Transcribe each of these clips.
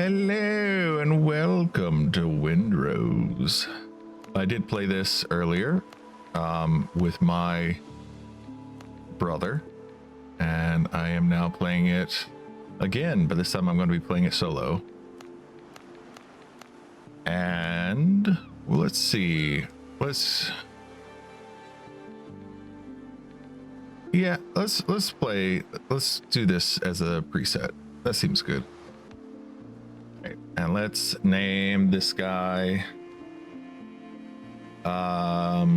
Hello and welcome to Windrose. I did play this earlier with my brother, and I am now playing it again, but this time I'm going to be playing it solo. And let's see. Let's do this as a preset. That seems good. Okay, and let's name this guy that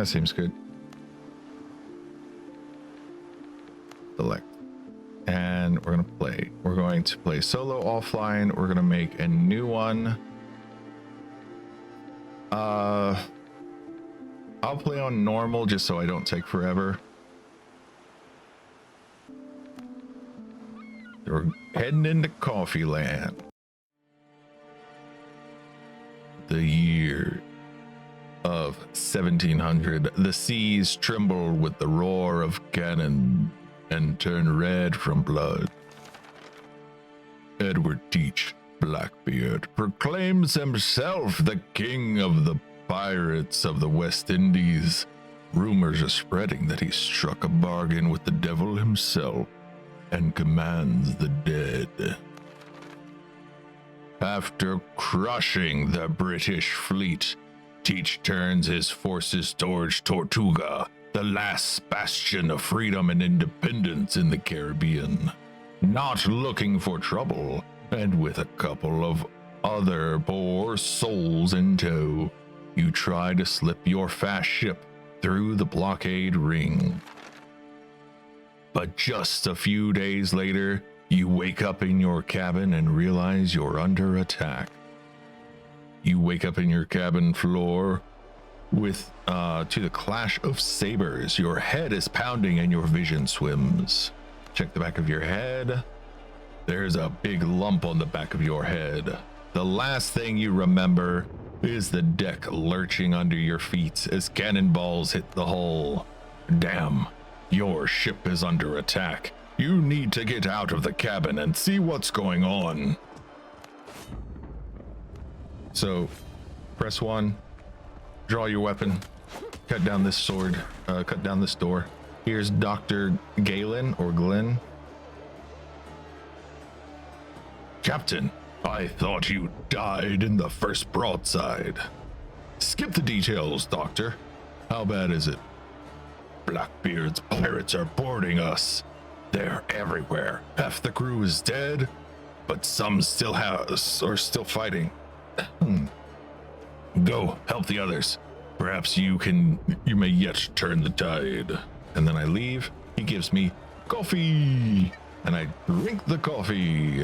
seems good. Select. And we're gonna play. We're going to play solo offline. We're gonna make a new one. I'll play on normal just so I don't take forever. We're heading into Coffee Land. The year of 1700. The seas tremble with the roar of cannon and turn red from blood. Edward Teach Blackbeard proclaims himself the king of the pirates of the West Indies. Rumors are spreading that he struck a bargain with the devil himself and commands the dead. After crushing the British fleet, Teach turns his forces towards Tortuga, the last bastion of freedom and independence in the Caribbean. Not looking for trouble, and with a couple of other poor souls in tow, you try to slip your fast ship through the blockade ring. But just a few days later, you wake up in your cabin and realize you're under attack. You wake up in your cabin floor with to the clash of sabers. Your head is pounding and your vision swims. Check the back of your head. There's a big lump on the back of your head. The last thing you remember is the deck lurching under your feet as cannonballs hit the hull. Damn, your ship is under attack. You need to get out of the cabin and see what's going on. So, press 1, draw your weapon, cut down this sword, cut down this door. Here's Dr. Galen or Glenn. Captain, I thought you died in the first broadside. Skip the details, Doctor. How bad is it? Blackbeard's pirates are boarding us. They're everywhere. Half the crew is dead, but some still are still fighting. Go help the others. Perhaps you may yet turn the tide. And then I leave. He gives me coffee, and I drink the coffee.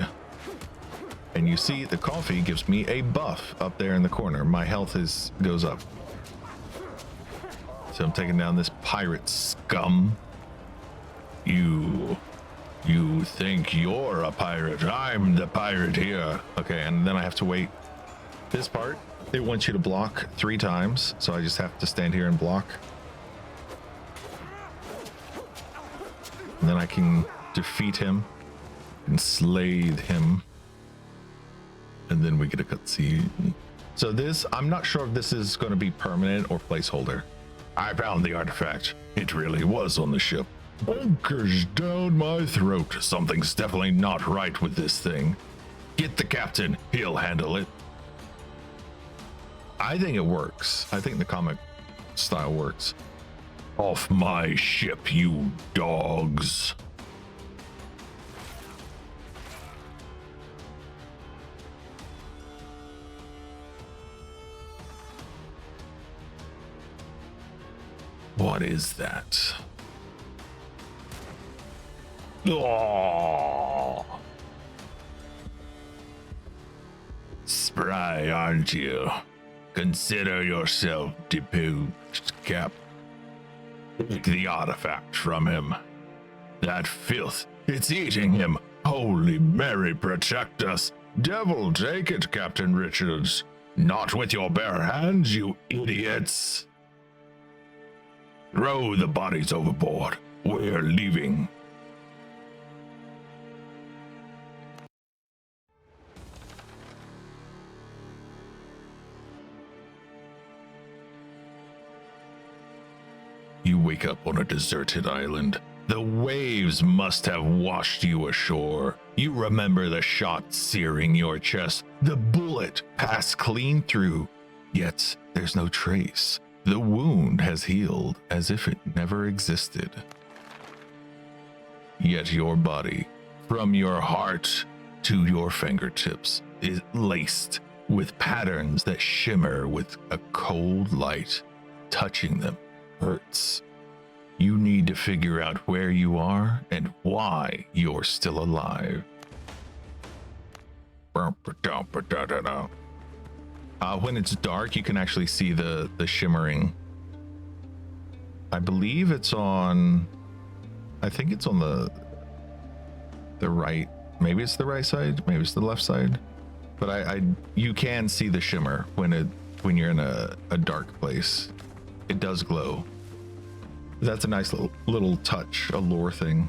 And you see the coffee gives me a buff up there in the corner. My health goes up. So I'm taking down this pirate scum. You think you're a pirate. I'm the pirate here. Okay, and then I have to wait. This part, it wants you to block 3 times. So I just have to stand here and block. And then I can defeat him and slay him. And then we get a cutscene. So this, I'm not sure if this is going to be permanent or placeholder. I found the artifact. It really was on the ship. Bunkers down my throat. Something's definitely not right with this thing. Get the captain. He'll handle it. I think it works. I think the comic style works. Off my ship, you dogs. What is that? Oh. Spry, aren't you? Consider yourself deposed, Cap. Take the artifact from him. That filth, it's eating him. Holy Mary, protect us. Devil, take it, Captain Richards. Not with your bare hands, you idiots. Throw the bodies overboard. We're leaving. You wake up on a deserted island. The waves must have washed you ashore. You remember the shot searing your chest. The bullet passed clean through. Yet there's no trace. The wound has healed as if it never existed. Yet your body, from your heart to your fingertips, is laced with patterns that shimmer with a cold light. Touching them hurts. You need to figure out where you are and why you're still alive. When it's dark, you can actually see the shimmering. I believe it's on, I think it's on the right. Maybe it's the right side, maybe it's the left side. But you can see the shimmer when you're in a dark place. It does glow. That's a nice little touch, a lore thing.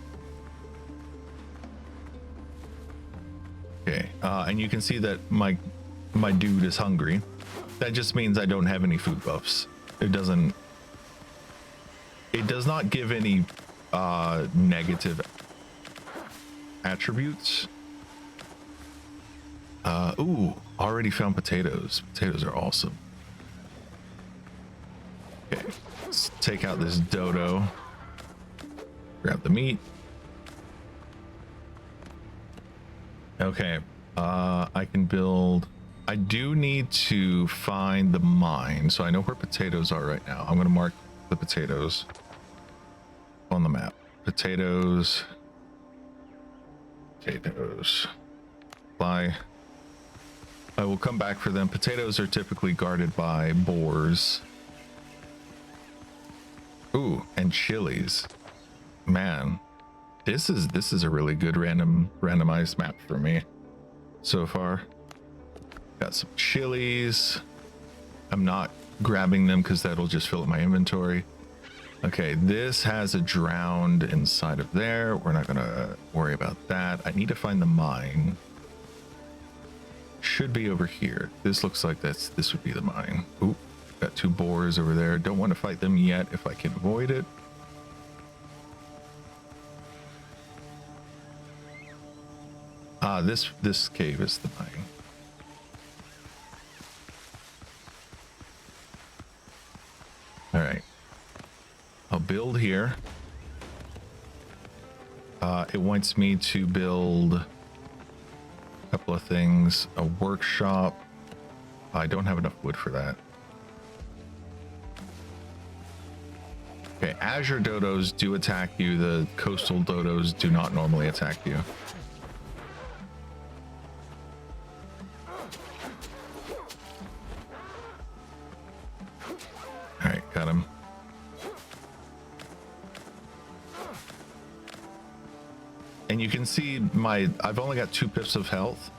Okay, and you can see that my dude is hungry. That just means I don't have any food buffs. It does not give any negative attributes. Ooh, already found potatoes. Potatoes are awesome. Okay, let's take out this dodo. Grab the meat. Okay, I can build. I do need to find the mine, so I know where potatoes are right now. I'm going to mark the potatoes on the map. Potatoes. Fly. I will come back for them. Potatoes are typically guarded by boars. Ooh, and chilies. Man, this is a really good randomized map for me so far. Got some chilies. I'm not grabbing them because that'll just fill up my inventory. Okay, this has a drowned inside of there. We're not gonna worry about that. I need to find the mine. Should be over here. This looks like this would be the mine. Ooh, got two boars over there. Don't want to fight them yet if I can avoid it. This cave is the mine. All right, I'll build here. It wants me to build a couple of things. A workshop. I don't have enough wood for that. Okay, azure dodos do attack you. The coastal dodos do not normally attack you. All right, got him. And you can see I've only got 2 pips of health.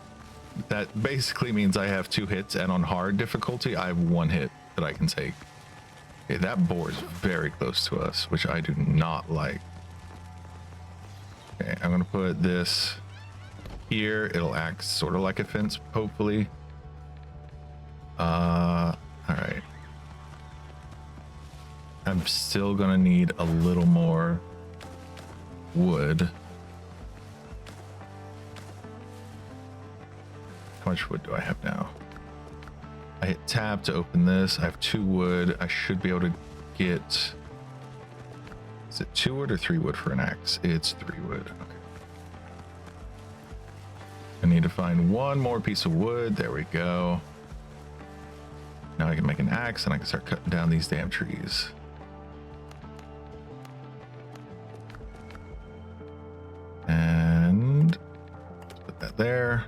That basically means I have 2 hits, and on hard difficulty, I have 1 hit that I can take. Okay, that boar is very close to us, which I do not like. Okay, I'm gonna put this here. It'll act sort of like a fence, hopefully. All right. I'm still gonna need a little more wood. How much wood do I have now? I hit tab to open this. I have 2 wood. I should be able to get... Is it 2 wood or 3 wood for an axe? It's 3 wood. Okay. I need to find 1 more piece of wood. There we go. Now I can make an axe and I can start cutting down these damn trees. And put that there.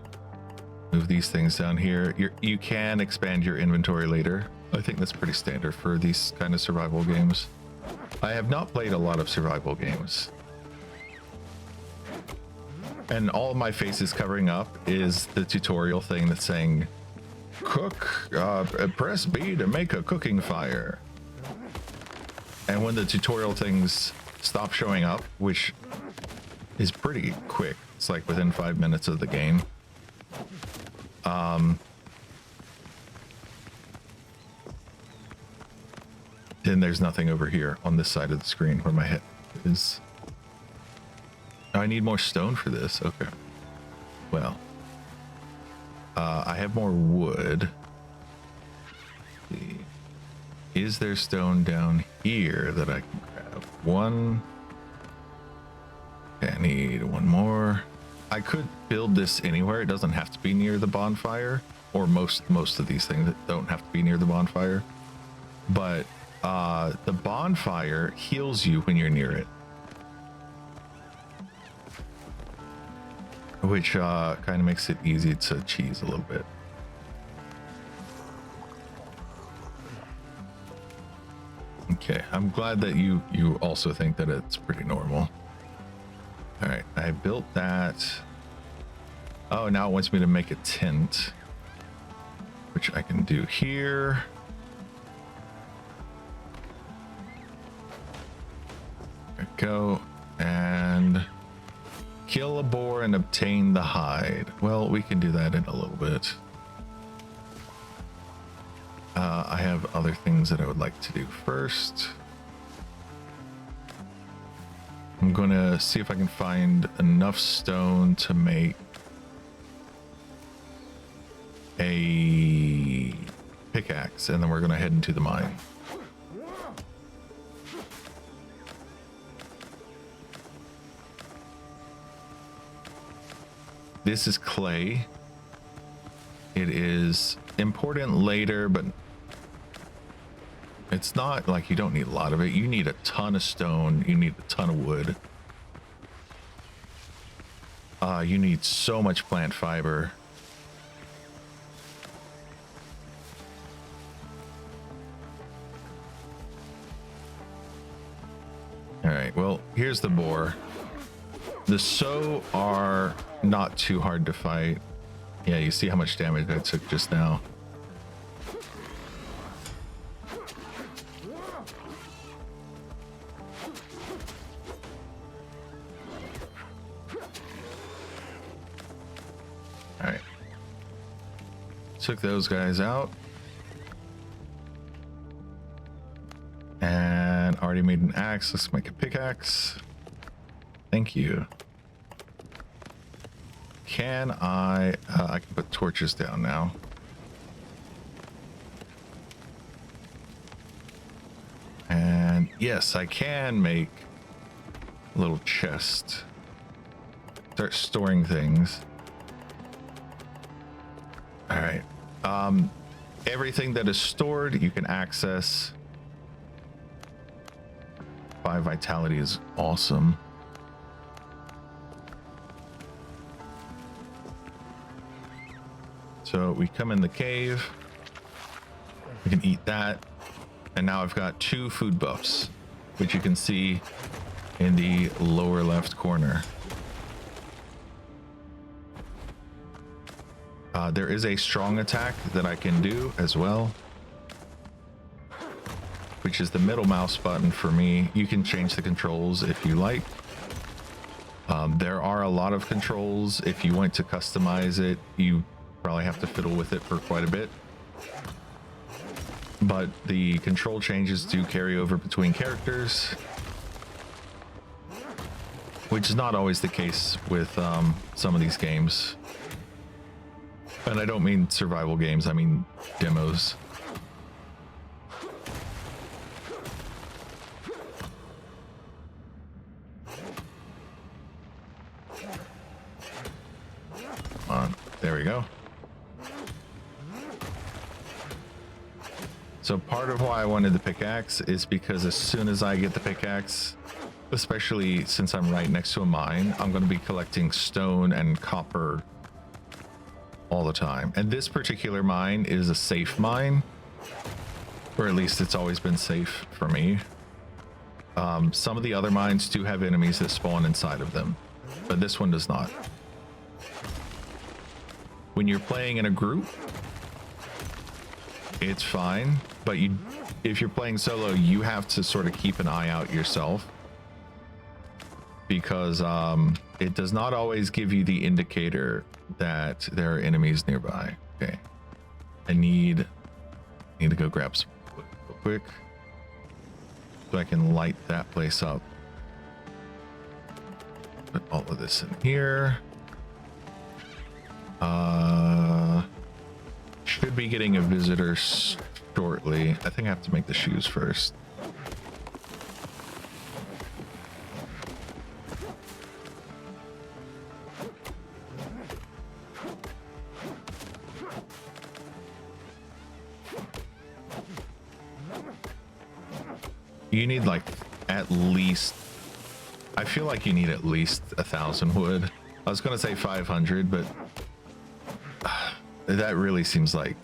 Move these things down here. You can expand your inventory later. I think that's pretty standard for these kind of survival games. I have not played a lot of survival games. And all my face is covering up is the tutorial thing that's saying, cook, press B to make a cooking fire. And when the tutorial things stop showing up, which is pretty quick, it's like within 5 minutes of the game, then there's nothing over here on this side of the screen where my head is. Oh, I need more stone for this. Okay. Well, I have more wood. Let's see. Is there stone down here that I can grab? One. Okay, I need one more. I could build this anywhere. It doesn't have to be near the bonfire, or most of these things don't have to be near the bonfire. But the bonfire heals you when you're near it, which kind of makes it easy to cheese a little bit. Okay, I'm glad that you also think that it's pretty normal. All right, I built that. Oh, now it wants me to make a tent, which I can do here. There we go. And kill a boar and obtain the hide. Well, we can do that in a little bit. I have other things that I would like to do first. I'm gonna see if I can find enough stone to make a pickaxe, and then we're gonna head into the mine. This is clay. It is important later, but it's not like you don't need a lot of it. You need a ton of stone. You need a ton of wood. You need so much plant fiber. All right, well, here's the boar. The sow are not too hard to fight. Yeah, you see how much damage I took just now. All right. Took those guys out. And already made an axe. Let's make a pickaxe. Thank you. Can I can put torches down now. And yes, I can make a little chest. Start storing things. All right. Everything that is stored, you can access. 5 vitality is awesome. So we come in the cave, we can eat that, and now I've got 2 food buffs, which you can see in the lower left corner. There is a strong attack that I can do as well, which is the middle mouse button for me. You can change the controls if you like. There are a lot of controls. If you want to customize it, you probably have to fiddle with it for quite a bit, but the control changes do carry over between characters, which is not always the case with some of these games. And I don't mean survival games, I mean demos. Come on, there we go. So part of why I wanted the pickaxe is because as soon as I get the pickaxe, especially since I'm right next to a mine, I'm going to be collecting stone and copper all the time. And this particular mine is a safe mine, or at least it's always been safe for me. Some of the other mines do have enemies that spawn inside of them, but this one does not. When you're playing in a group, it's fine, but you if you're playing solo, you have to sort of keep an eye out yourself, because it does not always give you the indicator that there are enemies nearby. Okay, I need to go grab some wood real quick so I can light that place up. Put all of this in here. Should be getting a visitor shortly. I think I have to make the shoes first. You need like at least, I feel like you need at least 1,000 wood. I was gonna say 500, but that really seems like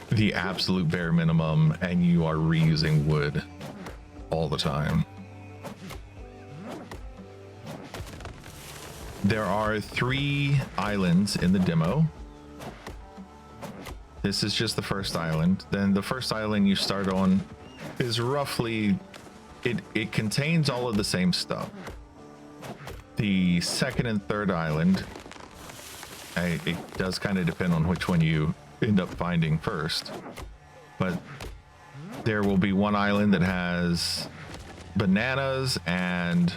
the absolute bare minimum, and you are reusing wood all the time. There are 3 islands in the demo. This is just the first island. Then the first island you start on is roughly, it contains all of the same stuff. The second and third island, it does kind of depend on which one you end up finding first, but there will be one island that has bananas and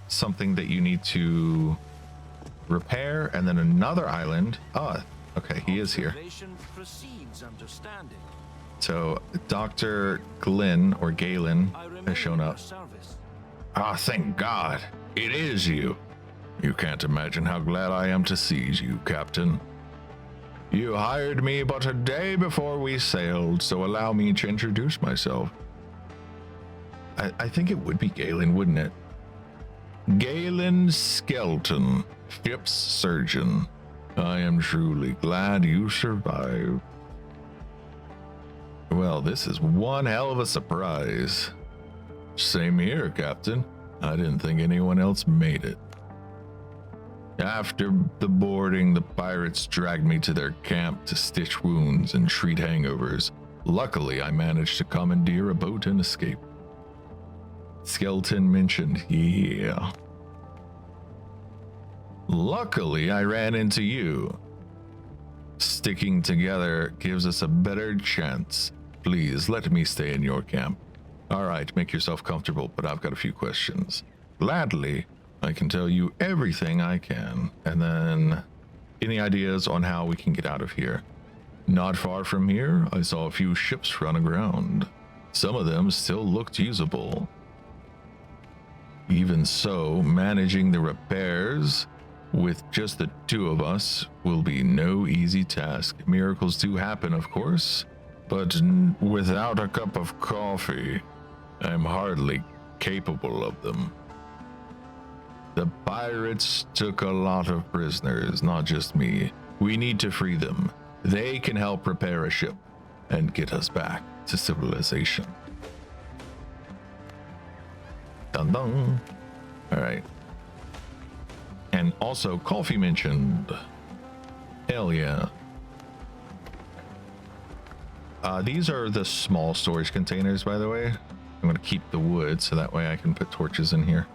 something that you need to repair, and then another island. Okay, he is here. So Dr. Glenn or Galen has shown up. Thank God, it is you. You can't imagine how glad I am to seize you, Captain. You hired me but a day before we sailed, so allow me to introduce myself. I think it would be Galen, wouldn't it? Galen Skelton, ship's surgeon. I am truly glad you survived. Well, this is one hell of a surprise. Same here, Captain. I didn't think anyone else made it. After the boarding, the pirates dragged me to their camp to stitch wounds and treat hangovers. Luckily, I managed to commandeer a boat and escape. Skeleton mentioned, yeah. Luckily, I ran into you. Sticking together gives us a better chance. Please, let me stay in your camp. All right, make yourself comfortable, but I've got a few questions. Gladly, I can tell you everything I can. And then, any ideas on how we can get out of here? Not far from here, I saw a few ships run aground. Some of them still looked usable. Even so, managing the repairs with just the 2 of us will be no easy task. Miracles do happen, of course, but without a cup of coffee, I'm hardly capable of them. The pirates took a lot of prisoners, not just me. We need to free them. They can help repair a ship and get us back to civilization. Dun dun. All right. And also coffee mentioned. Hell yeah. These are the small storage containers, by the way. I'm going to keep the wood so that way I can put torches in here.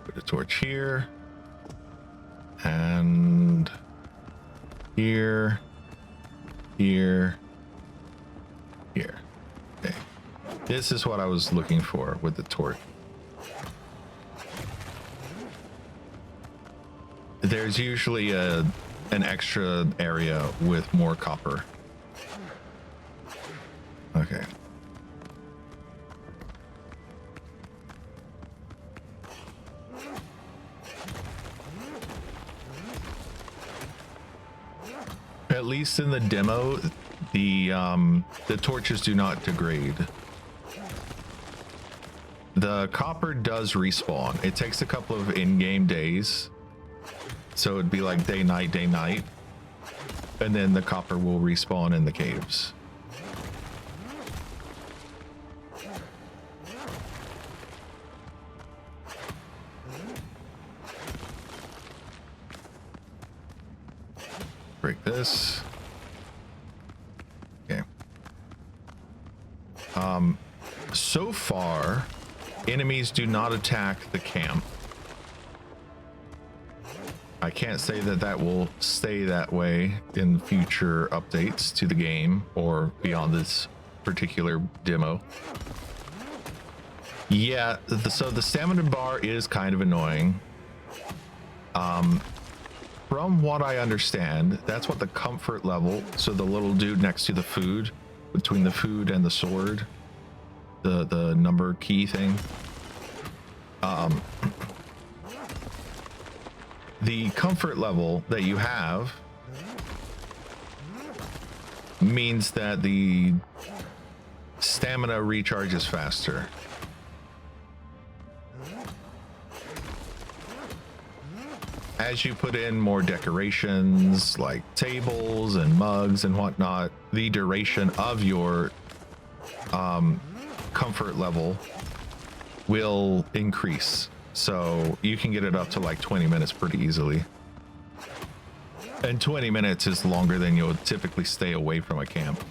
Put a torch here. And here. Here. Here. Okay. This is what I was looking for with the torch. There's usually an extra area with more copper. Okay. At least in the demo, the torches do not degrade. The copper does respawn. It takes a couple of in-game days. So it'd be like day, night, and then the copper will respawn in the caves. break this. Okay. So far, enemies do not attack the camp. I can't say that that will stay that way in future updates to the game or beyond this particular demo. Yeah, so the stamina bar is kind of annoying. From what I understand, that's what the comfort level, so the little dude next to the food, between the food and the sword, the number key thing, the comfort level that you have means that the stamina recharges faster. As you put in more decorations like tables and mugs and whatnot, the duration of your comfort level will increase. So you can get it up to like 20 minutes pretty easily. And 20 minutes is longer than you'll typically stay away from a camp.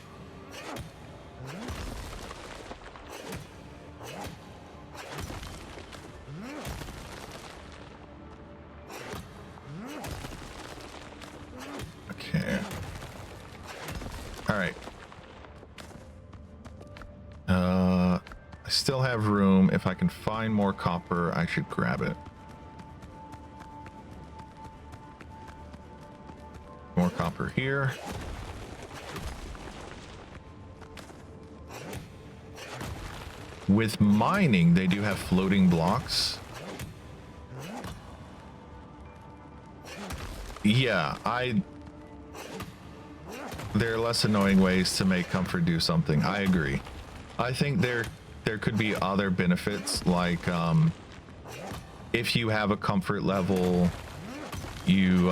Okay. All right. I still have room. If I can find more copper, I should grab it. More copper here. With mining, they do have floating blocks. Yeah, there are less annoying ways to make comfort do something. I agree. I think there could be other benefits, like if you have a comfort level, you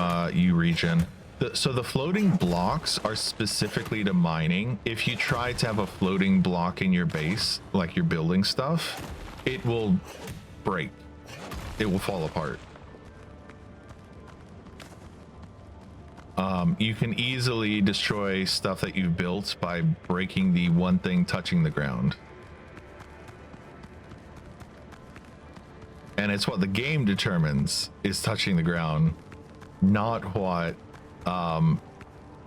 regen. So the floating blocks are specifically to mining. If you try to have a floating block in your base, like you're building stuff, it will break. It will fall apart. You can easily destroy stuff that you've built by breaking the one thing touching the ground. And it's what the game determines is touching the ground, not what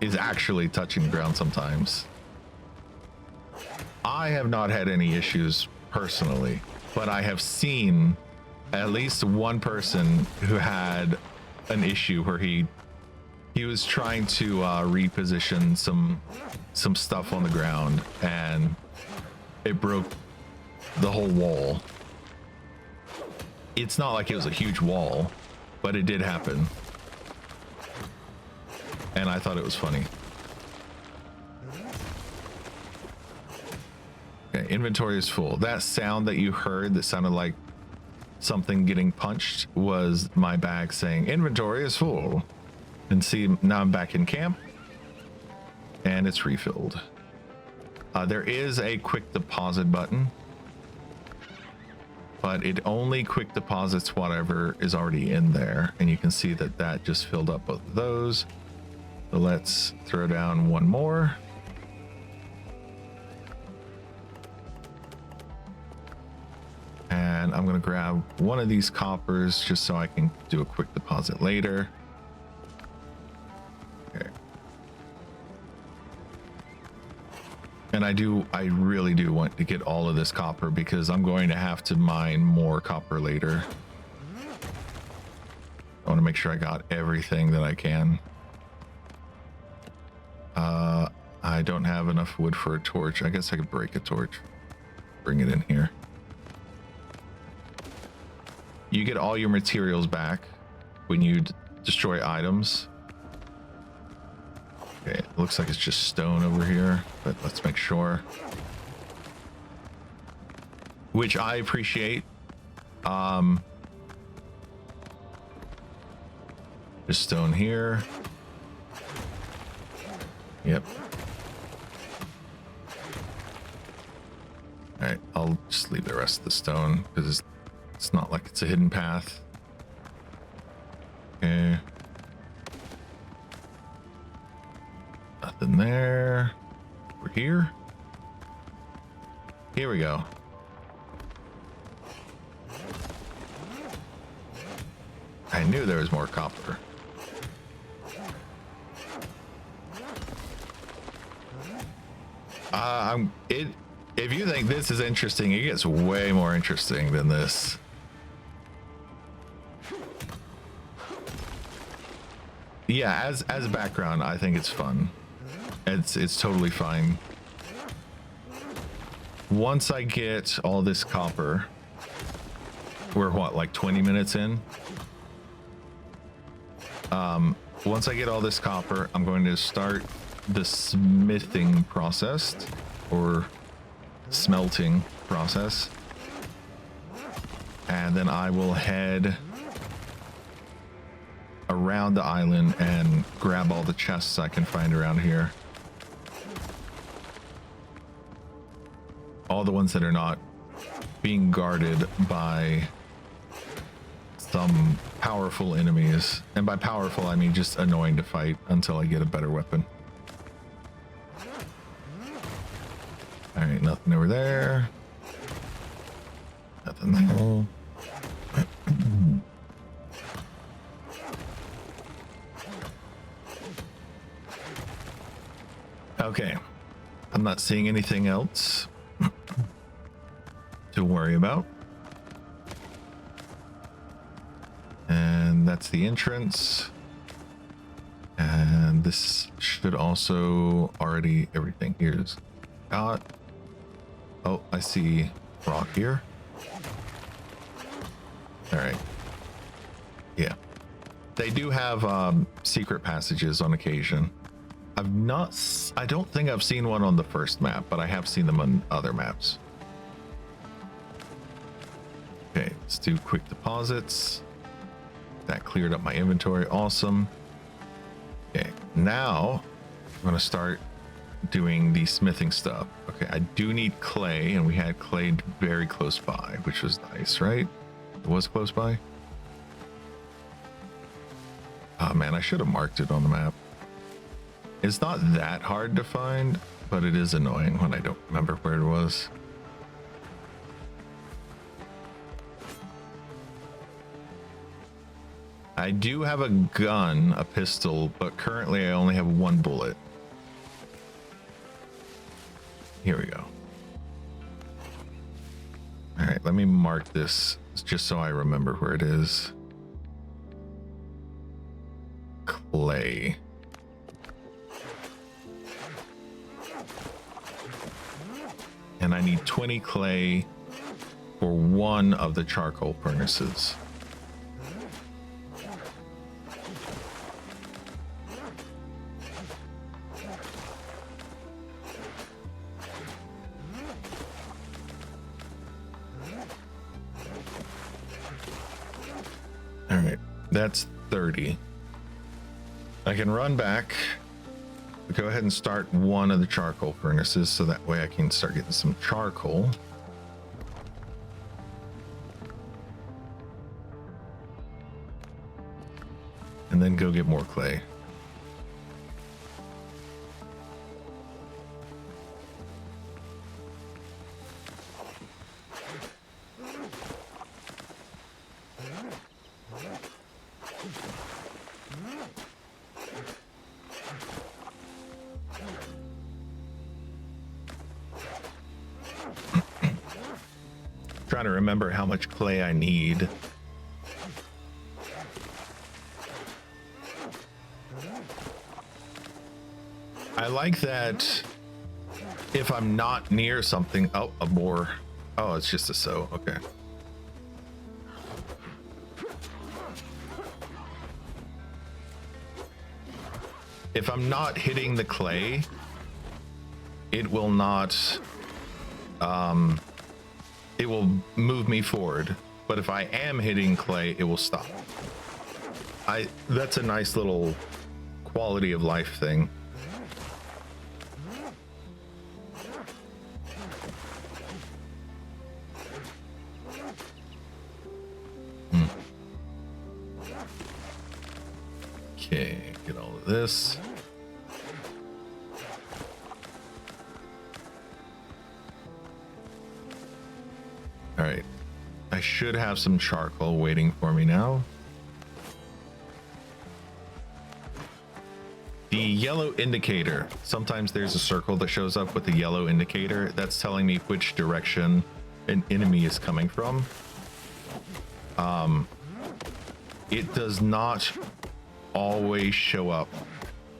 is actually touching the ground sometimes. I have not had any issues personally, but I have seen at least one person who had an issue where he was trying to reposition some stuff on the ground, and it broke the whole wall. It's not like it was a huge wall, but it did happen. And I thought it was funny. Okay, inventory is full. That sound that you heard that sounded like something getting punched was my bag saying inventory is full. And see, now I'm back in camp and it's refilled. There is a quick deposit button, but it only quick deposits whatever is already in there. And you can see that that just filled up both of those. So let's throw down one more. And I'm going to grab one of these coppers just so I can do a quick deposit later. Okay. And I really do want to get all of this copper because I'm going to have to mine more copper later. I want to make sure I got everything that I can. I don't have enough wood for a torch. I guess I could break a torch. Bring it in here. You get all your materials back when you destroy items. Okay, it looks like it's just stone over here, but let's make sure. Which I appreciate. Just stone here. Yep. All right, I'll just leave the rest of the stone because it's not like it's a hidden path. Okay. Nothing there. We're here. Here we go. I knew there was more copper. If you think this is interesting, it gets way more interesting than this. Yeah, as background, I think it's fun. It's totally fine. Once I get all this copper, we're what, like 20 minutes in? Once I get all this copper, I'm going to start the smithing process, or smelting process, and then I will head around the island and grab all the chests I can find around here. All the ones that are not being guarded by some powerful enemies. And by powerful, I mean just annoying to fight until I get a better weapon. All right, nothing over there. Nothing there. Okay, I'm not seeing anything else to worry about. And that's the entrance. And this should also already, everything here's got. Oh, I see rock here. All right. Yeah. They do have secret passages on occasion. I don't think I've seen one on the first map, but I have seen them on other maps. Okay, let's do quick deposits. That cleared up my inventory. Awesome. Okay, now I'm going to start doing the smithing stuff. Okay, I do need clay, and we had clay very close by, which was nice, right? It was close by. Oh man, I should have marked it on the map. It's not that hard to find, but it is annoying when I don't remember where it was. I do have a gun, a pistol, but currently I only have one bullet. Here we go. All right, let me mark this just so I remember where it is. Clay. And I need 20 clay for one of the charcoal furnaces. All right, that's 30. I can run back. Go ahead and start one of the charcoal furnaces so that way I can start getting some charcoal. And then go get more clay. Trying to remember how much clay I need. I like that if I'm not near something. Oh, a boar. Oh, it's just a sow. Okay. If I'm not hitting the clay, it will not, it will move me forward. But if I am hitting clay, it will stop. That's a nice little quality of life thing. Okay, get all of this. should have some charcoal waiting for me now. The yellow indicator. Sometimes there's a circle that shows up with the yellow indicator. That's telling me which direction an enemy is coming from. It does not always show up.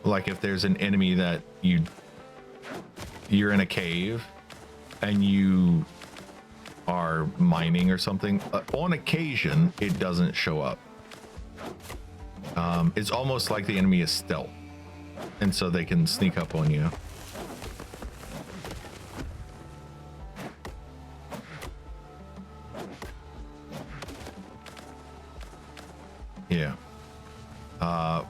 Like if there's an enemy that you're in a cave and you are mining or something, on occasion it doesn't show up. It's almost like the enemy is stealth, and so they can sneak up on you. Yeah.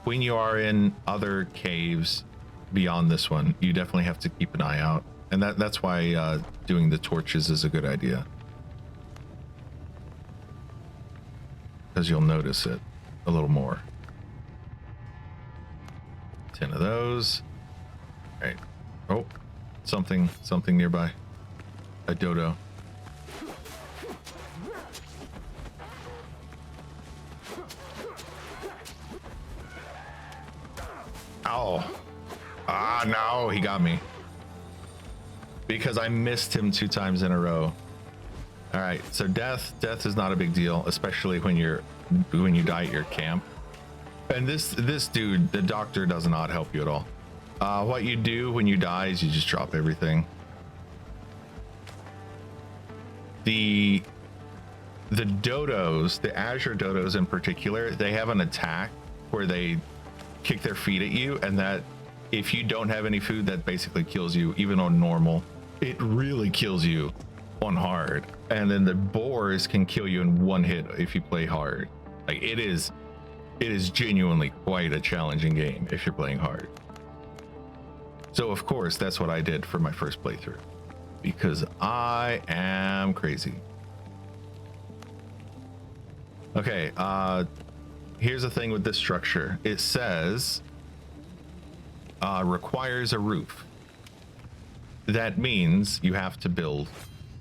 When you are in other caves beyond this one, you definitely have to keep an eye out, and that's why doing the torches is a good idea, because you'll notice it a little more. 10 of those. All right. Oh, something nearby. A dodo. Ow. Ah, no, he got me. Because I missed him 2 times in a row. All right, so death is not a big deal, especially when you die at your camp. And this dude, the doctor, does not help you at all. What you do when you die is you just drop everything. The dodos, the azure dodos in particular, they have an attack where they kick their feet at you, and that if you don't have any food, that basically kills you even on normal. It really kills you on hard. And then the boars can kill you in 1 hit if you play hard. Like it is genuinely quite a challenging game if you're playing hard. So of course that's what I did for my first playthrough, because I am crazy. Okay, here's the thing with this structure. It says requires a roof. That means you have to build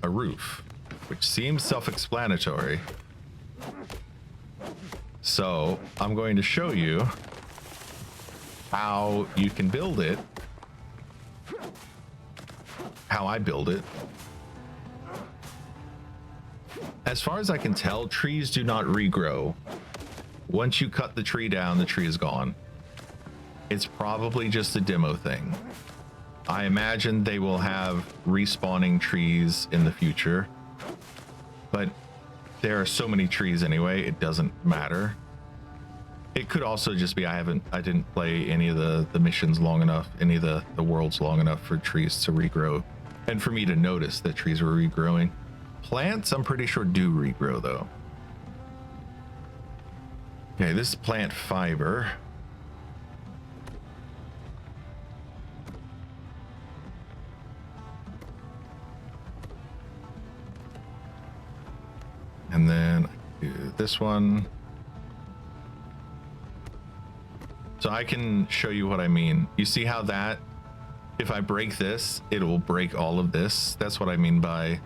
a roof, which seems self-explanatory. So I'm going to show you how you can build it, how I build it. As far as I can tell, trees do not regrow. Once you cut the tree down, the tree is gone. It's probably just a demo thing. I imagine they will have respawning trees in the future, but there are so many trees anyway, it doesn't matter. It could also just be I didn't play any of the missions long enough, any of the worlds long enough for trees to regrow, and for me to notice that trees were regrowing. Plants, I'm pretty sure, do regrow though. Okay, this is plant fiber. And then I do this one. So I can show you what I mean. You see how that, if I break this, it will break all of this. That's what I mean by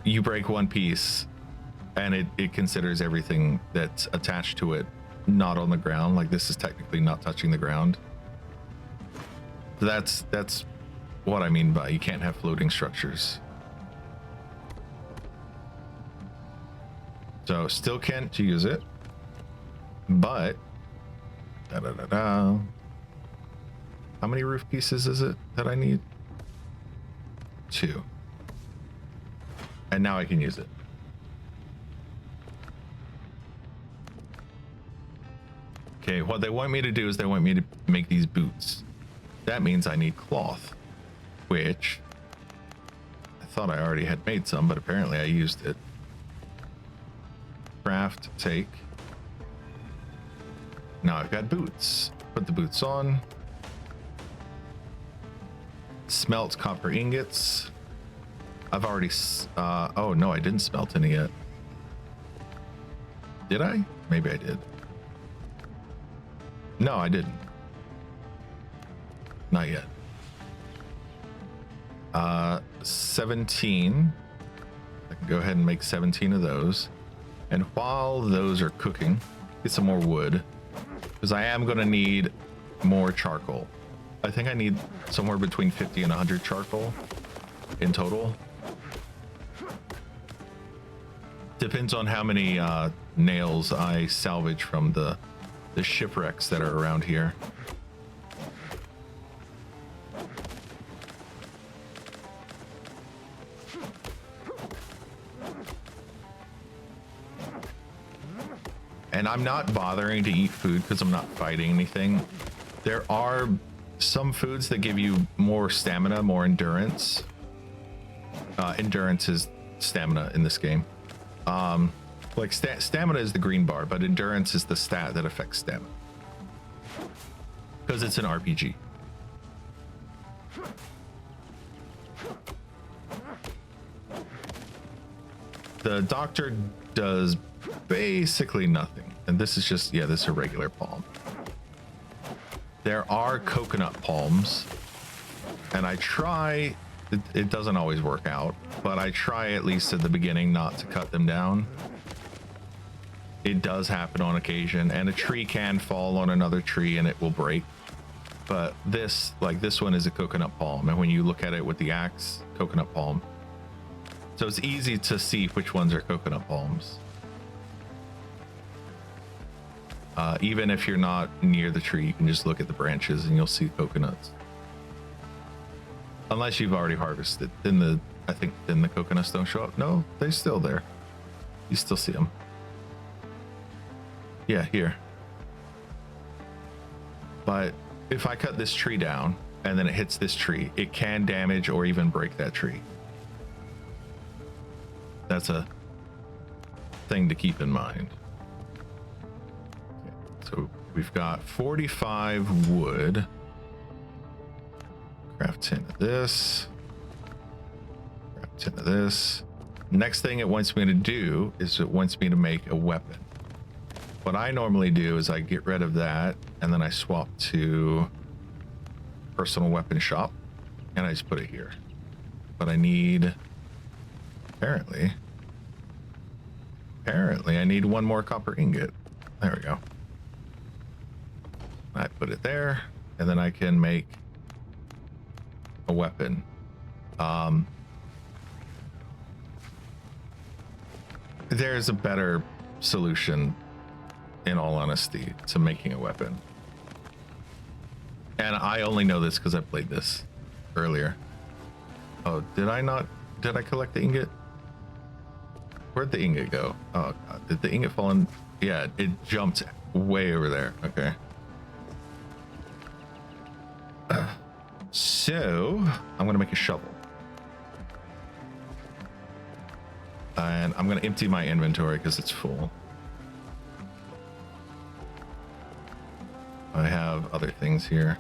you break one piece and it considers everything that's attached to it not on the ground. Like this is technically not touching the ground. That's what I mean by you can't have floating structures. So still can't use it, but how many roof pieces is it that I need? 2. And now I can use it. Okay, what they want me to do is they want me to make these boots. That means I need cloth, which I thought I already had made some, but apparently I used it. Craft, take. Now I've got boots. Put the boots on. Smelt copper ingots. I've already oh no, I didn't smelt any yet. Did I? Maybe I did. No, I didn't. Not yet. 17. go ahead and make 17 of those. And while those are cooking, get some more wood, because I am going to need more charcoal. I think I need somewhere between 50 and 100 charcoal in total. Depends on how many nails I salvage from the shipwrecks that are around here. And I'm not bothering to eat food because I'm not fighting anything. There are some foods that give you more stamina, more endurance. Endurance is stamina in this game. Like stamina is the green bar, but endurance is the stat that affects stamina. Because it's an RPG. The doctor does basically nothing. And this is just, yeah, this is a regular palm. There are coconut palms. And I try, it doesn't always work out, but I try at least at the beginning not to cut them down. It does happen on occasion, and a tree can fall on another tree and it will break. But this, like this one is a coconut palm. And when you look at it with the axe, coconut palm. So it's easy to see which ones are coconut palms. Even if you're not near the tree, you can just look at the branches and you'll see coconuts. Unless you've already harvested, then I think the coconuts don't show up. No, they're still there. You still see them. Yeah, here. But if I cut this tree down and then it hits this tree, it can damage or even break that tree. That's a thing to keep in mind. So we've got 45 wood. Craft 10 of this. Craft 10 of this. Next thing it wants me to do is it wants me to make a weapon. What I normally do is I get rid of that and then I swap to personal weapon shop and I just put it here. But I need, apparently I need one more copper ingot. There we go. I put it there and then I can make a weapon. There's a better solution, in all honesty, to making a weapon. And I only know this because I played this earlier. Oh, did I collect the ingot? Where'd the ingot go? Oh God, did the ingot fall in? Yeah, it jumped way over there. Okay. So I'm gonna make a shovel. And I'm gonna empty my inventory because it's full. I have other things here.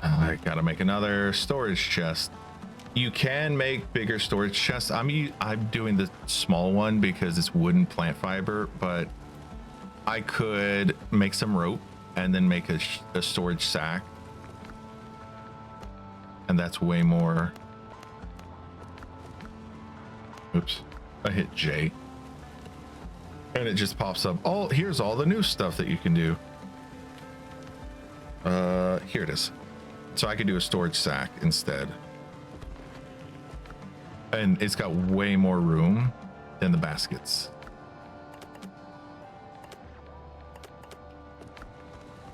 I gotta make another storage chest. You can make bigger storage chests. I'm doing the small one because it's wooden plant fiber, but I could make some rope and then make a storage sack. And that's way more. Oops, I hit J. And it just pops up. Oh, here's all the new stuff that you can do. Here it is. So I could do a storage sack instead. And it's got way more room than the baskets.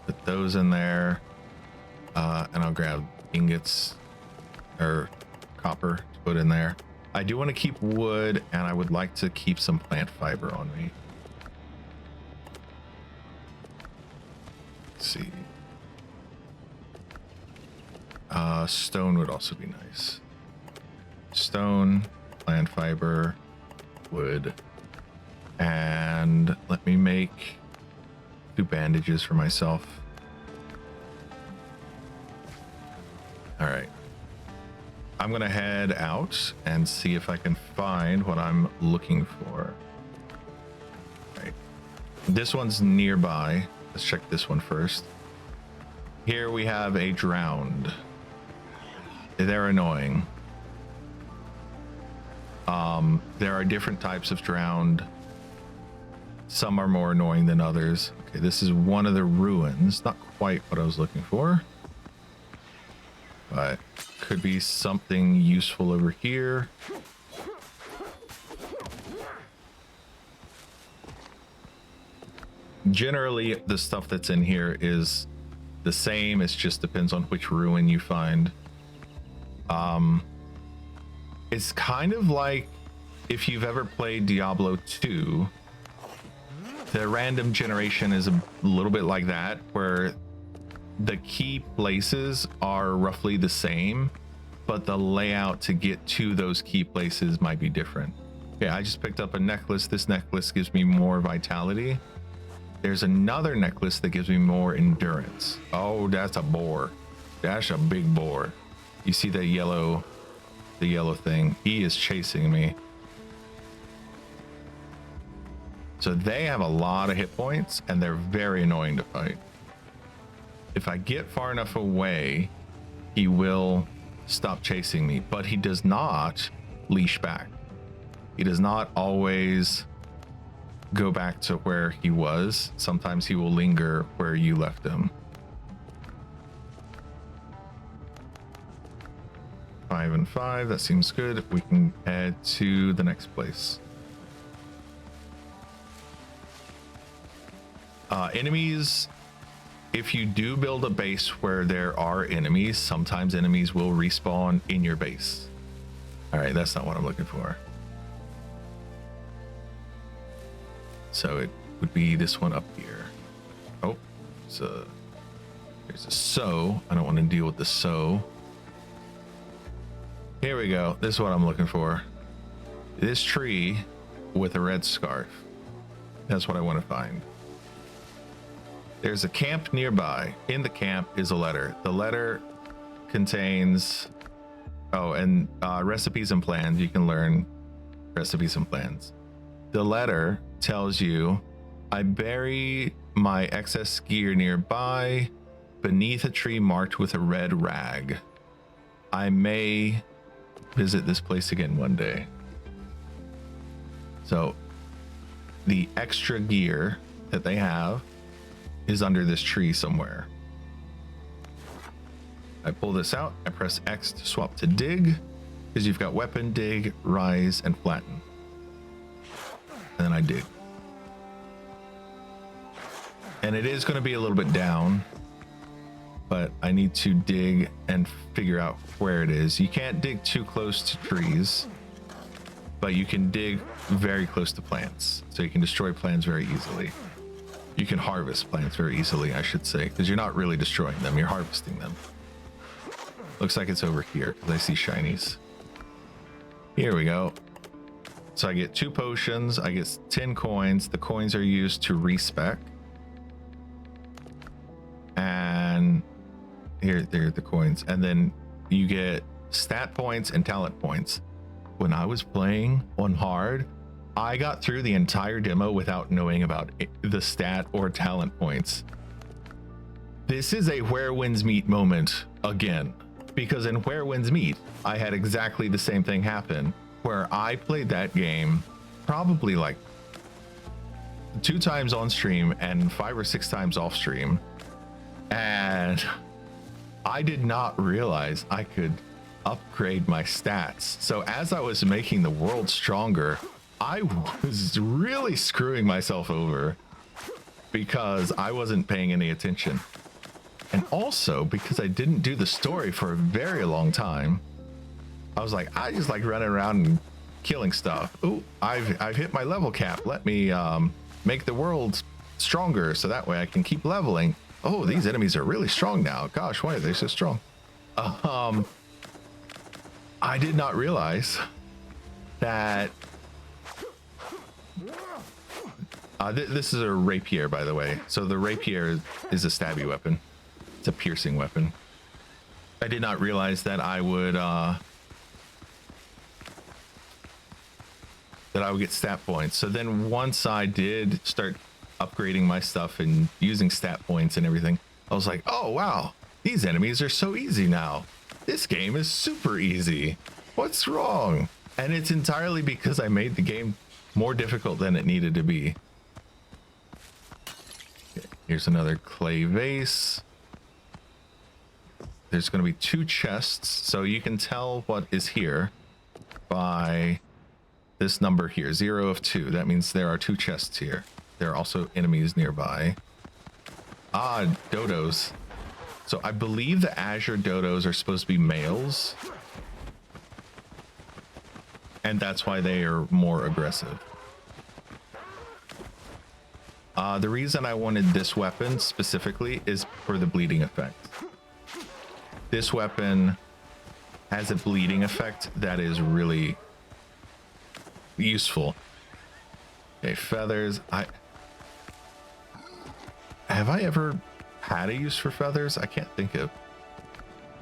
Put those in there. And I'll grab ingots or copper to put in there. I do want to keep wood and I would like to keep some plant fiber on me. Let's see. Stone would also be nice. Stone, plant fiber, wood, and let me make 2 bandages for myself. All right. I'm gonna head out and see if I can find what I'm looking for. All right. This one's nearby. Let's check this one first. Here we have a drowned. They're annoying. There are different types of drowned. Some are more annoying than others. Okay, this is one of the ruins. Not quite what I was looking for, but could be something useful over here. Generally, the stuff that's in here is the same. It just depends on which ruin you find. It's kind of like if you've ever played Diablo 2, the random generation is a little bit like that, where the key places are roughly the same, but the layout to get to those key places might be different. Okay, I just picked up a necklace. This necklace gives me more vitality. There's another necklace that gives me more endurance. Oh, that's a boar. That's a big boar. You see the yellow thing? He is chasing me. So they have a lot of hit points and they're very annoying to fight. If I get far enough away, he will stop chasing me, but he does not leash back. He does not always go back to where he was. Sometimes he will linger where you left him. 5 and 5, that seems good. We can head to the next place. Enemies, if you do build a base where there are enemies, sometimes enemies will respawn in your base. All right, that's not what I'm looking for. So it would be this one up here. Oh, there's a sow. I don't want to deal with the sow. Here we go. This is what I'm looking for. This tree with a red scarf. That's what I want to find. There's a camp nearby. In the camp is a letter. The letter contains recipes and plans. You can learn recipes and plans. The letter tells you, I bury my excess gear nearby beneath a tree marked with a red rag. I may visit this place again one day. So the extra gear that they have is under this tree somewhere. I pull this out, I press X to swap to dig, because you've got weapon, dig, rise, and flatten. And then I dig. And it is going to be a little bit down, but I need to dig and figure out where it is. You can't dig too close to trees, but you can dig very close to plants. So you can destroy plants very easily. You can harvest plants very easily, I should say, because you're not really destroying them, you're harvesting them. Looks like it's over here, because I see shinies. Here we go. So I get 2 potions, I get 10 coins. The coins are used to respec. And here, there are the coins. And then you get stat points and talent points. When I was playing on hard, I got through the entire demo without knowing about the stat or talent points. This is a Where Winds Meet moment again, because in Where Winds Meet, I had exactly the same thing happen, where I played that game probably like 2 times on stream and 5 or 6 times off stream. And I did not realize I could upgrade my stats. So as I was making the world stronger, I was really screwing myself over because I wasn't paying any attention. And also because I didn't do the story for a very long time. I was like, I just like running around and killing stuff. Oh, I've hit my level cap. Let me make the world stronger so that way I can keep leveling. Oh, these enemies are really strong now. Gosh, why are they so strong? I did not realize that this is a rapier, by the way. So the rapier is a stabby weapon. It's a piercing weapon. I did not realize that I would get stat points. So then once I did start upgrading my stuff and using stat points and everything, I was like, oh wow, these enemies are so easy now. This game is super easy. What's wrong? And it's entirely because I made the game more difficult than it needed to be. Okay, here's another clay vase. There's going to be 2 chests, so you can tell what is here by this number here, 0 of 2. That means there are 2 chests here. There are also enemies nearby. Ah, dodos. So I believe the Azure dodos are supposed to be males. And that's why they are more aggressive. The reason I wanted this weapon specifically is for the bleeding effect. This weapon has a bleeding effect that is really useful. Okay, feathers. Have I ever had a use for feathers? I can't think of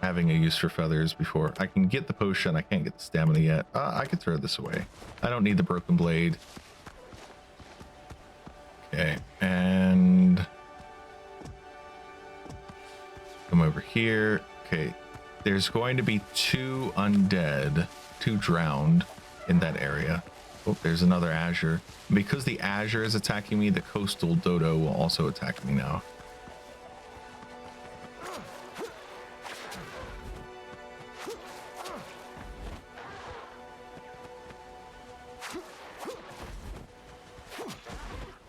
having a use for feathers before. I can get the potion. I can't get the stamina yet. I could throw this away. I don't need the broken blade. Okay, and come over here. Okay, there's going to be 2 undead, 2 drowned in that area. Oh, there's another Azure. Because the Azure is attacking me, the coastal dodo will also attack me now.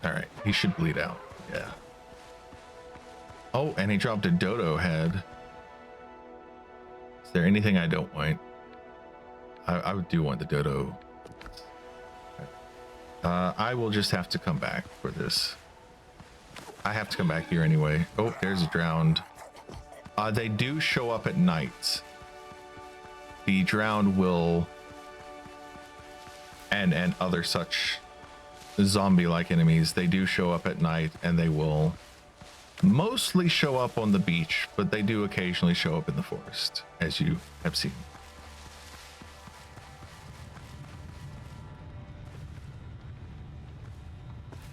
All right, he should bleed out. Yeah. Oh, and he dropped a dodo head. Is there anything I don't want? I do want the dodo. I will just have to come back for this. I have to come back here anyway. Oh, there's a drowned. They do show up at night. The drowned will, and other such zombie-like enemies, they do show up at night, and they will mostly show up on the beach, but they do occasionally show up in the forest, as you have seen.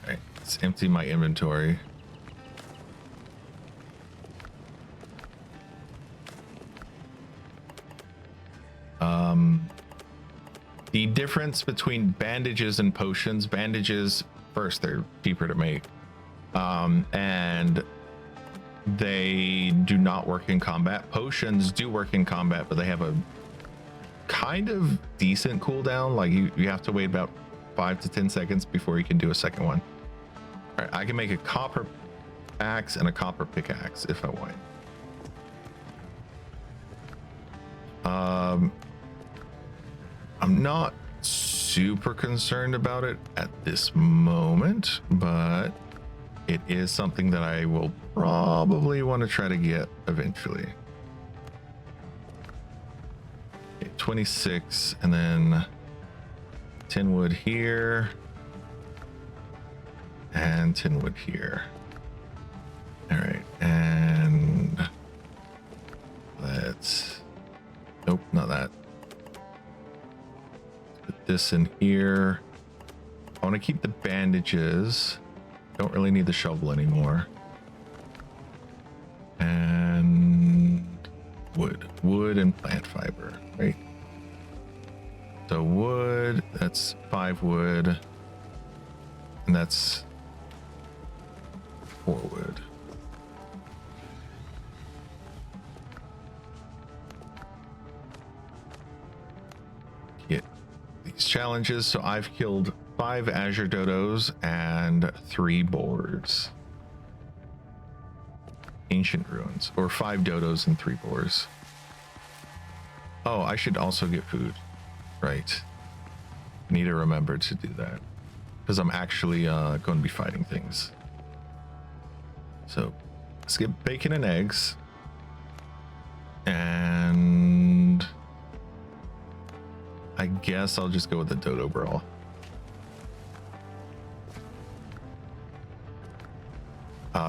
All right, let's empty my inventory. The difference between bandages and potions, bandages, first, they're cheaper to make. And they do not work in combat. Potions do work in combat, but they have a kind of decent cooldown. Like you have to wait about 5 to 10 seconds before you can do a second one. All right, I can make a copper axe and a copper pickaxe if I want. I'm not super concerned about it at this moment, but it is something that I will probably want to try to get eventually. Okay, 26, and then 10 wood here, and 10 wood here. All right, and let's, nope, not that. Put this in here. I want to keep the bandages. Don't really need the shovel anymore. And wood and plant fiber, right? So wood, that's 5 wood, and that's 4 wood. Get these challenges. So I've killed 5 Azure dodos and 3 boars. Ancient ruins, or 5 dodos and 3 boars. Oh, I should also get food. Right. Need to remember to do that because I'm actually going to be fighting things. So let's get bacon and eggs. And I guess I'll just go with the dodo brawl.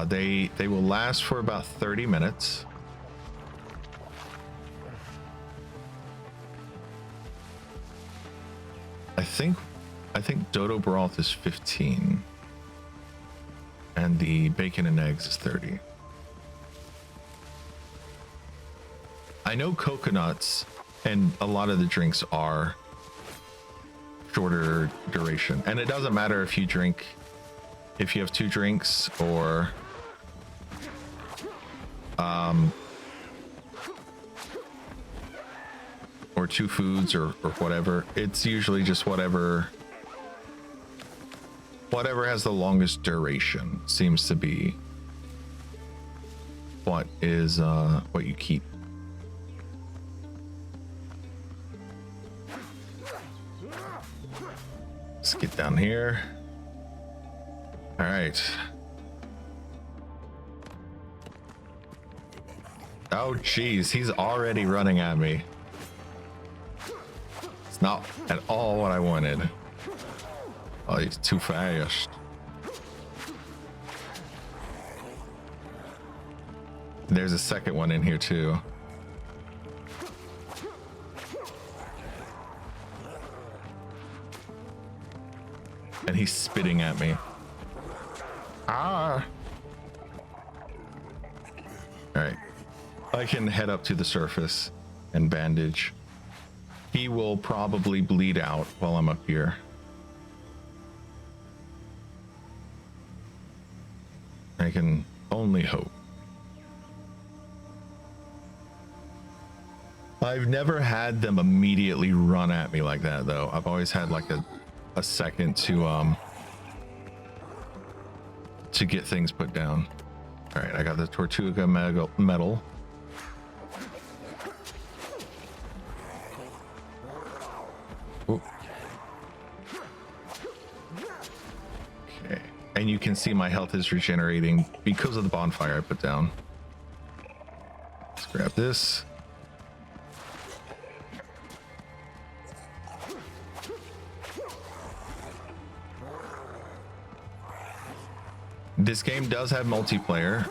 They will last for about 30 minutes. I think dodo broth is 15, and the bacon and eggs is 30. I know coconuts and a lot of the drinks are shorter duration, and it doesn't matter if you have 2 drinks or or 2 foods or whatever. It's usually just whatever has the longest duration seems to be what is what you keep. Let's get down here. All right. Oh geez, he's already running at me. It's not at all what I wanted. Oh, he's too fast. There's a second one in here too. And he's spitting at me. Ah. All right. I can head up to the surface and bandage. He will probably bleed out while I'm up here. I can only hope. I've never had them immediately run at me like that though. I've always had like a second to get things put down. All right, I got the Tortuga medal. Ooh. Okay, and you can see my health is regenerating because of the bonfire I put down. Let's grab this. This game does have multiplayer,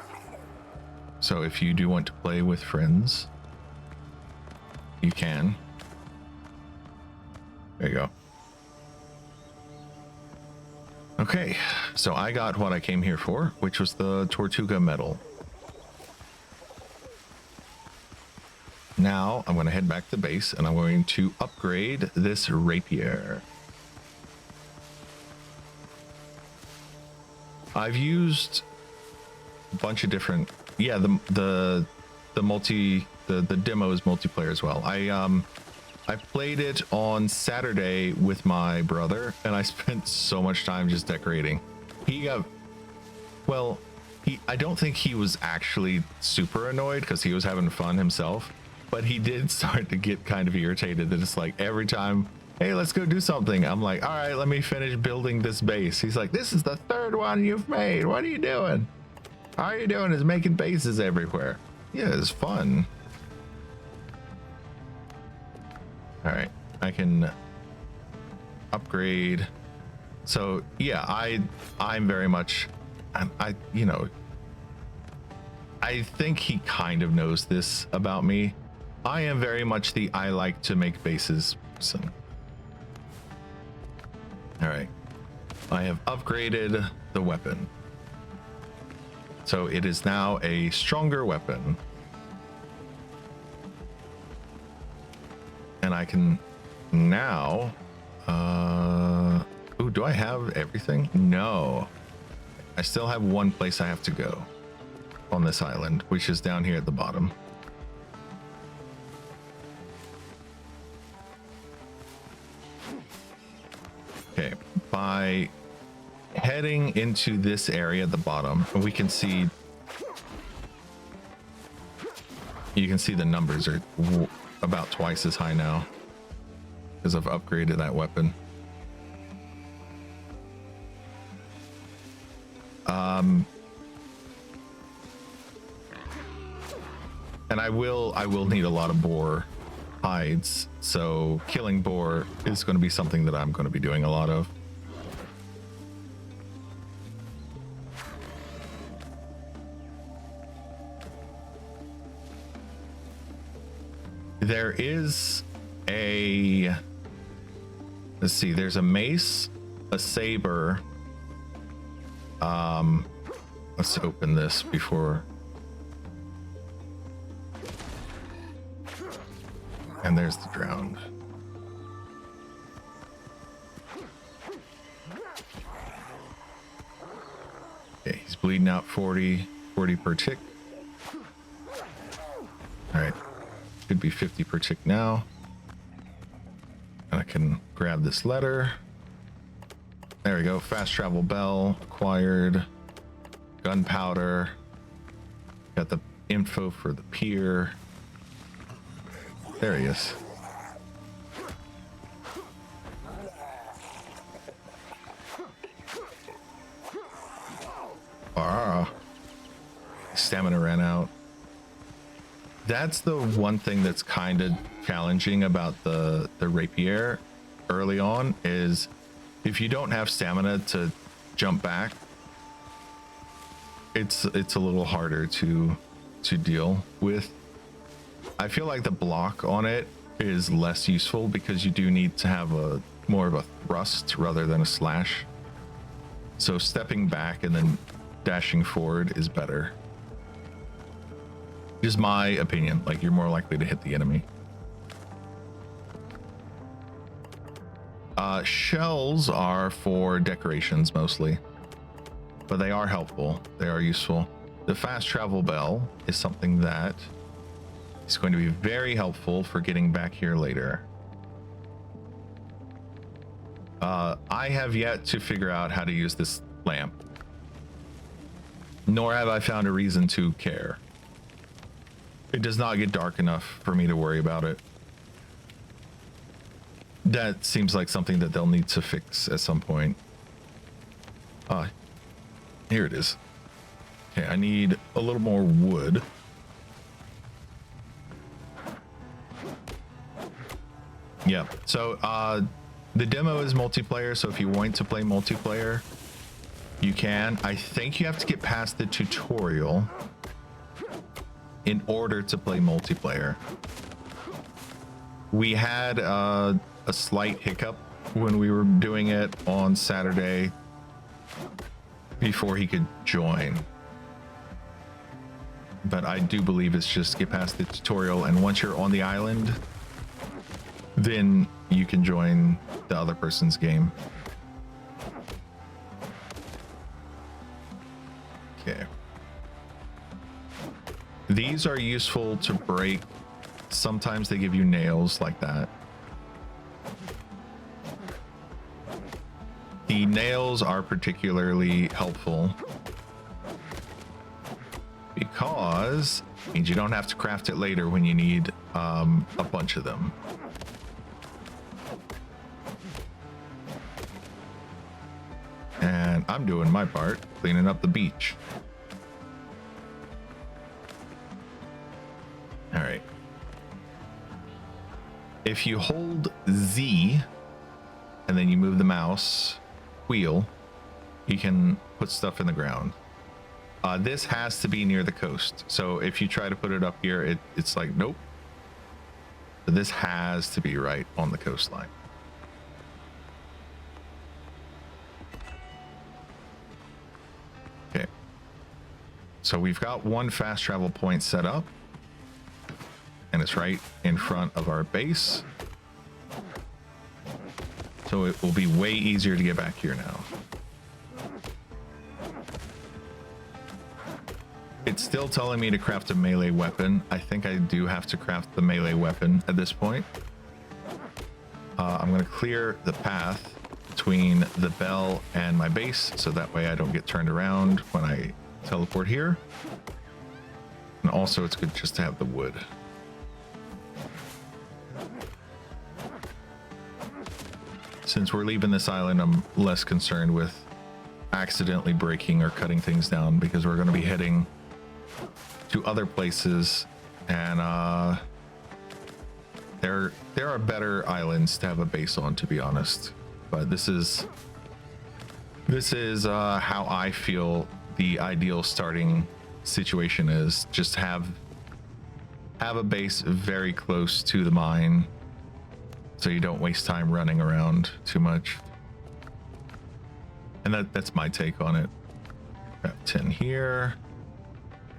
so if you do want to play with friends, you can. There you go. Okay, so I got what I came here for, which was the Tortuga medal. Now I'm going to head back to base and I'm going to upgrade this rapier. I've used a bunch of different, yeah, the demo is multiplayer as well. I played it on Saturday with my brother and I spent so much time just decorating. He got, well, I don't think he was actually super annoyed because he was having fun himself, but he did start to get kind of irritated that it's like every time, hey, let's go do something. I'm like, all right, let me finish building this base. He's like, this is the 3rd one you've made. What are you doing? All you're doing is making bases everywhere. Yeah, it's fun. All right, I can upgrade. So yeah, I'm very much, you know, I think he kind of knows this about me. I am very much the I like to make bases person. All right, I have upgraded the weapon. So it is now a stronger weapon. And I can now, ooh, do I have everything? No, I still have one place I have to go on this island, which is down here at the bottom. Okay, by heading into this area at the bottom, we can see, you can see the numbers are about twice as high now because I've upgraded that weapon. And I will need a lot of boar hides, so killing boar is going to be something that I'm going to be doing a lot of. There is a, let's see, there's a mace, a saber. Let's open this before. And there's the drowned. Okay, he's bleeding out 40 per tick. All right, should be 50 per tick now. And I can grab this letter. There we go. Fast travel bell acquired. Gunpowder. Got the info for the pier. There he is. Ah, stamina ran out. That's the one thing that's kind of challenging about the rapier early on, is if you don't have stamina to jump back, it's a little harder to deal with. I feel like the block on it is less useful because you do need to have a more of a thrust rather than a slash. So stepping back and then dashing forward is better. Just my opinion. Like, you're more likely to hit the enemy. Shells are for decorations mostly, but they are helpful. They are useful. The fast travel bell is something that is going to be very helpful for getting back here later. I have yet to figure out how to use this lamp, nor have I found a reason to care. It does not get dark enough for me to worry about it. That seems like something that they'll need to fix at some point. Here it is. Okay, I need a little more wood. Yeah, so the demo is multiplayer, so if you want to play multiplayer, you can. I think you have to get past the tutorial in order to play multiplayer. We had a slight hiccup when we were doing it on Saturday before he could join. But I do believe it's just get past the tutorial, and once you're on the island, then you can join the other person's game. Okay. These are useful to break. Sometimes they give you nails like that. The nails are particularly helpful because it means you don't have to craft it later when you need a bunch of them. And I'm doing my part, cleaning up the beach. All right. If you hold Z and then you move the mouse wheel, you can put stuff in the ground. This has to be near the coast. So if you try to put it up here, it's like, nope. So this has to be right on the coastline. Okay. So we've got one fast travel point set up, and it's right in front of our base. So it will be way easier to get back here now. It's still telling me to craft a melee weapon. I think I do have to craft the melee weapon at this point. I'm going to clear the path between the bell and my base, so that way I don't get turned around when I teleport here. And also it's good just to have the wood. Since we're leaving this island, I'm less concerned with accidentally breaking or cutting things down, because we're going to be heading to other places, and there are better islands to have a base on, to be honest. But this is how I feel the ideal starting situation is. Just have a base very close to the mine, so you don't waste time running around too much. And that's my take on it. Grab 10 here.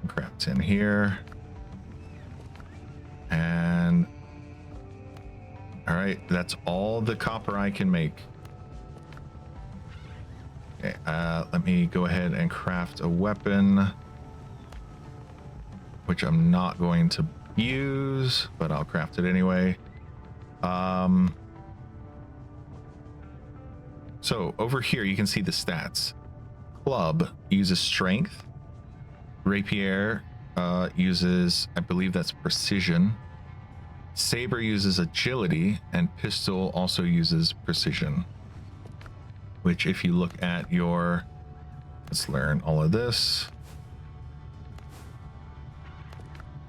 Grab 10 here. And All right, that's all the copper I can make. Okay, let me go ahead and craft a weapon, which I'm not going to use, but I'll craft it anyway. So over here, you can see the stats. Club uses strength. Rapier uses, I believe that's precision. Saber uses agility, and pistol also uses precision. Which, if you look at your, let's learn all of this.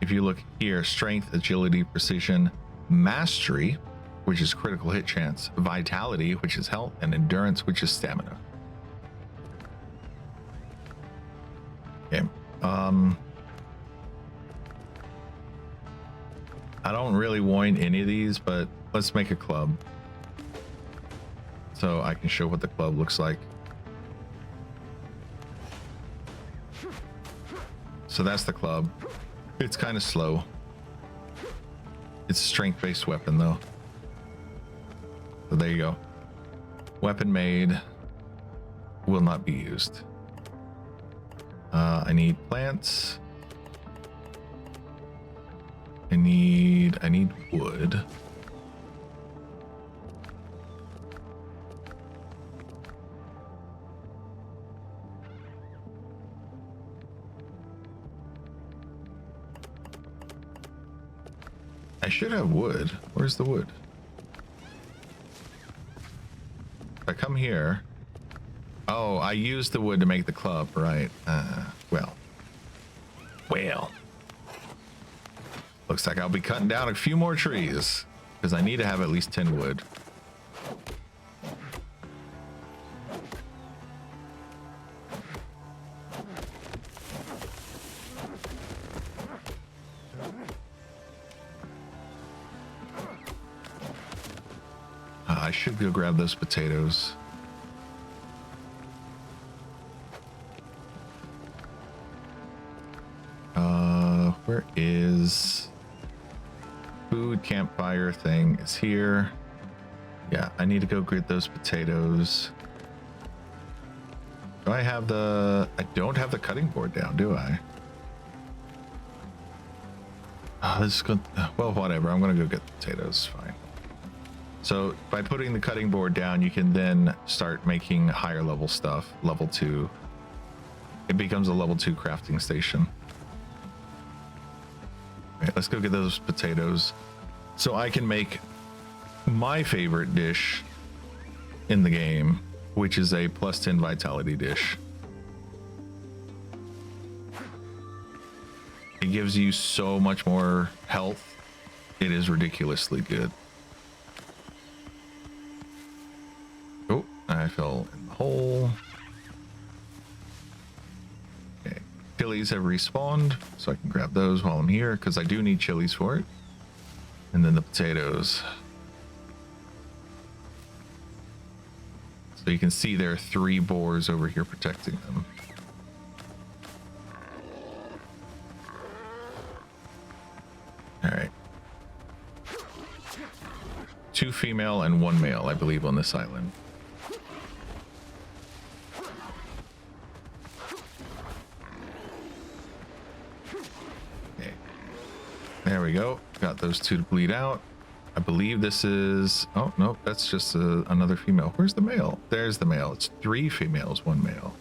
If you look here, strength, agility, precision, mastery, which is critical hit chance, vitality, which is health, and endurance, which is stamina. Okay. I don't really want any of these, but let's make a club so I can show what the club looks like. So that's the club. It's kind of slow. It's a strength-based weapon though. So there you go. Weapon made, will not be used. I need plants. I need wood. I should have wood. Where's the wood? If I come here. Oh, I used the wood to make the club, right? Well. Looks like I'll be cutting down a few more trees because I need to have at least 10 wood. I should go grab those potatoes. Where is food campfire thing? Is here. Yeah, I need to go get those potatoes. Do I have the, I don't have the cutting board down, do I? Oh, this is good. Well, whatever. I'm gonna go get the potatoes. Fine. So by putting the cutting board down, you can then start making higher level stuff. Level 2. It becomes a level 2 crafting station. Okay, let's go get those potatoes so I can make my favorite dish in the game, which is a plus 10 vitality dish. It gives you so much more health. It is ridiculously good. Oh, I fell in the hole. Okay, chilies have respawned, so I can grab those while I'm here because I do need chilies for it. And then the potatoes. So you can see there are 3 boars over here protecting them. All right. 2 female and 1 male, I believe, on this island. Okay. There we go. Got those 2 to bleed out. I believe this is... Oh, no, that's just another female. Where's the male? There's the male. It's 3 females, 1 male.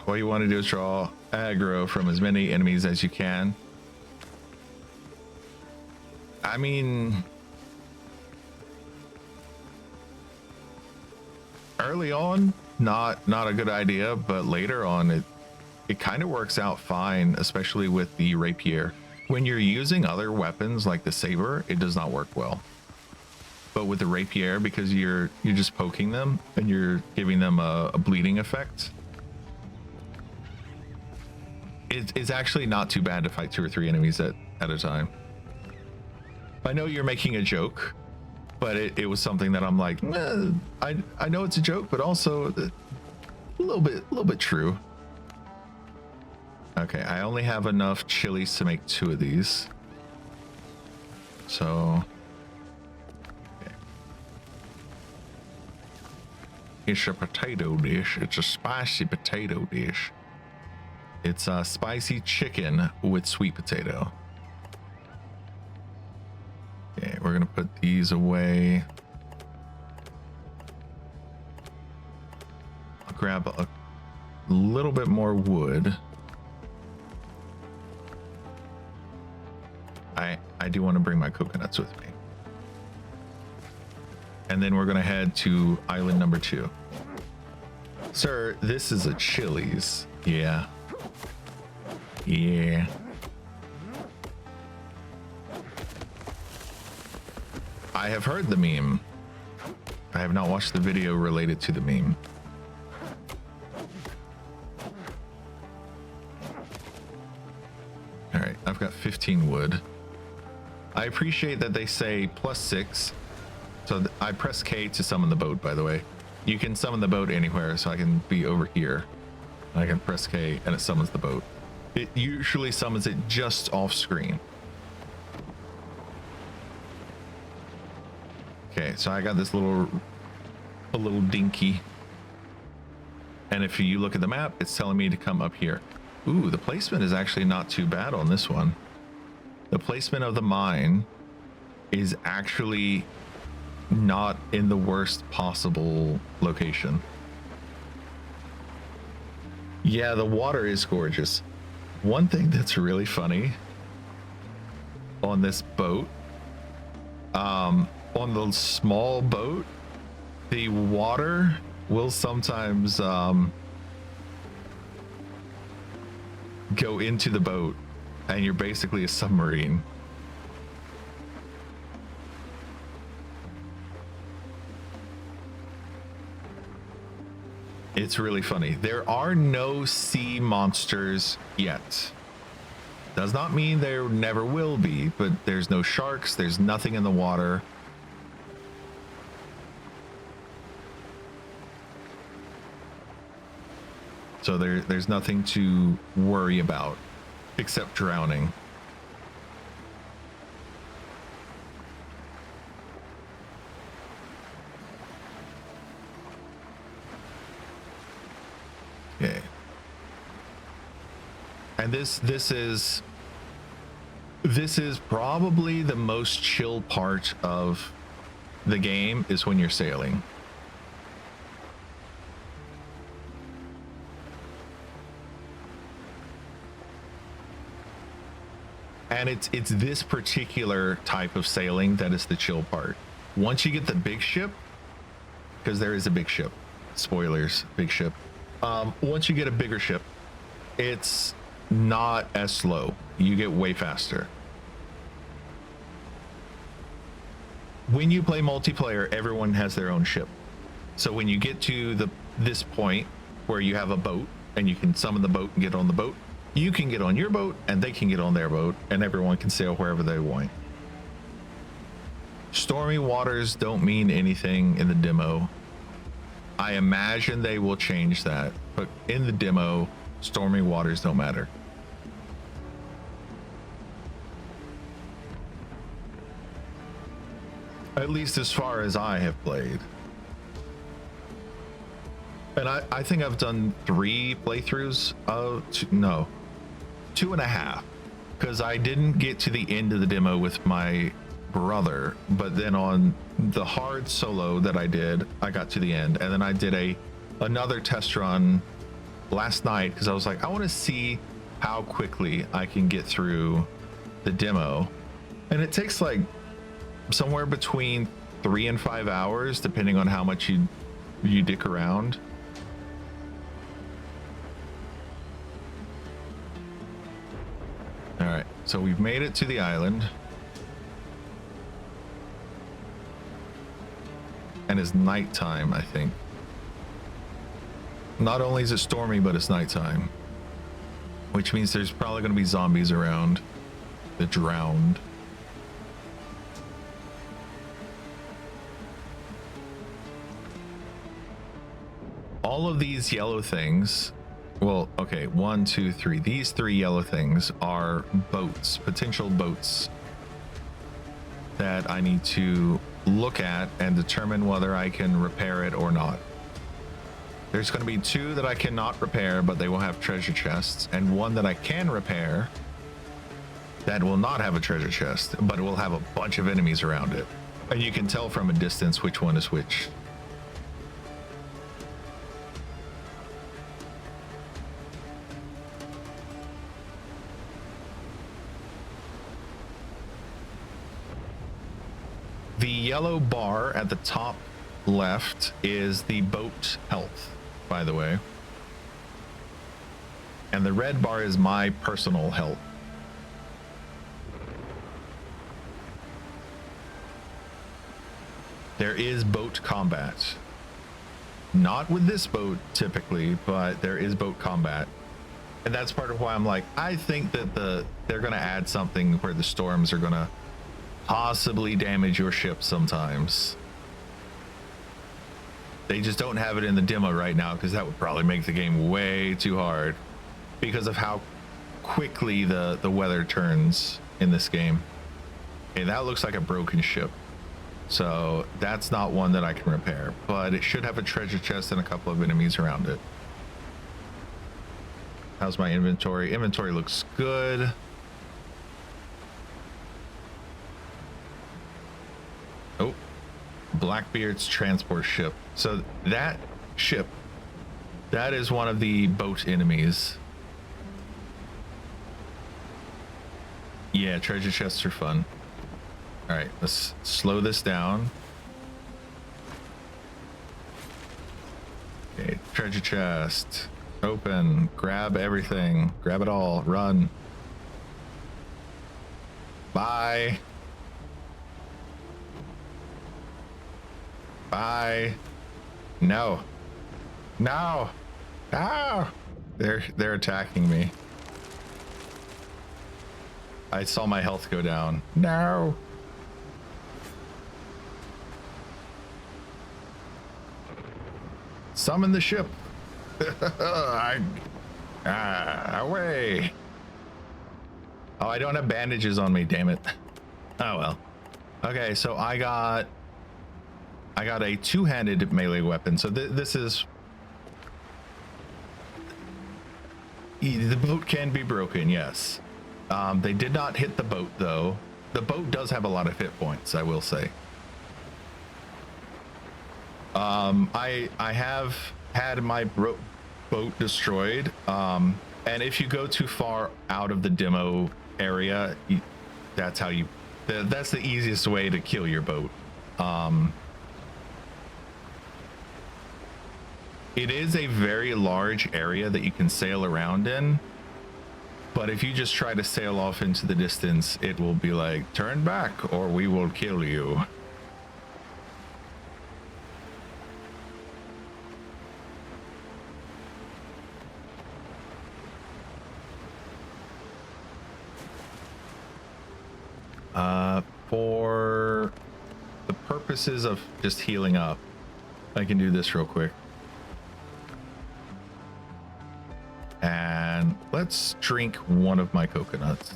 What you want to do is draw aggro from as many enemies as you can. I mean, early on, not a good idea, but later on, it kind of works out fine, especially with the rapier. When you're using other weapons like the saber, it does not work well. But with the rapier, because you're just poking them and you're giving them a bleeding effect, it's actually not too bad to fight 2 or 3 enemies at a time. I know you're making a joke, but it was something that I'm like, I know it's a joke, but also a little bit true. Okay, I only have enough chilies to make 2 of these. So, okay. It's a potato dish. It's a spicy potato dish. It's a spicy chicken with sweet potato. Okay, we're gonna put these away. I'll grab a little bit more wood. I do want to bring my coconuts with me. And then we're gonna head to island number 2. Sir, this is a Chili's. Yeah. Yeah. I have heard the meme. I have not watched the video related to the meme. All right, I've got 15 wood. I appreciate that they say +6. So I press K to summon the boat, by the way. You can summon the boat anywhere, so I can be over here. I can press K and it summons the boat. It usually summons it just off screen. Okay, so I got this a little dinky. And if you look at the map, it's telling me to come up here. Ooh, the placement is actually not too bad on this one. The placement of the mine is actually not in the worst possible location. Yeah, the water is gorgeous. One thing that's really funny on this boat, on the small boat, the water will sometimes go into the boat and you're basically a submarine. It's really funny. There are no sea monsters yet. Does not mean there never will be, but there's no sharks, there's nothing in the water. So there's nothing to worry about except drowning. Okay. And this is probably the most chill part of the game, is when you're sailing. And it's this particular type of sailing that is the chill part. Once you get the big ship, because there is a big ship, spoilers, big ship. Once you get a bigger ship, it's not as slow. You get way faster. When you play multiplayer, everyone has their own ship. So when you get to this point where you have a boat and you can summon the boat and get on the boat, you can get on your boat and they can get on their boat and everyone can sail wherever they want. Stormy waters don't mean anything in the demo. I imagine they will change that, but in the demo, stormy waters don't matter. At least as far as I have played. And I think I've done 3 playthroughs of 2.5, because I didn't get to the end of the demo with my brother, but then on the hard solo that I did, I got to the end, and then I did another test run last night because I was like, I want to see how quickly I can get through the demo, and it takes like somewhere between 3 and 5 hours depending on how much you dick around. All right, so we've made it to the island. And it's nighttime, I think. Not only is it stormy, but it's nighttime. Which means there's probably going to be zombies around. The drowned. All of these yellow things well, okay, 1, 2, 3. These 3 yellow things are boats, potential boats that I need to look at and determine whether I can repair it or not. There's going to be 2 that I cannot repair, but they will have treasure chests, and 1 that I can repair that will not have a treasure chest, but it will have a bunch of enemies around it. And you can tell from a distance which one is which. The yellow bar at the top left is the boat health, by the way. And the red bar is my personal health. There is boat combat. Not with this boat typically, but there is boat combat. And that's part of why I'm like, I think that they're going to add something where the storms are going to possibly damage your ship sometimes. They just don't have it in the demo right now because that would probably make the game way too hard because of how quickly the weather turns in this game. Okay, that looks like a broken ship. So that's not one that I can repair, but it should have a treasure chest and a couple of enemies around it. How's my inventory? Inventory looks good. Oh, Blackbeard's transport ship. So that ship, that is one of the boat enemies. Yeah, treasure chests are fun. All right, let's slow this down. Okay, treasure chest. Open, grab everything, grab it all, run. Bye. Bye. No. No. No. They're attacking me. I saw my health go down. No. Summon the ship. Away. Oh, I don't have bandages on me, damn it. Oh well. Okay, so I got a two-handed melee weapon. So this is, the boat can be broken, yes. They did not hit the boat though. The boat does have a lot of hit points, I will say. I have had my boat destroyed, and if you go too far out of the demo area, that's how you, that's the easiest way to kill your boat. It is a very large area that you can sail around in, but if you just try to sail off into the distance, it will be like, turn back or we will kill you. For the purposes of just healing up, I can do this real quick. And let's drink one of my coconuts.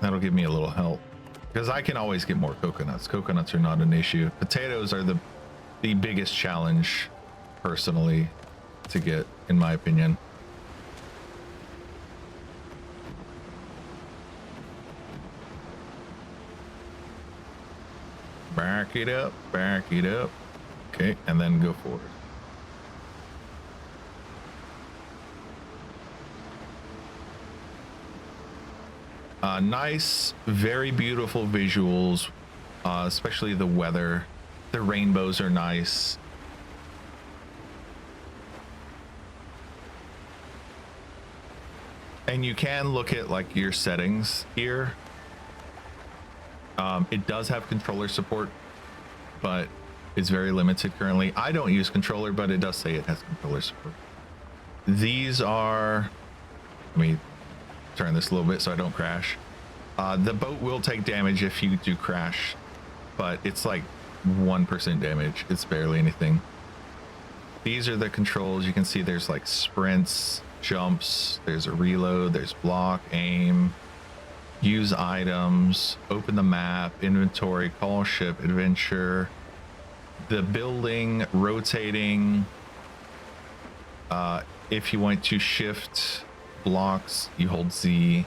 That'll give me a little help, because I can always get more coconuts. Coconuts are not an issue. Potatoes are the biggest challenge, personally, to get, in my opinion. Back it up, back it up. Okay, and then go forward. Nice, very beautiful visuals, especially the weather. The rainbows are nice. And you can look at like your settings here. It does have controller support, but it's very limited currently. I don't use controller, but it does say it has controller support. These are, let me turn this a little bit so I don't crash. The boat will take damage if you do crash, but it's like 1% damage. It's barely anything. these are the controls. You can see there's like sprints, jumps, there's a reload, there's block, aim, use items, open the map, inventory, call ship, adventure, the building, rotating. If you want to shift blocks, you hold Z.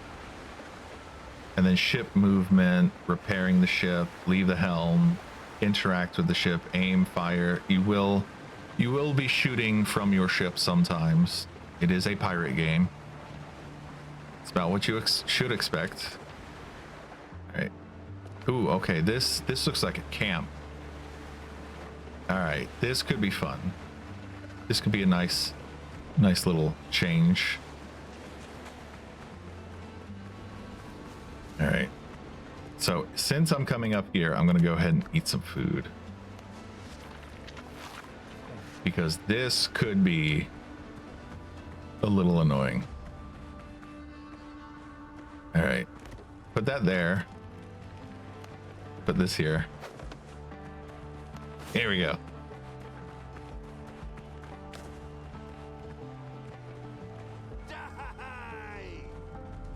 And then ship movement, repairing the ship, leave the helm, interact with the ship, aim, fire. You will be shooting from your ship sometimes. It is a pirate game. It's about what you should expect. All right. Ooh, okay. This looks like a camp. All right, this could be fun. This could be a nice little change. All right. So since I'm coming up here, I'm gonna go ahead and eat some food, because this could be a little annoying. All right, put that there. Put this here. Here we go.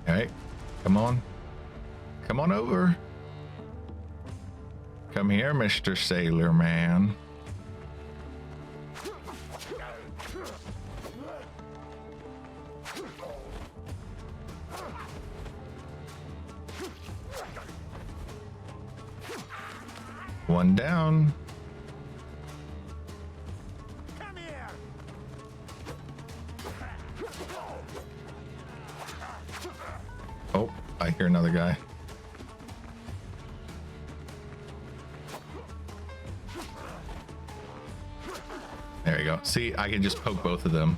All right, come on. Come on over. Come here, Mr. Sailor Man. One down. Come here. Oh, I hear another guy. There you go. See, I can just poke both of them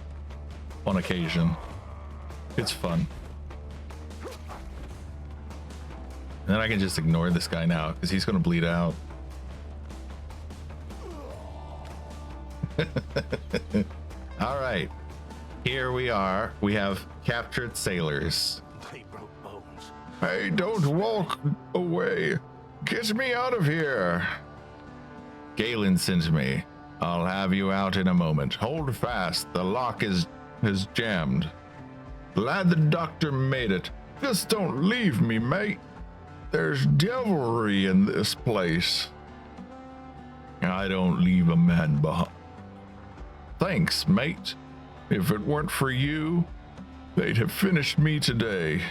on occasion. It's fun. And then I can just ignore this guy now because he's going to bleed out. All right. Here we are. We have captured sailors. Hey, don't walk away. Get me out of here. Galen sent me. I'll have you out in a moment. Hold fast. The lock is jammed. Glad the doctor made it. Just don't leave me, mate. There's devilry in this place. I don't leave a man behind. Thanks, mate. If it weren't for you, they'd have finished me today.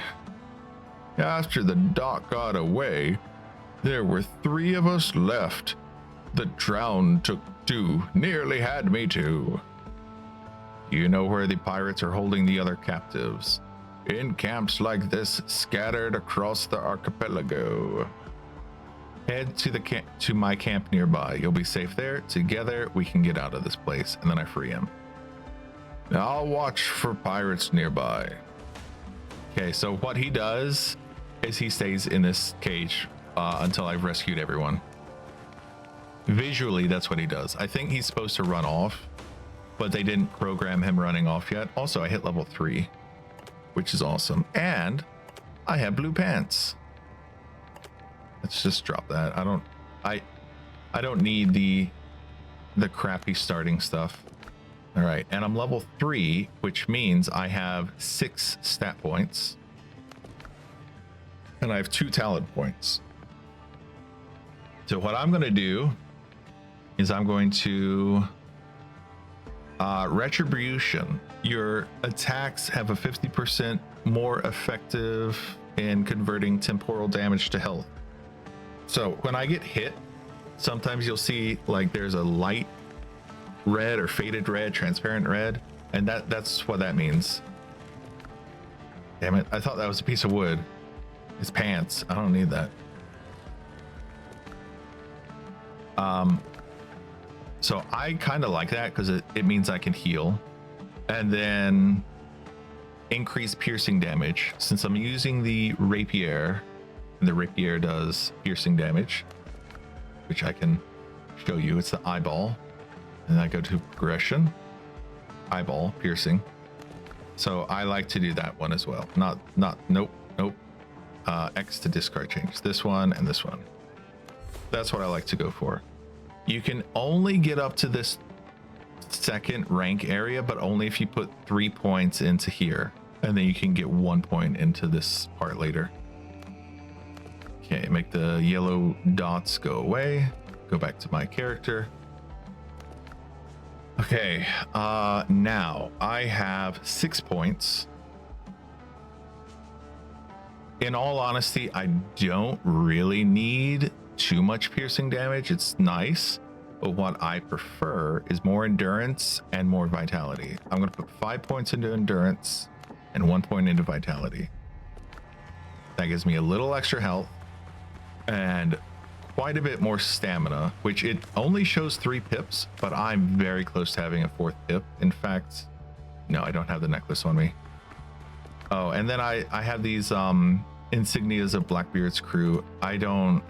After the doc got away, there were 3 of us left. The drowned took 2, nearly had me too. You know where the pirates are holding the other captives? In camps like this, scattered across the archipelago. Head to my camp nearby. You'll be safe there. Together, we can get out of this place. And then I free him. Now I'll watch for pirates nearby. Okay, so what he does is he stays in this cage until I've rescued everyone. Visually, that's what he does. I think he's supposed to run off, but they didn't program him running off yet. Also, I hit level 3, which is awesome. And I have blue pants. Let's just drop that. I don't need the crappy starting stuff. All right, and I'm level 3, which means I have 6 stat points. And I have 2 talent points. So what I'm gonna do is I'm going to retribution. Your attacks have a 50% more effective in converting temporal damage to health. So when I get hit, sometimes you'll see like there's a light red or faded red, transparent red, and that's what that means. Damn it, I thought that was a piece of wood. It's pants. I don't need that. So I kind of like that because it means I can heal and then increase piercing damage. Since I'm using the rapier, and the rapier does piercing damage, which I can show you. It's the eyeball, and I go to progression, eyeball, piercing. So I like to do that one as well. Nope. X to discard change. This one and this one. That's what I like to go for. You can only get up to this second rank area, but only if you put 3 points into here, and then you can get 1 point into this part later. Okay, make the yellow dots go away. Go back to my character. Okay, now I have 6 points. In all honesty, I don't really need too much piercing damage. It's nice, but what I prefer is more endurance and more vitality. I'm going to put 5 points into endurance and 1 point into vitality. That gives me a little extra health and quite a bit more stamina, which it only shows 3 pips, but I'm very close to having a 4th pip. In fact, no, I don't have the necklace on me. Oh, and then I have these insignias of Blackbeard's crew. I'm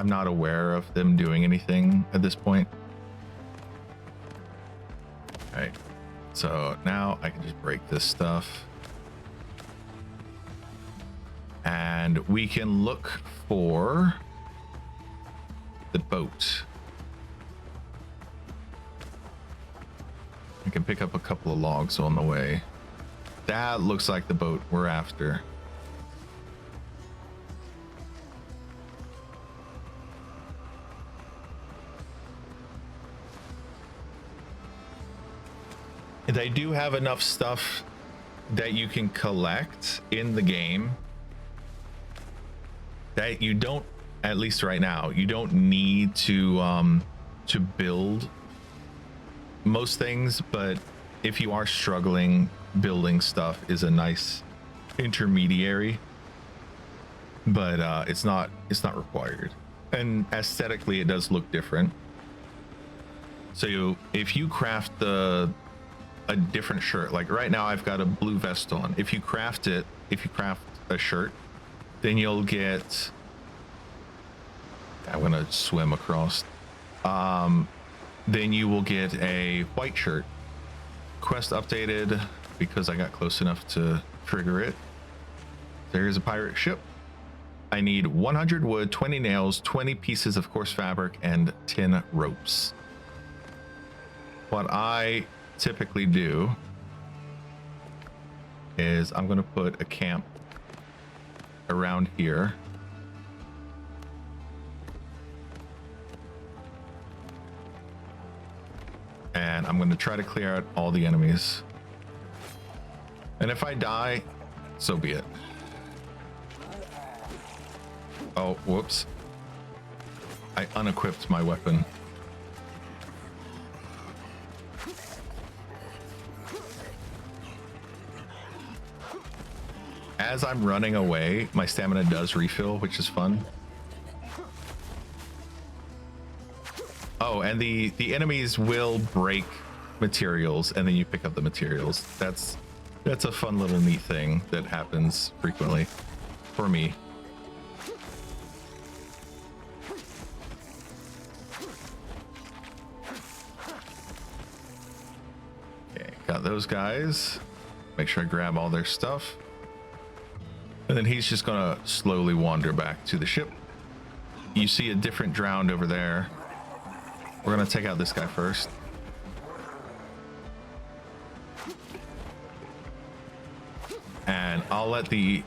not aware of them doing anything at this point. All right, so now I can just break this stuff. And we can look for the boat. I can pick up a couple of logs on the way. That looks like the boat we're after. They do have enough stuff that you can collect in the game that you don't, at least right now, you don't need to build most things, but if you are struggling, building stuff is a nice intermediary, but it's not required. And aesthetically it does look different. So if you craft a different shirt, like right now I've got a blue vest on. If you craft a shirt, then you'll get, I'm gonna swim across, then you will get a white shirt. Quest updated because I got close enough to trigger it. There's a pirate ship. I need 100 wood, 20 nails, 20 pieces of coarse fabric, and 10 ropes. What I typically do is I'm going to put a camp around here. And I'm going to try to clear out all the enemies. And if I die, so be it. Oh, whoops. I unequipped my weapon. As I'm running away, my stamina does refill, which is fun. Oh, and the enemies will break materials, and then you pick up the materials. That's a fun little neat thing that happens frequently for me. Okay, got those guys. Make sure I grab all their stuff. And then he's just gonna slowly wander back to the ship. You see a different drowned over there. We're gonna take out this guy first. And I'll let the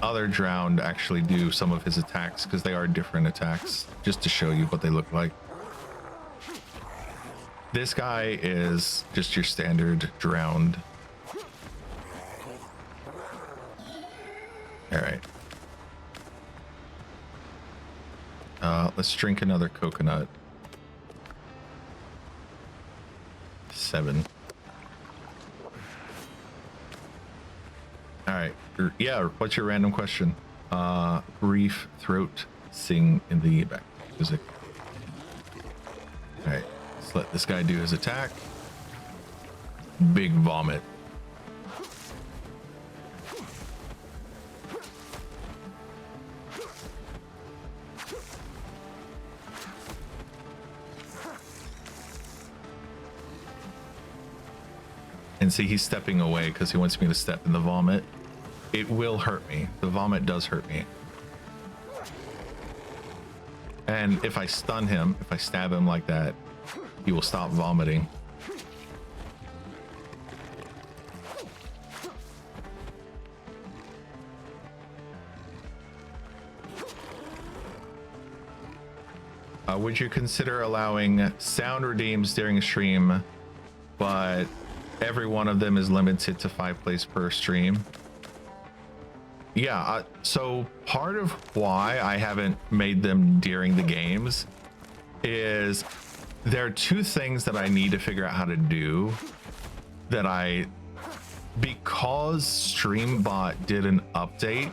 other drowned actually do some of his attacks, because they are different attacks, just to show you what they look like. This guy is just your standard drowned. All right. Let's drink another coconut. 7. All right. Yeah. What's your random question? Brief throat sing in the back music. All right. Let's let this guy do his attack. Big vomit. And see, he's stepping away because he wants me to step in the vomit. It will hurt me. The vomit does hurt me. And if I stun him, if I stab him like that, he will stop vomiting. Would you consider allowing sound redeems during a stream, but every one of them is limited to 5 plays per stream? Yeah, so part of why I haven't made them during the games is there are 2 things that I need to figure out how to do that because StreamBot did an update,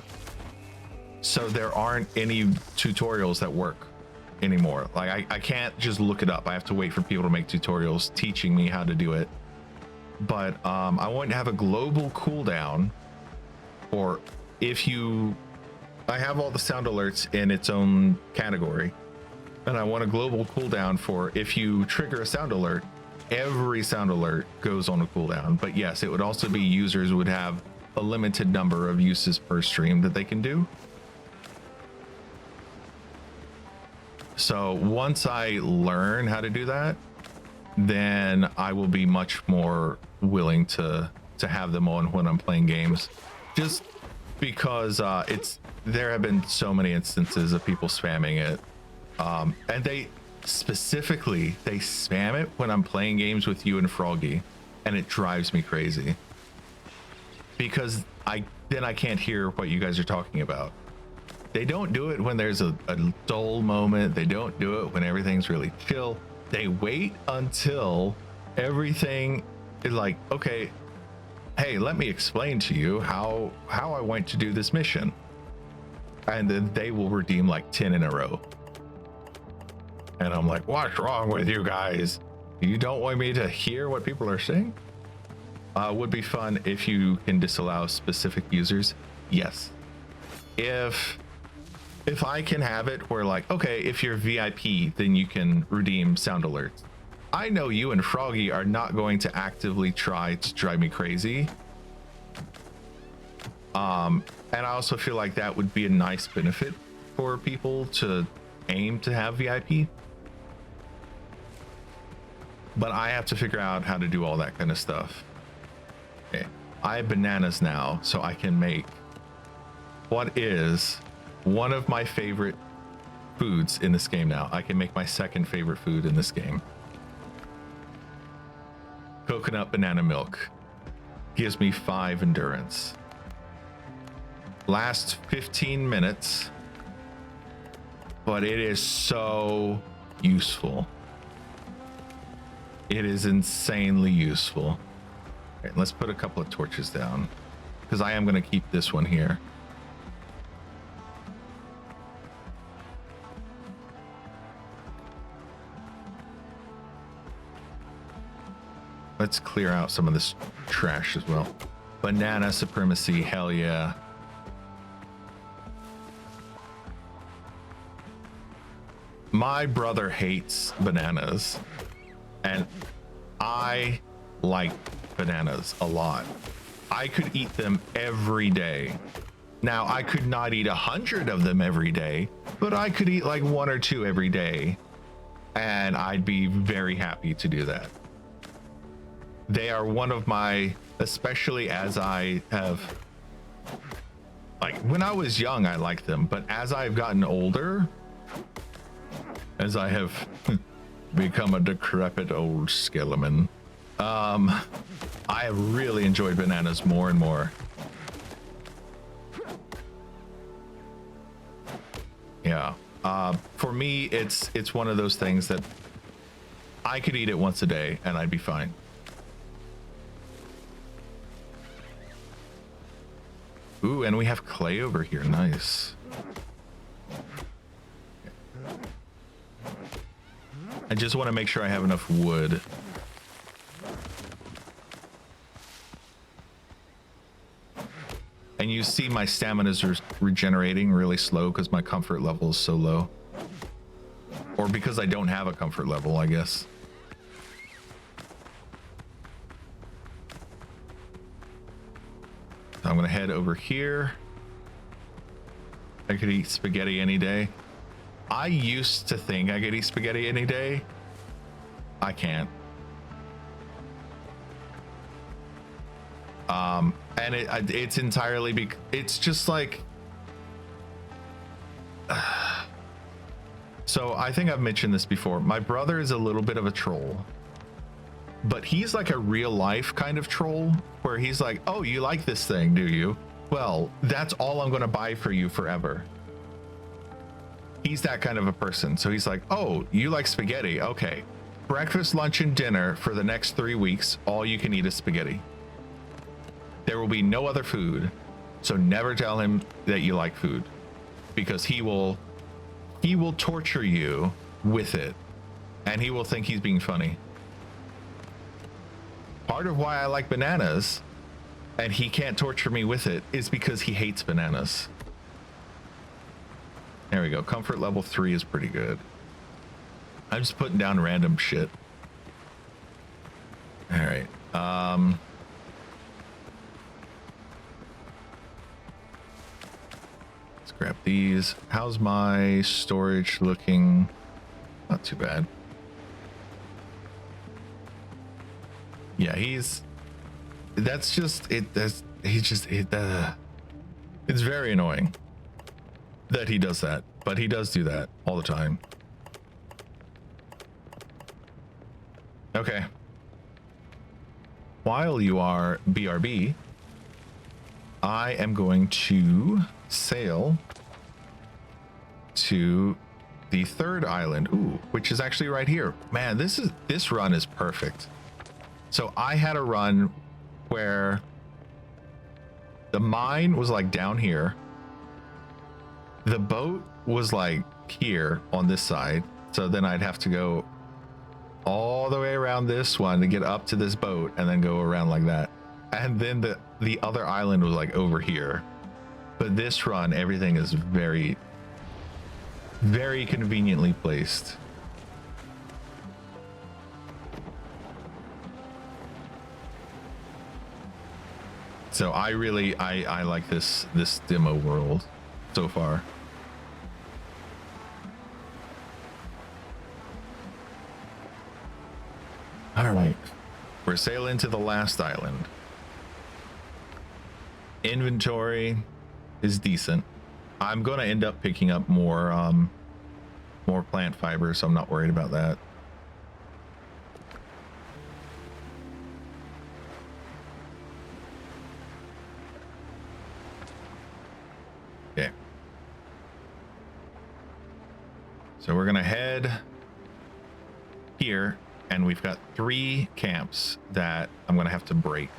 so there aren't any tutorials that work anymore. Like I can't just look it up. I have to wait for people to make tutorials teaching me how to do it. But I want to have a global cooldown, or I have all the sound alerts in its own category, and I want a global cooldown for if you trigger a sound alert, every sound alert goes on a cooldown. But yes, it would also be users would have a limited number of uses per stream that they can do. So once I learn how to do that, then I will be much more willing to have them on when I'm playing games, just because there have been so many instances of people spamming it, and they spam it when I'm playing games with you and Froggy, and it drives me crazy because then I can't hear what you guys are talking about. They don't do it when there's a dull moment. They don't do it when everything's really chill. They wait until everything is like, okay, hey, let me explain to you how I want to do this mission. And then they will redeem like 10 in a row. And I'm like, what's wrong with you guys? You don't want me to hear what people are saying? Would be fun if you can disallow specific users. Yes. If I can have it where like, okay, if you're VIP, then you can redeem sound alerts. I know you and Froggy are not going to actively try to drive me crazy. And I also feel like that would be a nice benefit for people to aim to have VIP. But I have to figure out how to do all that kind of stuff. Okay. I have bananas now, so I can make what is one of my favorite foods in this game now. I can make my second favorite food in this game. Coconut banana milk gives me 5 endurance. Lasts 15 minutes, but it is so useful. It is insanely useful. Okay, let's put a couple of torches down because I am going to keep this one here. Let's clear out some of this trash as well. Banana supremacy, hell yeah. My brother hates bananas, and I like bananas a lot. I could eat them every day. Now, I could not eat 100 of them every day, but I could eat like 1 or 2 every day, and I'd be very happy to do that. They are one of my, especially as I have, like when I was young, I liked them, but as I've gotten older, as I have become a decrepit old skeleton, I have really enjoyed bananas more and more. Yeah. For me, it's one of those things that I could eat it once a day and I'd be fine. Ooh, and we have clay over here. Nice. I just want to make sure I have enough wood. And you see my stamina is regenerating really slow because my comfort level is so low. Or because I don't have a comfort level, I guess. So I'm going to head over here. I could eat spaghetti any day. I used to think I could eat spaghetti any day. I can't. And it's entirely it's just like so I think I've mentioned this before. My brother is a little bit of a troll, but he's like a real life kind of troll where he's like, oh, you like this thing, do you? Well, that's all I'm going to buy for you forever. He's that kind of a person. So he's like, oh, you like spaghetti? Okay. Breakfast, lunch, and dinner for the next 3 weeks, all you can eat is spaghetti. There will be no other food. So never tell him that you like food, because he will torture you with it, and he will think he's being funny. Part of why I like bananas and he can't torture me with it is because he hates bananas. There we go. Comfort level 3 is pretty good. I'm just putting down random shit. All right. Let's grab these. How's my storage looking? Not too bad. Yeah, that's just it. It's very annoying that he does that, but he does do that all the time. Okay. While you are BRB, I am going to sail to the third island, which is actually right here. Man, this run is perfect. So I had a run where the mine was like down here. The boat was like here on this side. So then I'd have to go all the way around this one to get up to this boat and then go around like that. And then the other island was like over here. But this run, everything is very, very conveniently placed. So I really like this demo world so far. All right, we're sailing to the last island. Inventory is decent. I'm gonna end up picking up more plant fiber, so I'm not worried about that. Okay. So we're gonna head here, and we've got 3 camps that I'm gonna have to break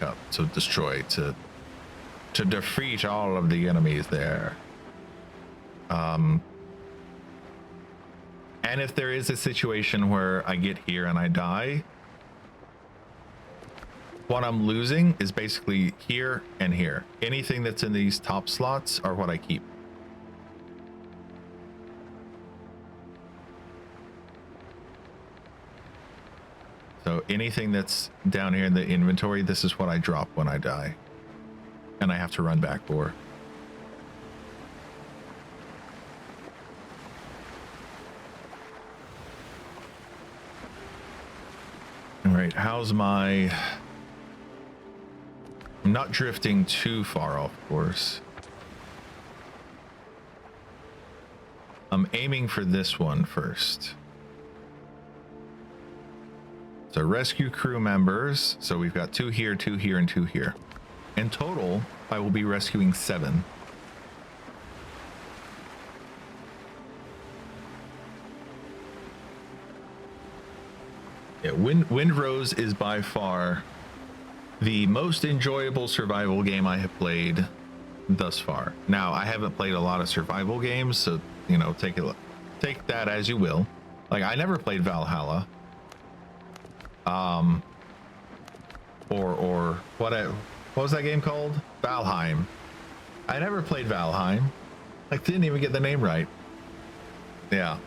up, to destroy, to defeat all of the enemies there. And if there is a situation where I get here and I die, what I'm losing is basically here and here. Anything that's in these top slots are what I keep. So anything that's down here in the inventory, this is what I drop when I die. And I have to run back for. All right, how's my... I'm not drifting too far off course. I'm aiming for this one first. So rescue crew members. So we've got 2 here, 2 here, and 2 here. In total, I will be rescuing 7. Yeah, Windrose is by far the most enjoyable survival game I have played thus far. Now, I haven't played a lot of survival games, so, you know, take that as you will. Like, I never played Valhalla. Or what was that game called? Valheim. I never played Valheim. I didn't even get the name right. Yeah.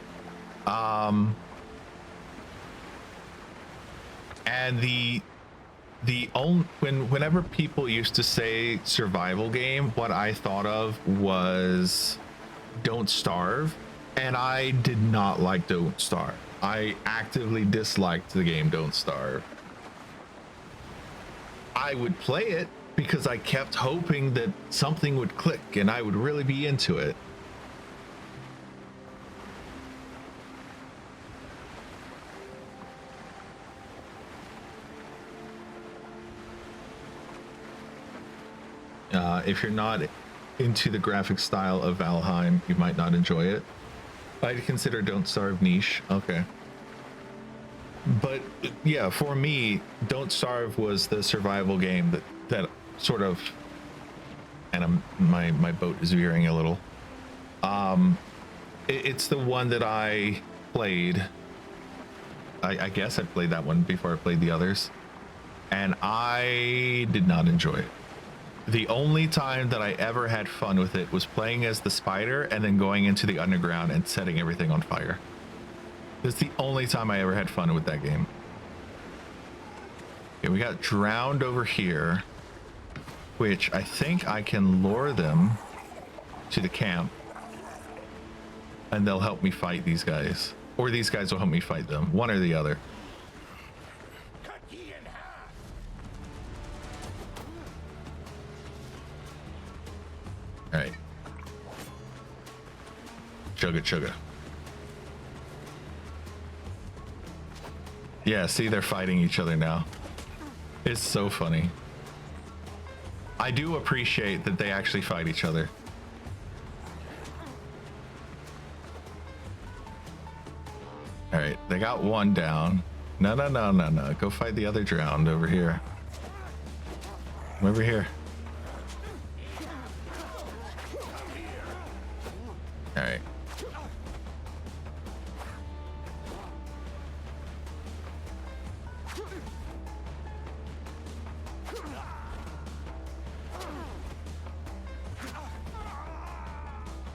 And whenever people used to say survival game, what I thought of was Don't Starve, and I did not like Don't Starve. I actively disliked the game Don't Starve. I would play it because I kept hoping that something would click and I would really be into it. If you're not into the graphic style of Valheim, you might not enjoy it. I'd consider Don't Starve niche. Okay. But yeah, for me, Don't Starve was the survival game that sort of, and my boat is veering a little. It's the one that I played. I guess I played that one before I played the others, and I did not enjoy it. The only time that I ever had fun with it was playing as the spider and then going into the underground and setting everything on fire. That's the only time I ever had fun with that game. Okay, we got drowned over here, which I think I can lure them to the camp and they'll help me fight these guys. Or these guys will help me fight them. One or the other. All right. Chugga chugga. Yeah, see, they're fighting each other now. It's so funny. I do appreciate that they actually fight each other. All right, they got one down. No. Go fight the other drowned over here. Come over here. All right.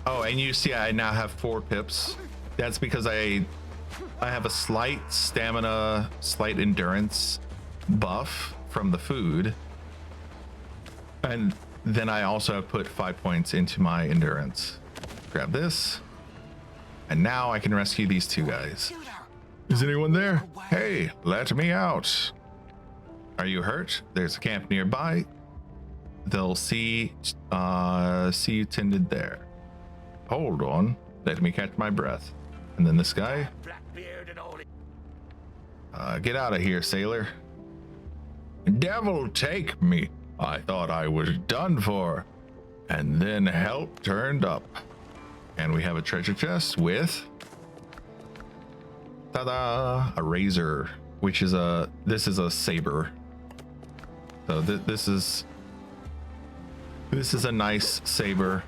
Oh, and you see I now have 4 pips. That's because I have a slight stamina, slight endurance buff from the food. And then I also have put 5 points into my endurance. Grab this. And now I can rescue these 2 guys. Is anyone there? Hey, let me out. Are you hurt? There's a camp nearby. They'll see you tended there. Hold on. Let me catch my breath. And then this guy. Get out of here, sailor. Devil take me. I thought I was done for. And then help turned up. And we have a treasure chest with, ta-da, a razor, which is this is a saber. So this is a nice saber,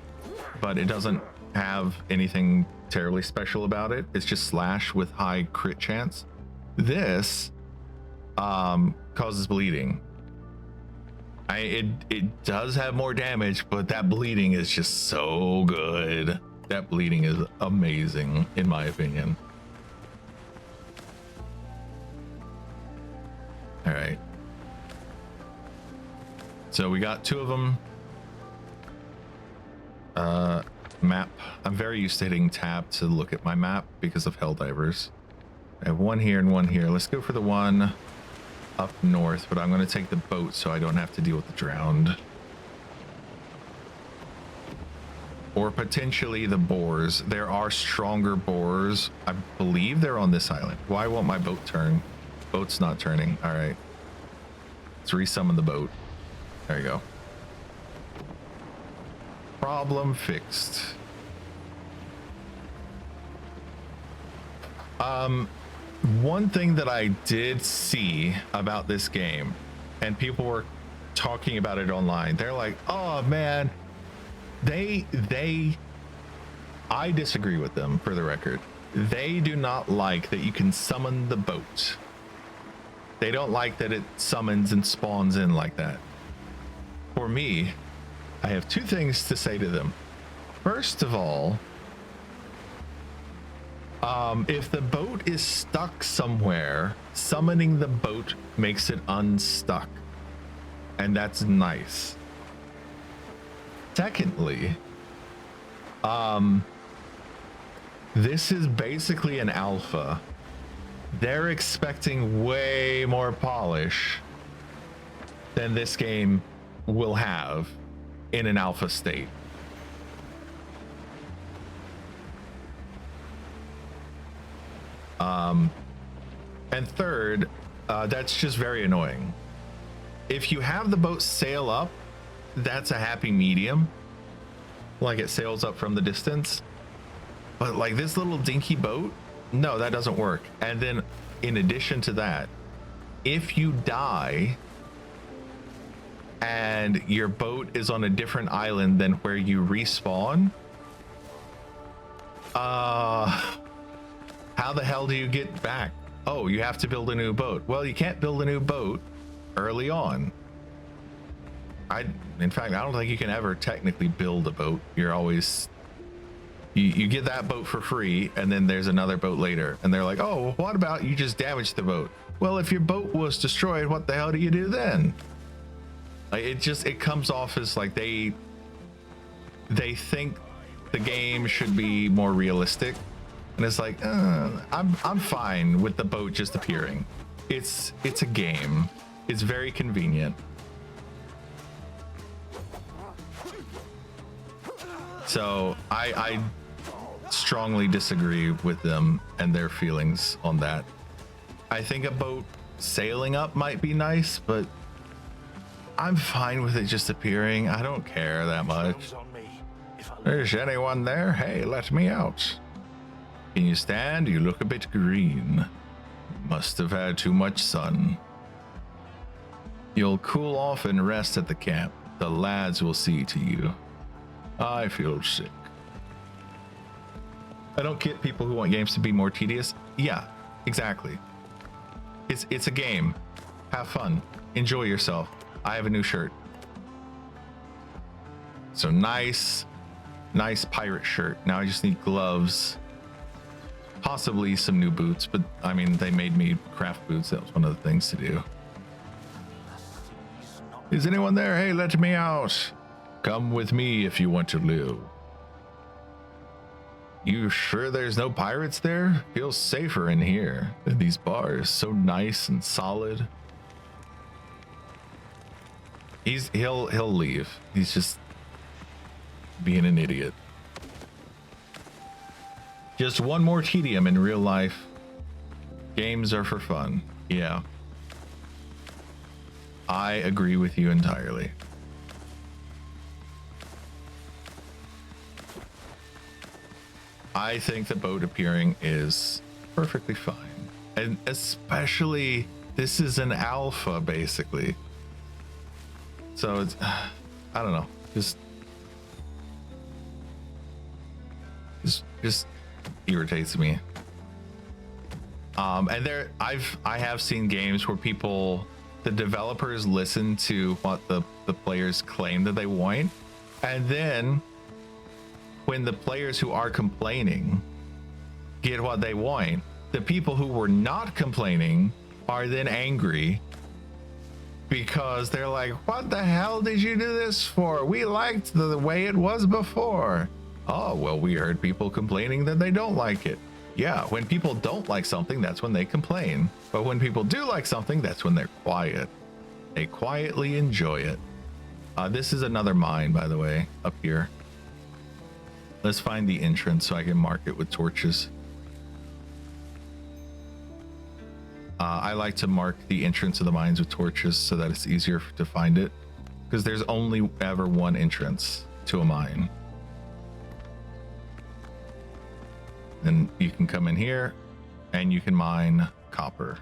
but it doesn't have anything terribly special about it. It's just slash with high crit chance. This causes bleeding. It does have more damage, but that bleeding is just so good. That bleeding is amazing, in my opinion. All right. So we got 2 of them. Map. I'm very used to hitting tab to look at my map because of Helldivers. I have 1 here and 1 here. Let's go for the one up north, but I'm going to take the boat so I don't have to deal with the drowned. Or potentially the boars. There are stronger boars. I believe they're on this island. Why won't my boat turn? Boat's not turning. All right. Let's resummon the boat. There you go. Problem fixed. One thing that I did see about this game, and people were talking about it online, they're like, oh man, I disagree with them, for the record. They do not like that you can summon the boat. They don't like that it summons and spawns in like that. For me, I have 2 things to say to them. First of all, if the boat is stuck somewhere, summoning the boat makes it unstuck. And that's nice. Secondly, this is basically an alpha. they're expecting way more polish than this game will have in an alpha state. And third, that's just very annoying. If you have the boat sail up, that's a happy medium. Like it sails up from the distance. But like this little dinky boat, no, that doesn't work. And then in addition to that, if you die and your boat is on a different island than where you respawn, how the hell do you get back? Oh, you have to build a new boat. Well, you can't build a new boat early on. In fact, I don't think you can ever technically build a boat. You're always, you get that boat for free, and then there's another boat later. And they're like, oh, well, what about you just damaged the boat? Well, if your boat was destroyed, what the hell do you do then? Like, it comes off as like they think the game should be more realistic. And it's like, I'm fine with the boat just appearing. It's a game. It's very convenient. So I strongly disagree with them and their feelings on that. I think a boat sailing up might be nice, but I'm fine with it just appearing. I don't care that much. Is anyone there? Hey, let me out. Can you stand? You look a bit green. Must have had too much sun. You'll cool off and rest at the camp. The lads will see to you. I feel sick. I don't get people who want games to be more tedious. Yeah, exactly. It's a game. Have fun. Enjoy yourself. I have a new shirt. So nice pirate shirt. Now I just need gloves. Possibly some new boots, but I mean, they made me craft boots. That was one of the things to do. Is anyone there? Hey, let me out. Come with me if you want to live. You sure there's no pirates there? Feels safer in here. These bars, so nice and solid. He'll leave. He's just being an idiot. Just one more tedium in real life. Games are for fun. Yeah. I agree with you entirely. I think the boat appearing is perfectly fine. And especially, this is an alpha, basically. So it's, I don't know, just irritates me. And I have seen games where the developers listen to what the players claim that they want, and then when the players who are complaining get what they want, the people who were not complaining are then angry because they're like, what the hell did you do this for? We liked the way it was before. Oh, well, we heard people complaining that they don't like it. Yeah, when people don't like something, that's when they complain. But when people do like something, that's when they're quiet. They quietly enjoy it. This is another mine, by the way, up here. Let's find the entrance so I can mark it with torches. I like to mark the entrance of the mines with torches so that it's easier to find it, because there's only ever one entrance to a mine. And you can come in here and you can mine copper.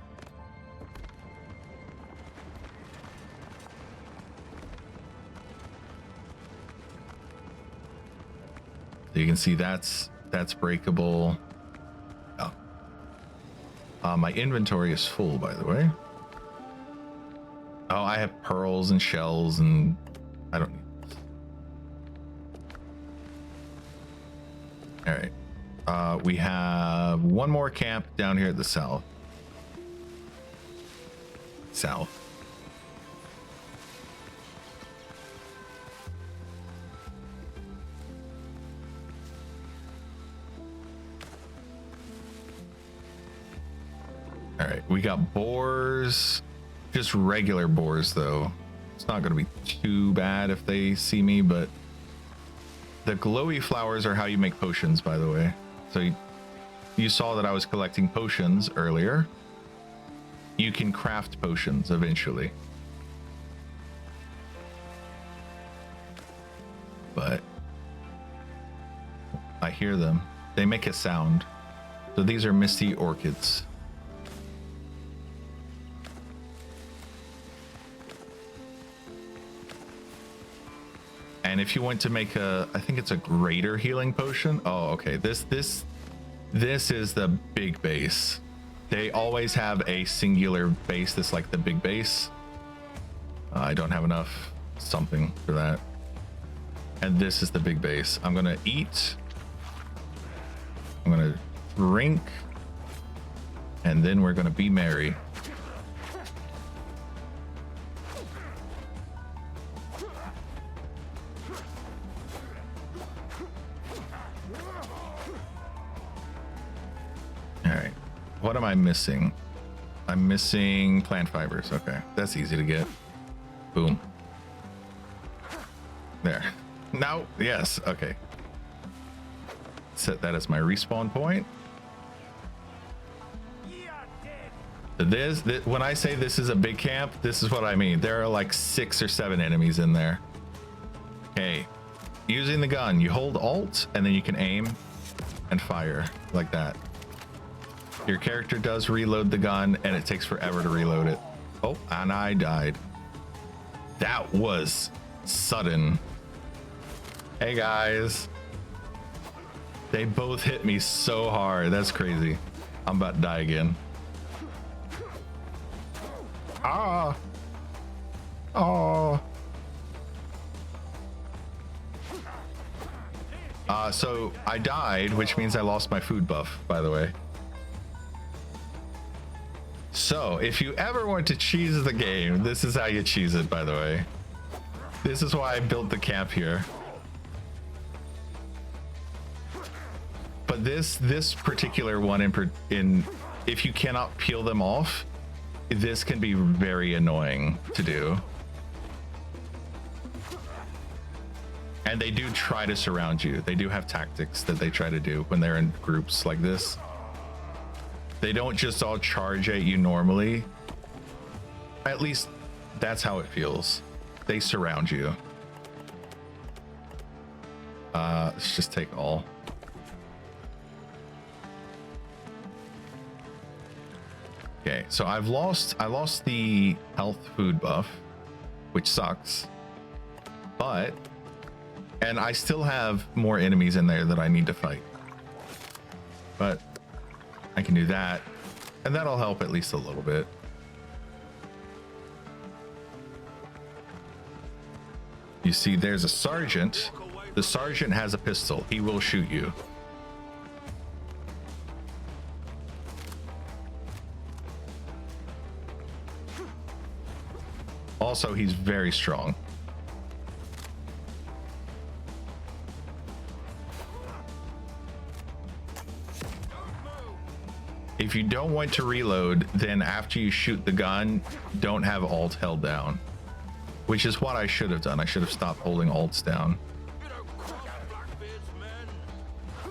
So you can see that's breakable. Oh. My inventory is full, by the way. Oh, I have pearls and shells, and I don't need this. All right. We have one more camp down here at the south. All right, we got boars, just regular boars though. It's not going to be too bad if they see me, but the glowy flowers are how you make potions, by the way. So you saw that I was collecting potions earlier. You can craft potions eventually. But I hear them. They make a sound. So these are misty orchids. And if you want to make a, I think it's a greater healing potion. Oh, okay. This is the big base. They always have a singular base that's like the big base. I don't have enough something for that. And this is the big base. I'm gonna eat. I'm gonna drink. And then we're gonna be merry. All right. What am I missing? I'm missing plant fibers. Okay. That's easy to get. Boom. There. No. Yes. Okay. Set that as my respawn point. This, when I say this is a big camp, this is what I mean. There are like 6 or 7 enemies in there. Okay. Using the gun, you hold Alt and then you can aim and fire like that. Your character does reload the gun and it takes forever to reload it. Oh, and I died. That was sudden. Hey guys. They both hit me so hard. That's crazy. I'm about to die again. Ah. Oh. So I died, which means I lost my food buff, by the way. So if you ever want to cheese the game, this is how you cheese it, by the way. This is why I built the camp here. But this particular one in if you cannot peel them off, this can be very annoying to do. And they do try to surround you. They do have tactics that they try to do when they're in groups like this. They don't just all charge at you normally. At least that's how it feels. They surround you. Let's just take all. Okay, so I lost the health food buff, which sucks. And I still have more enemies in there that I need to fight. But I can do that, and that'll help at least a little bit. You see, there's a sergeant. The sergeant has a pistol. He will shoot you. Also, he's very strong. If you don't want to reload, then after you shoot the gun, don't have Alt held down. Which is what I should have done. I should have stopped holding Alts down.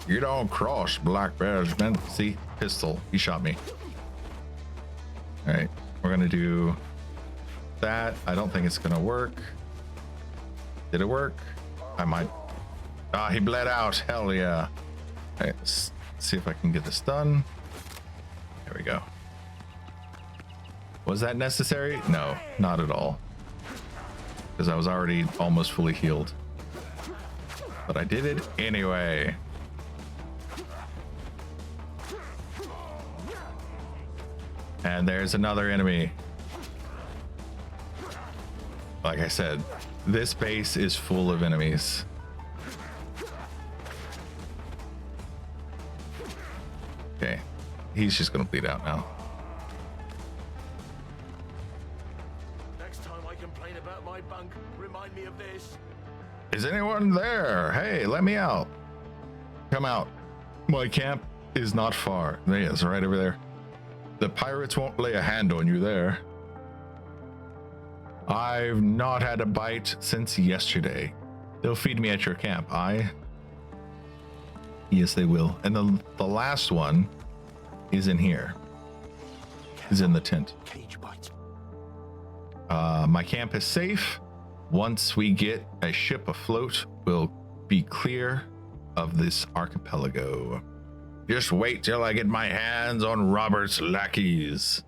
You don't cross Blackbeard's men. See? Pistol. He shot me. Alright. We're gonna do that. I don't think it's gonna work. Did it work? I might. Ah, he bled out. Hell yeah. Alright, let's see if I can get this done. There we go. Was that necessary? No, not at all. Because I was already almost fully healed. But I did it anyway. And there's another enemy. Like I said, this base is full of enemies. Okay. He's just gonna bleed out now. Next time I complain about my bunk, remind me of this. Is anyone there? Hey, let me out. Come out. My camp is not far. There he is, right over there. The pirates won't lay a hand on you there. I've not had a bite since yesterday. They'll feed me at your camp. Yes, they will. And the last one is in here. Is in the tent. Cage bite. My camp is safe. Once we get a ship afloat, we'll be clear of this archipelago. Just wait till I get my hands on Robert's lackeys.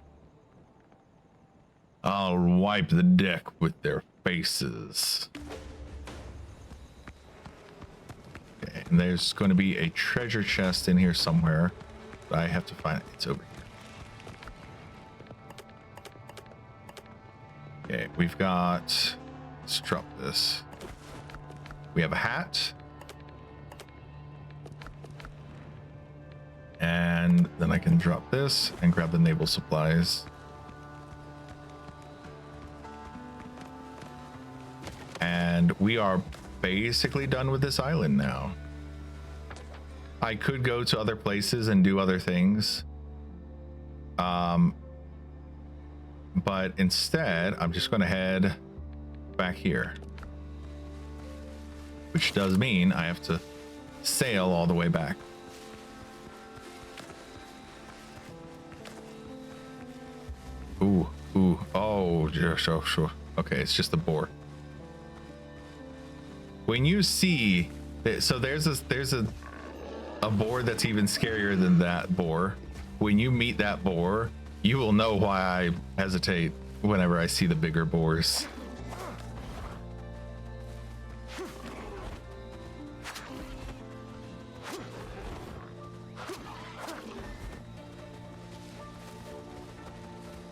I'll wipe the deck with their faces. Okay, and there's going to be a treasure chest in here somewhere. But I have to find it. It's over here. Okay, we've got... Let's drop this. We have a hat. And then I can drop this and grab the naval supplies. And we are basically done with this island now. I could go to other places and do other things. But instead, I'm just going to head back here. Which does mean I have to sail all the way back. Ooh, oh, sure. Okay, it's just the boar. When you see that, so there's a boar that's even scarier than that boar. When you meet that boar, you will know why I hesitate whenever I see the bigger boars.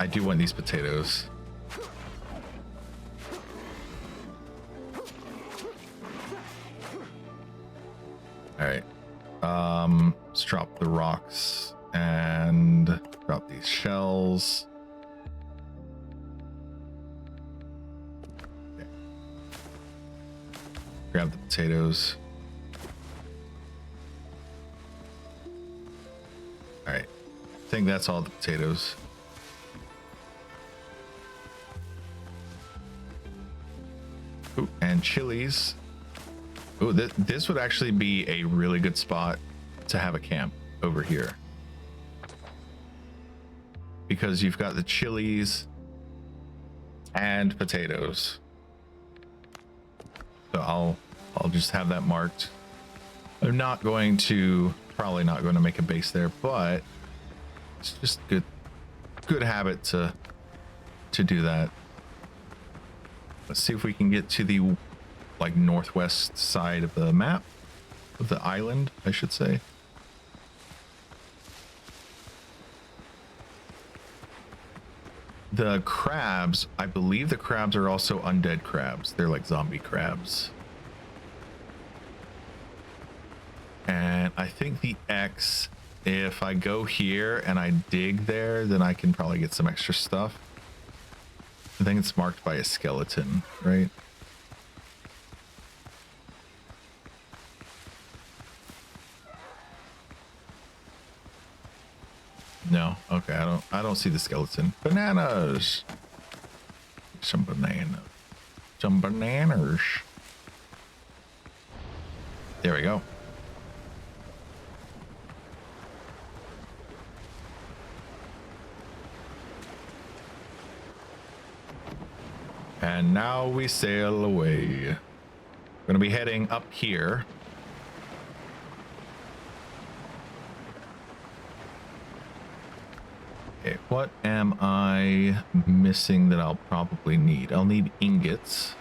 I do want these potatoes. All right. Let's drop the rocks and drop these shells. Okay. Grab the potatoes. All right. I think that's all the potatoes. Ooh, and chilies. Oh, this would actually be a really good spot to have a camp over here. Because you've got the chilies and potatoes. So I'll just have that marked. I'm probably not going to make a base there, but it's just good habit to do that. Let's see if we can get to the like northwest side of the map, of the island, I should say. The crabs, I believe the crabs are also undead crabs. They're like zombie crabs. And I think the X, if I go here and I dig there, then I can probably get some extra stuff. I think it's marked by a skeleton, right? No, okay, I don't see the skeleton. Bananas. Some bananas. Some bananas. There we go. And now we sail away. We're gonna be heading up here. Okay, what am I missing that I'll probably need? I'll need ingots.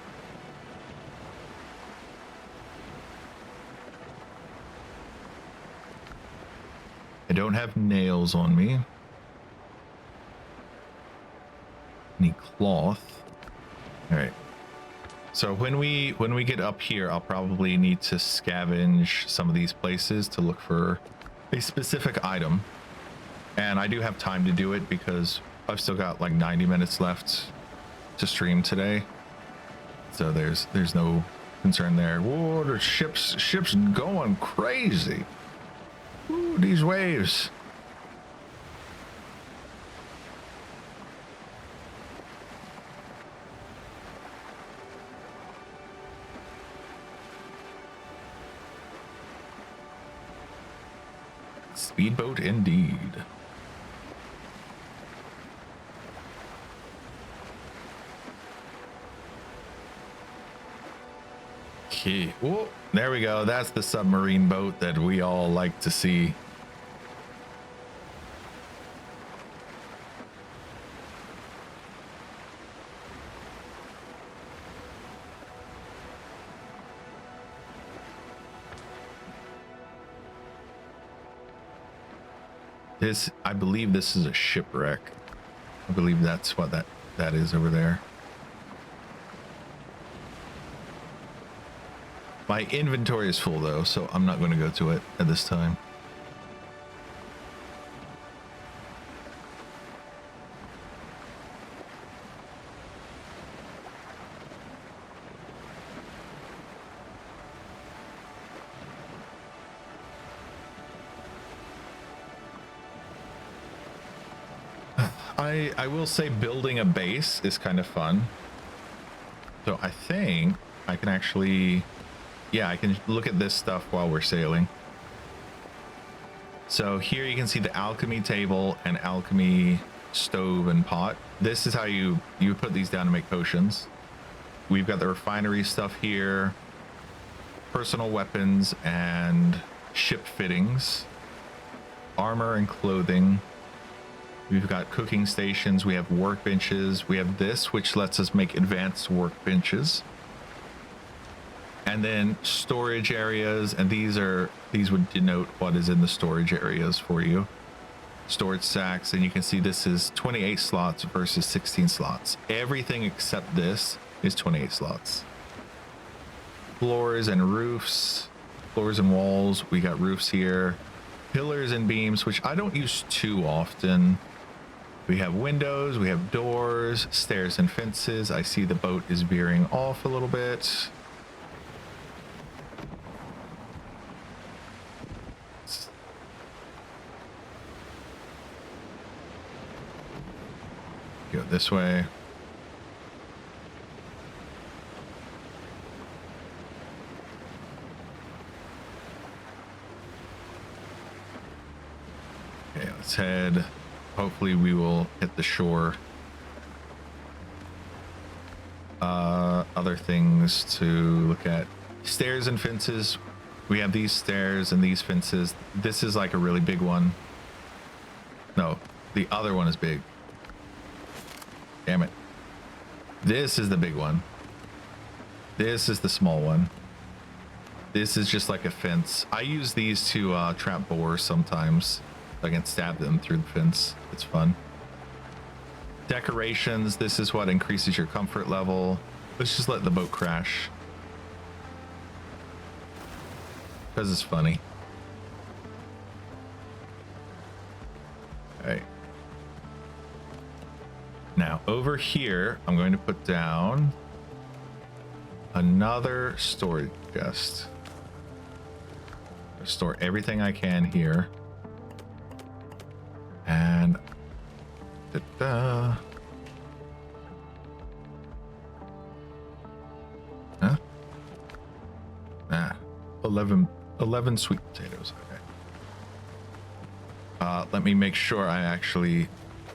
I don't have nails on me. Need cloth. All right. So when we get up here, I'll probably need to scavenge some of these places to look for a specific item. And I do have time to do it because I've still got like 90 minutes left to stream today. So there's no concern there. Whoa, the ship's going crazy. Ooh, these waves. Speedboat indeed. Okay. Oh, there we go. That's the submarine boat that we all like to see. This, I believe this is a shipwreck. I believe that's what that is over there. My inventory is full though, so I'm not going to go to it at this time. I will say building a base is kind of fun. So I think I can actually, yeah, I can look at this stuff while we're sailing. So here you can see the alchemy table and alchemy stove and pot. This is how you put these down to make potions. We've got the refinery stuff here, personal weapons and ship fittings, armor and clothing. We've got cooking stations, we have workbenches, we have this, which lets us make advanced workbenches. And then storage areas, and these would denote what is in the storage areas for you. Storage sacks, and you can see this is 28 slots versus 16 slots. Everything except this is 28 slots. Floors and roofs, floors and walls, we got roofs here. Pillars and beams, which I don't use too often. We have windows, we have doors, stairs and fences. I see the boat is veering off a little bit. Go this way. Okay, let's head. Hopefully we will hit the shore. Other things to look at. Stairs and fences. We have these stairs and these fences. This is like a really big one. No, the other one is big. Damn it. This is the big one. This is the small one. This is just like a fence. I use these to trap boars sometimes. I can stab them through the fence. It's fun. Decorations. This is what increases your comfort level. Let's just let the boat crash. Because it's funny. All right. Now over here, I'm going to put down another storage chest. Store everything I can here. And huh? 11 sweet potatoes. Okay. Let me make sure I actually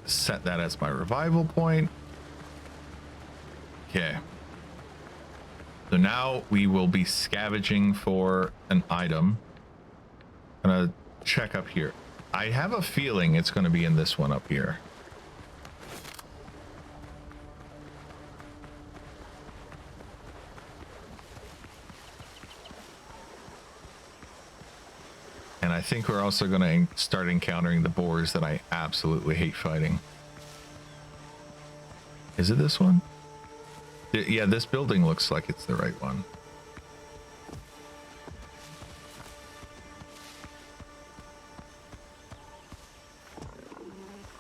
set that as my revival point. Okay. So now we will be scavenging for an item. I'm gonna check up here. I have a feeling it's going to be in this one up here. And I think we're also going to start encountering the boars that I absolutely hate fighting. Is it this one? Yeah, this building looks like it's the right one.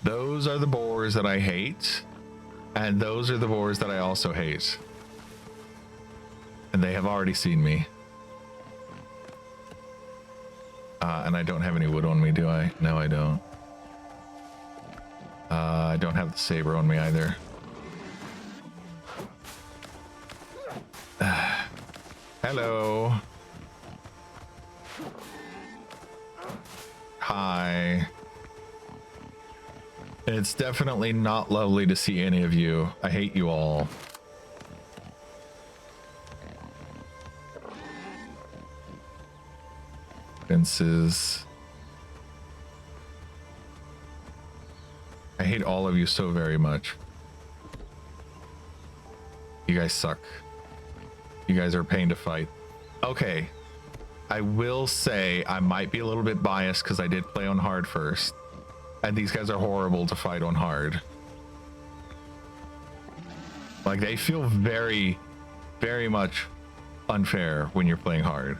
Those are the boars that I hate, and those are the boars that I also hate. And they have already seen me. And I don't have any wood on me, do I? No, I don't. I don't have the saber on me either. Hello. Hi. It's definitely not lovely to see any of you. I hate you all. Fences. I hate all of you so very much. You guys suck. You guys are a pain to fight. Okay. I will say I might be a little bit biased because I did play on hard first. And these guys are horrible to fight on hard. Like, they feel very, very much unfair when you're playing hard.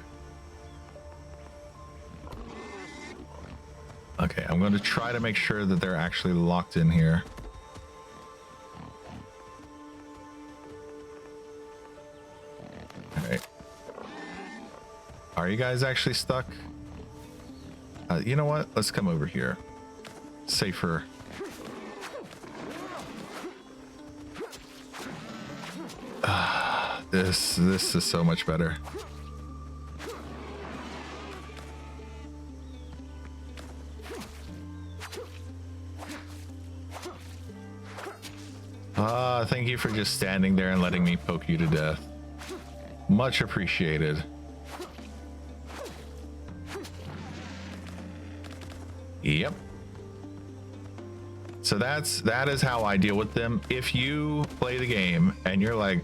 Okay, I'm going to try to make sure that they're actually locked in here. Alright. Are you guys actually stuck? You know what? Let's come over here. Safer. This is so much better. Thank you for just standing there and letting me poke you to death. Much appreciated. Yep. So that is how I deal with them. If you play the game and you're like,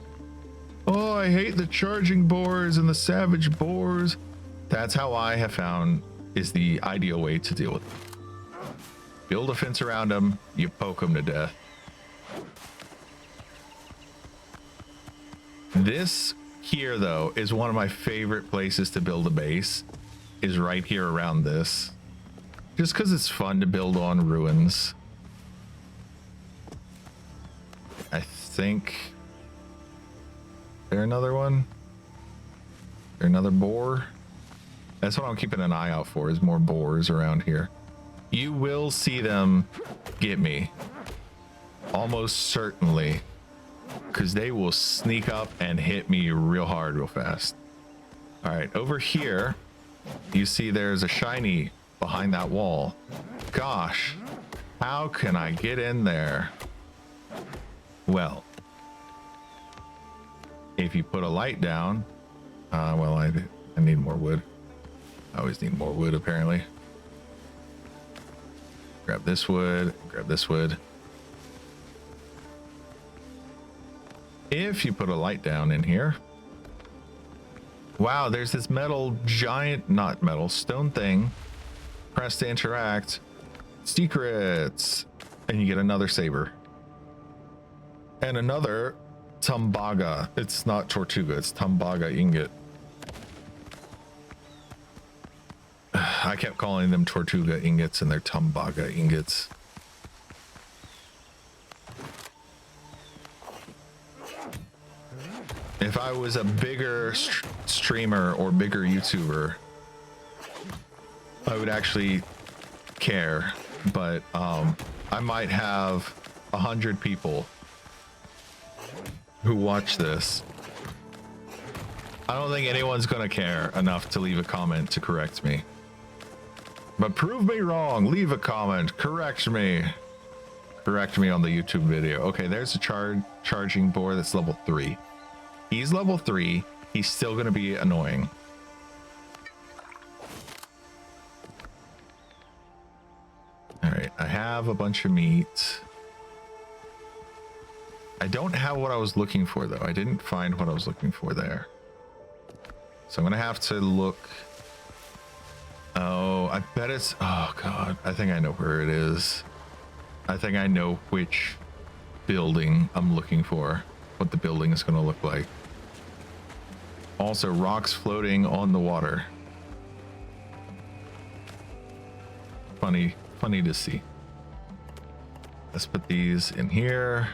oh, I hate the charging boars and the savage boars, that's how I have found is the ideal way to deal with them. Build a fence around them, you poke them to death. This here, though, is one of my favorite places to build a base, is right here around this. Just because it's fun to build on ruins. I think... There another one? There another boar? That's what I'm keeping an eye out for, is more boars around here. You will see them get me. Almost certainly. Because they will sneak up and hit me real hard real fast. Alright, over here, you see there's a shiny behind that wall. Gosh, how can I get in there? Well, if you put a light down, well, I need more wood. I always need more wood, apparently. Grab this wood, grab this wood. If you put a light down in here, wow, there's this metal giant, not metal, stone thing. Press to interact. Secrets. And you get another saber. And another Tumbaga. It's not Tortuga, it's Tumbaga ingot. I kept calling them Tortuga ingots and they're Tumbaga ingots. If I was a bigger streamer or bigger YouTuber, I would actually care, but I might have 100 people who watch this. I don't think anyone's gonna care enough to leave a comment to correct me. But prove me wrong, leave a comment, correct me. Correct me on the YouTube video. Okay, there's a charging boar that's level 3. He's level 3. He's still going to be annoying. All right, I have a bunch of meat. I don't have what I was looking for, though. I didn't find what I was looking for there. So I'm going to have to look. Oh, I bet it's... Oh, God. I think I know where it is. I think I know which building I'm looking for. What the building is going to look like. Also, rocks floating on the water. Funny to see. Let's put these in here.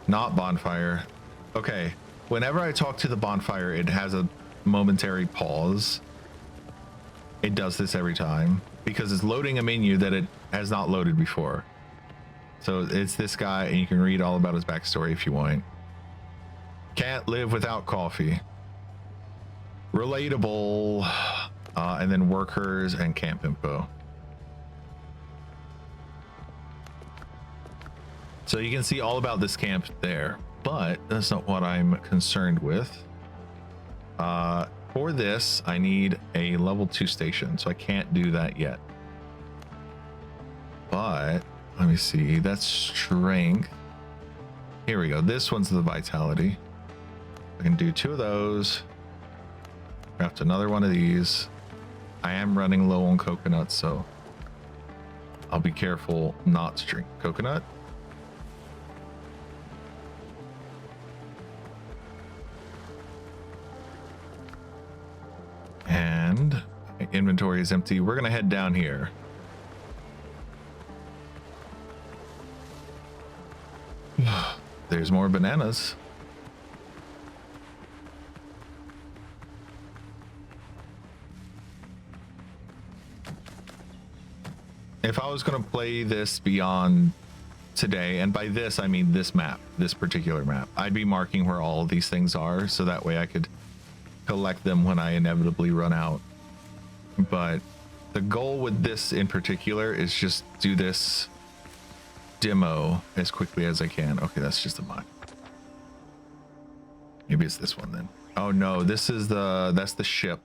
Not bonfire. Okay, whenever I talk to the bonfire, it has a momentary pause. It does this every time because it's loading a menu that it has not loaded before. So it's this guy, and you can read all about his backstory if you want. Can't live without coffee. relatable, and then workers and camp info. So you can see all about this camp there, but that's not what I'm concerned with. For this, I need a level 2 station, so I can't do that yet. But let me see, that's strength. Here we go. This one's the vitality. I can do 2 of those. Craft another one of these. I am running low on coconuts, so I'll be careful not to drink coconut. And my inventory is empty. We're gonna head down here. There's more bananas. If I was going to play this beyond today, and by this I mean this map, this particular map, I'd be marking where all of these things are, so that way I could collect them when I inevitably run out. But the goal with this in particular is just do this demo as quickly as I can. Okay, that's just a mine. Maybe it's this one then. Oh no, this is that's the ship.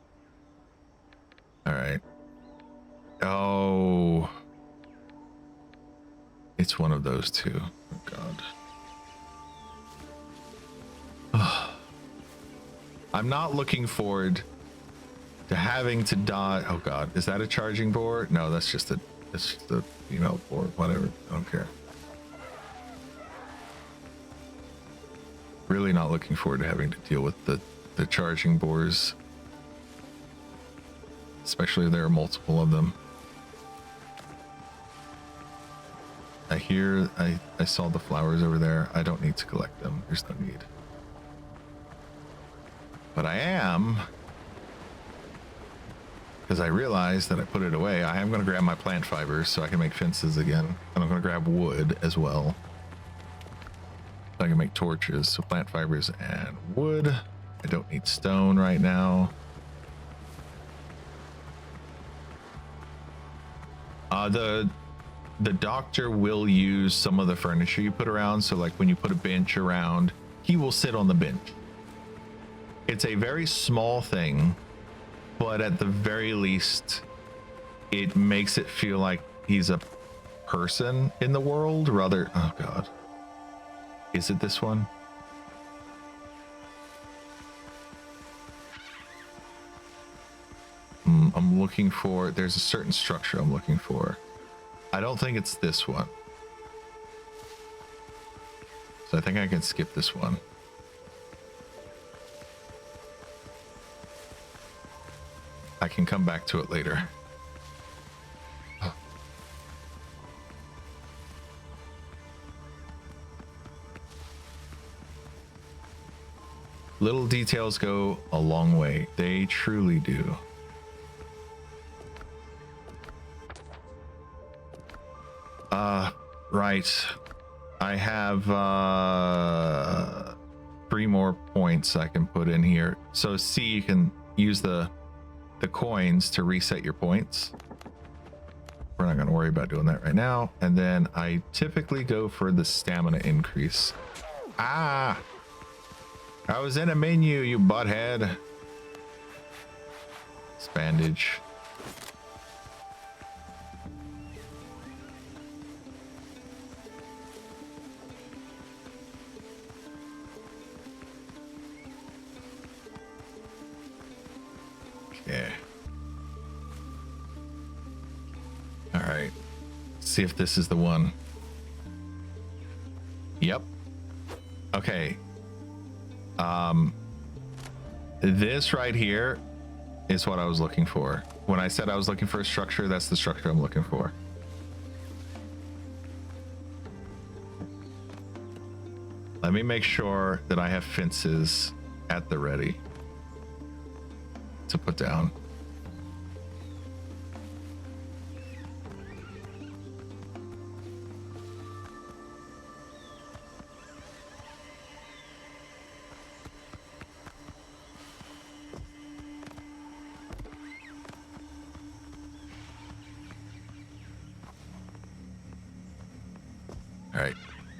All right. Oh, it's one of those two. Oh god. I'm not looking forward to having to dodge. Oh god, is that a charging board? No, that's just a female board. Whatever, I don't care. Really not looking forward to having to deal with the charging boars, especially if there are multiple of them. I saw the flowers over there. I don't need to collect them. There's no need. But I am, because I realized that I put it away, I am going to grab my plant fibers so I can make fences again. And I'm going to grab wood as well, so I can make torches. So plant fibers and wood. I don't need stone right now. The doctor will use some of the furniture you put around. So like when you put a bench around, he will sit on the bench. It's a very small thing, but at the very least, it makes it feel like he's a person in the world rather. Oh god. Is it this one? I'm looking for, there's a certain structure I'm looking for. I don't think it's this one. So I think I can skip this one. I can come back to it later. Little details go a long way. They truly do. Right. I have 3 more points I can put in here. So see, you can use the coins to reset your points. We're not going to worry about doing that right now. And then I typically go for the stamina increase. Ah! I was in a menu, you butthead. This bandage. Okay. All right. See if this is the one. Yep. Okay. This right here is what I was looking for. When I said I was looking for a structure, that's the structure I'm looking for. Let me make sure that I have fences at the ready to put down.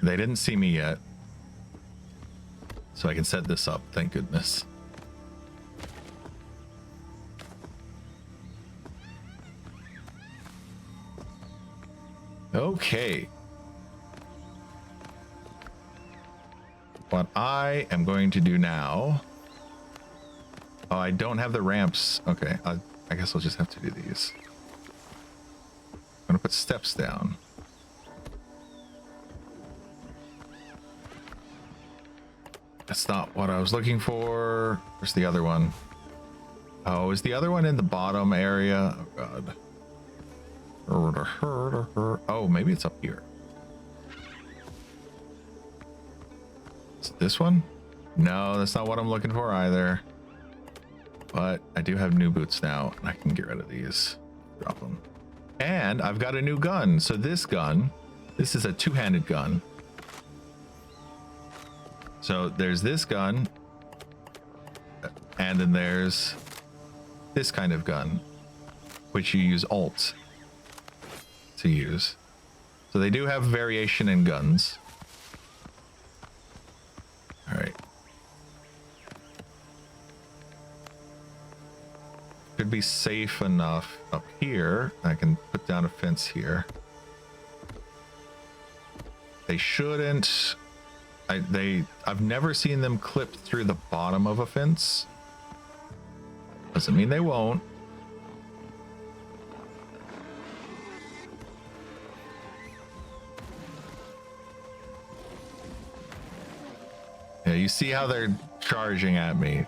They didn't see me yet. So I can set this up, thank goodness. Okay. What I am going to do now... Oh, I don't have the ramps. Okay, I guess I'll just have to do these. I'm gonna put steps down. That's not what I was looking for. Where's the other one? Oh, is the other one in the bottom area? Oh, God. Oh, maybe it's up here. Is it this one? No, that's not what I'm looking for either. But I do have new boots now, and I can get rid of these. Drop them. And I've got a new gun. So this gun, this is a two-handed gun. So there's this gun, and then there's this kind of gun, which you use Alt to use. So they do have variation in guns. All right. Should be safe enough up here. I can put down a fence here. They shouldn't. I've never seen them clip through the bottom of a fence. Doesn't mean they won't. Yeah, you see how they're charging at me.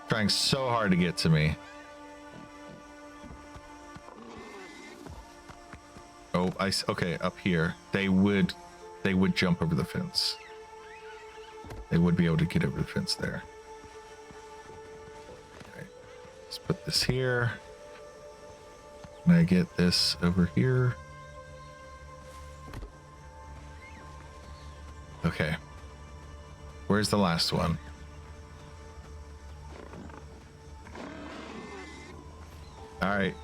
Trying so hard to get to me. Oh, okay, up here. They would jump over the fence. They would be able to get over the fence there. Okay. Let's put this here. Can I get this over here? Okay. Where's the last one? All right.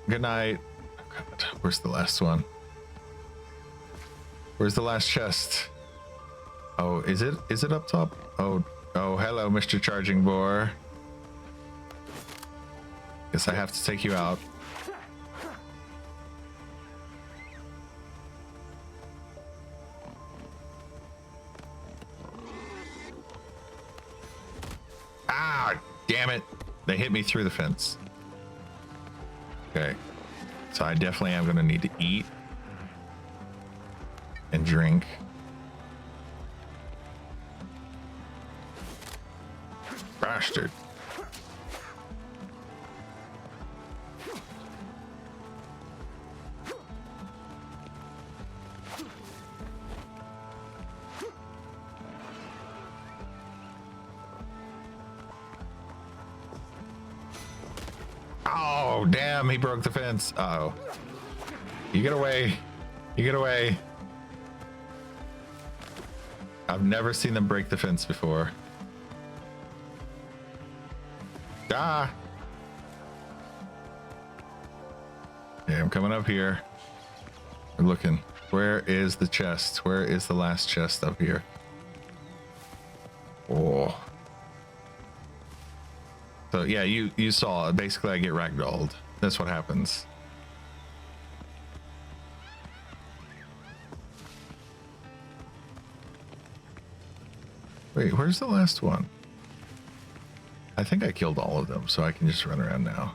Good night. Oh God, where's the last one? Where's the last chest? Oh, is it up top? Oh, hello, Mr. Charging Boar. Guess I have to take you out. Ah, damn it. They hit me through the fence. Okay. So I definitely am going to need to eat and drink. Bastard. Oh, damn, he broke the fence. Uh-oh. You get away. You get away. I've never seen them break the fence before. Ah. Yeah, I'm coming up here. We're looking. Where is the chest? Where is the last chest up here? Oh. So yeah, you saw it. Basically I get ragdolled. That's what happens. Wait, where's the last one? I think I killed all of them, so I can just run around now.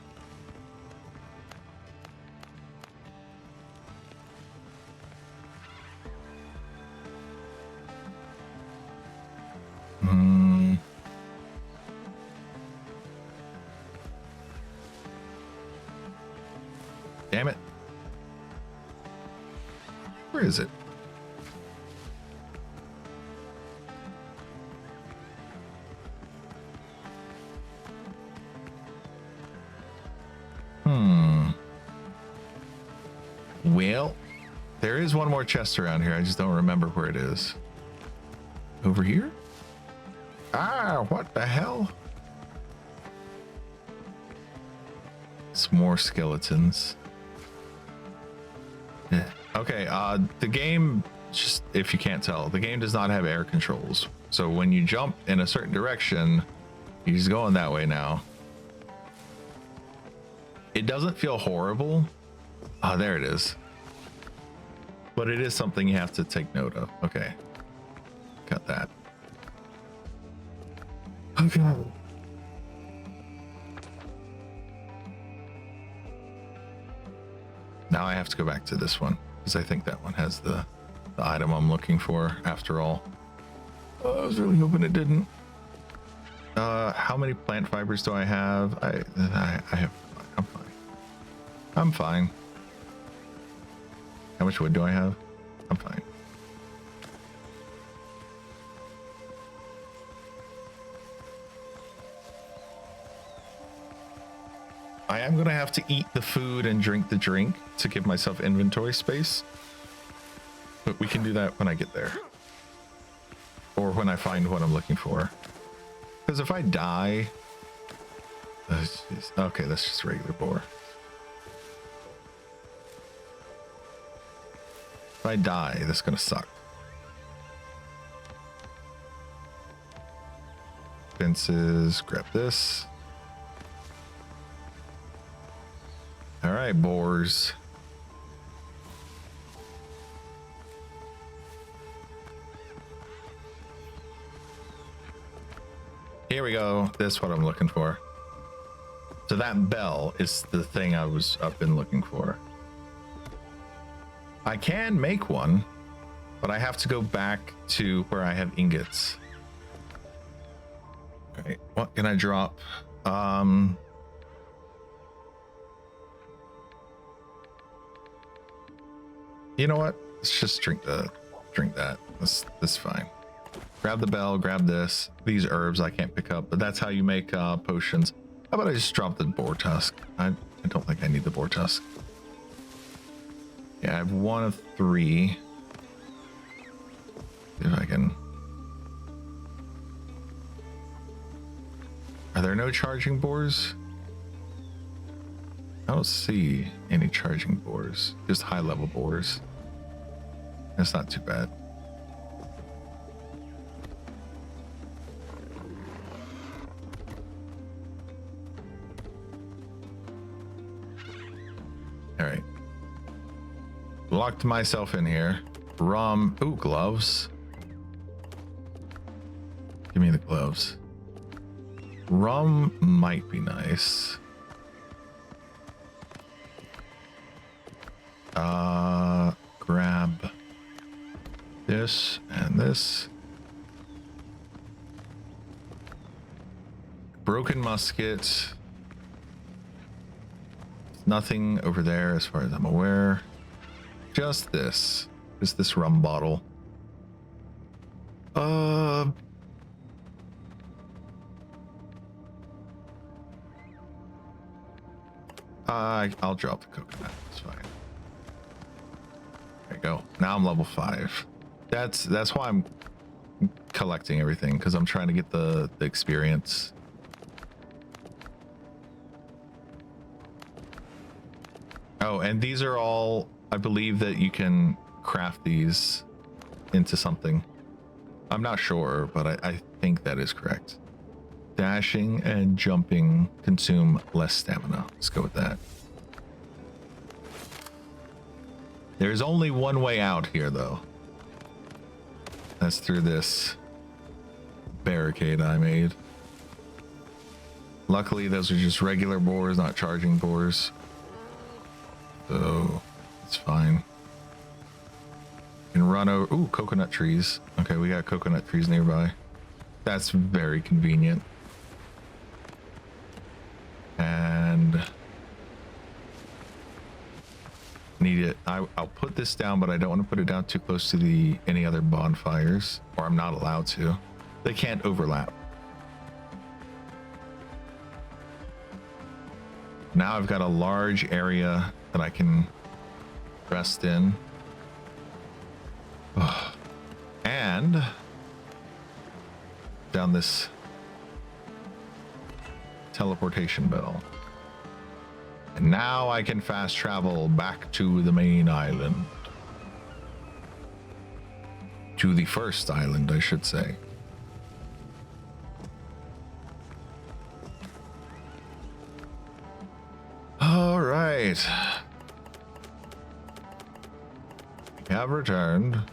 Damn it. Where is it? Well, there is one more chest around here. I just don't remember where it is. Over here? Ah, what the hell? Some more skeletons. Yeah. Okay, the game Just if you can't tell, the game does not have air controls. So when you jump in a certain direction, he's going that way now. It doesn't feel horrible. Oh, there it is. But it is something you have to take note of. Okay. Got that. Okay. Now I have to go back to this one because I think that one has the item I'm looking for after all. Oh, I was really hoping it didn't. How many plant fibers do I have? I have, I'm fine. I'm fine. How much wood do I have? I'm fine. I am gonna have to eat the food and drink the drink to give myself inventory space. But we can do that when I get there. Or when I find what I'm looking for. Because if I die... okay, that's just regular boar. If I die, that's gonna suck. Fences, grab this. All right, boars. Here we go. That's what I'm looking for. So that bell is the thing I've been looking for. I can make one, but I have to go back to where I have ingots. Okay, what can I drop? You know what? Let's just drink that. That's fine. Grab the bell, grab this. These herbs I can't pick up, but that's how you make potions. How about I just drop the boar tusk? I don't think I need the boar tusk. Yeah, I have 1 of 3. See if I can. Are there no charging boars? I don't see any charging boars, just high level boars. That's not too bad. All right. Locked myself in here. Rum. Ooh, gloves. Give me the gloves. Rum might be nice. Grab this and this. Broken musket. Nothing over there as far as I'm aware. Just this. Just this rum bottle. I'll drop the coconut. It's fine. There you go. Now I'm level 5. That's why I'm collecting everything, because I'm trying to get the experience. Oh, and these are all, I believe that you can craft these into something. I'm not sure, but I think that is correct. Dashing and jumping consume less stamina. Let's go with that. There's only one way out here, though. That's through this barricade I made. Luckily, those are just regular boars, not charging boars. So, it's fine. You can run over... Ooh, coconut trees. Okay, we got coconut trees nearby. That's very convenient. And... need it. I'll put this down, but I don't want to put it down too close to any other bonfires, or I'm not allowed to. They can't overlap. Now I've got a large area that I can rest in. Oh. And down this teleportation bell. And now I can fast travel back to the main island. To the first island, I should say. All right. We have returned. A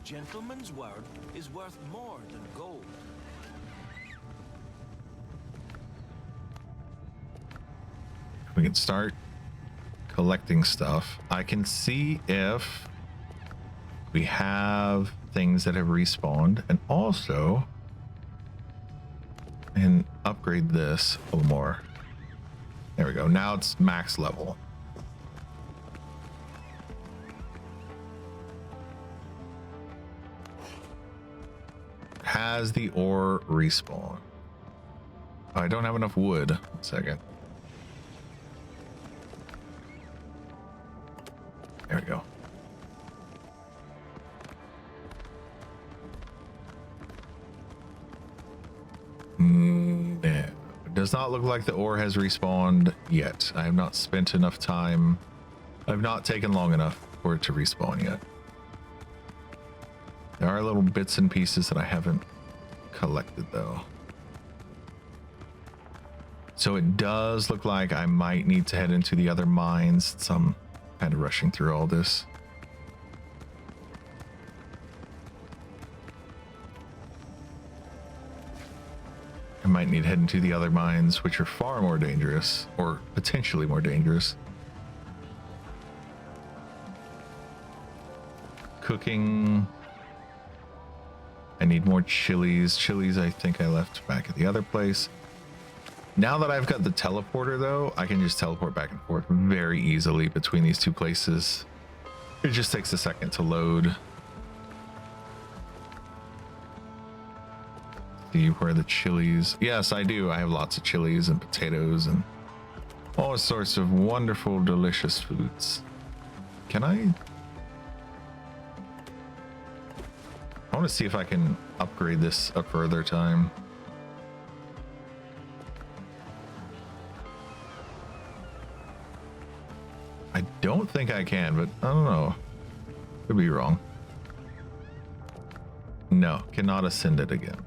gentleman's word is worth more than gold. We can start collecting stuff. I can see if we have things that have respawned, and also and upgrade this a little more. There we go. Now it's max level. Has the ore respawn? Oh, I don't have enough wood. 1 second. There we go. No, it does not look like the ore has respawned yet. I have not spent enough time. I've not taken long enough for it to respawn yet. There are little bits and pieces that I haven't collected though. So it does look like I might need to head into the other mines. So I'm kind of rushing through all this. I might need to head into the other mines, which are far more dangerous, or potentially more dangerous. Cooking. I need more chilies. Chilies I think I left back at the other place. Now that I've got the teleporter though, I can just teleport back and forth very easily between these two places. It just takes a second to load. See where the chilies. Yes, I do. I have lots of chilies and potatoes and all sorts of wonderful, delicious foods. Can I want to see if I can upgrade this a further time. I don't think I can, but I don't know. Could be wrong. No, cannot ascend it again.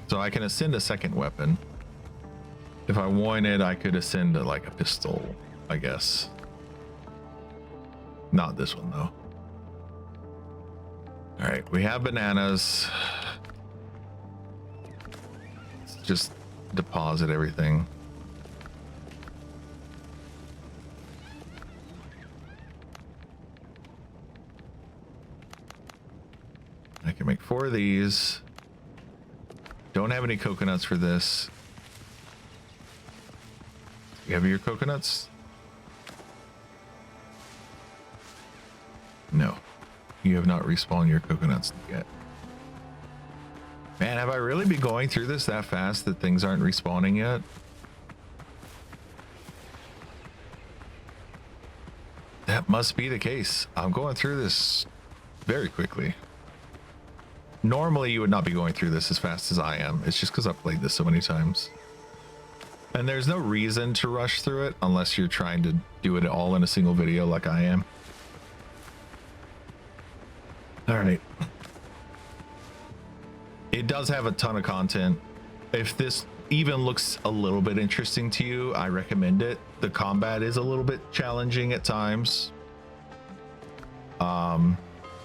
So I can ascend a second weapon. If I wanted, I could ascend to like a pistol, I guess. Not this one though. All right, we have bananas. Let's just deposit everything. I can make 4 of these. Don't have any coconuts for this. You have your coconuts? No. You have not respawned your coconuts yet. Man, have I really been going through this that fast that things aren't respawning yet? That must be the case. I'm going through this very quickly. Normally you would not be going through this as fast as I am. It's just because I've played this so many times. And there's no reason to rush through it unless you're trying to do it all in a single video like I am. All right. It does have a ton of content. If this even looks a little bit interesting to you, I recommend it. The combat is a little bit challenging at times.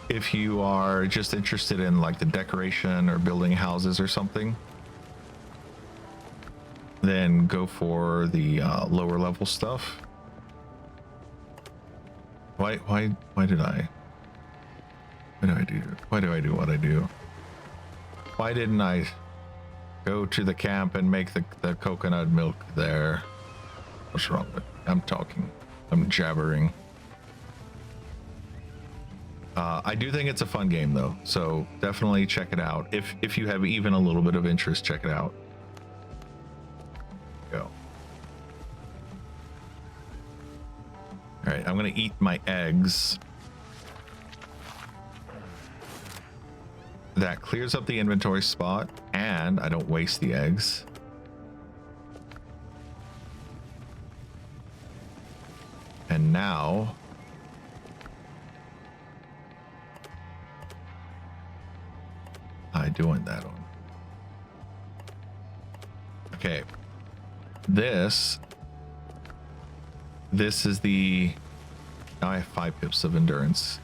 If you are just interested in like the decoration or building houses or something, then go for the lower level stuff. Why do I do what I do? Why didn't I go to the camp and make the coconut milk there? What's wrong with me? I'm jabbering. I do think it's a fun game though, so definitely check it out. If you have even a little bit of interest, check it out. Go. All right, I'm gonna eat my eggs. That clears up the inventory spot, and I don't waste the eggs. And now doing that on? Okay. This is the... Now I have 5 pips of endurance.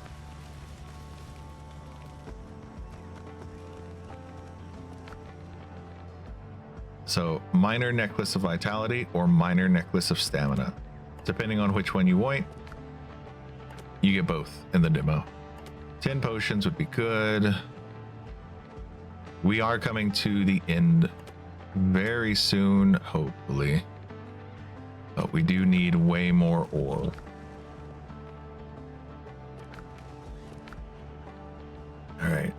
So minor necklace of vitality or minor necklace of stamina. Depending on which one you want, you get both in the demo. 10 potions would be good. We are coming to the end very soon, hopefully. But we do need way more ore. All right.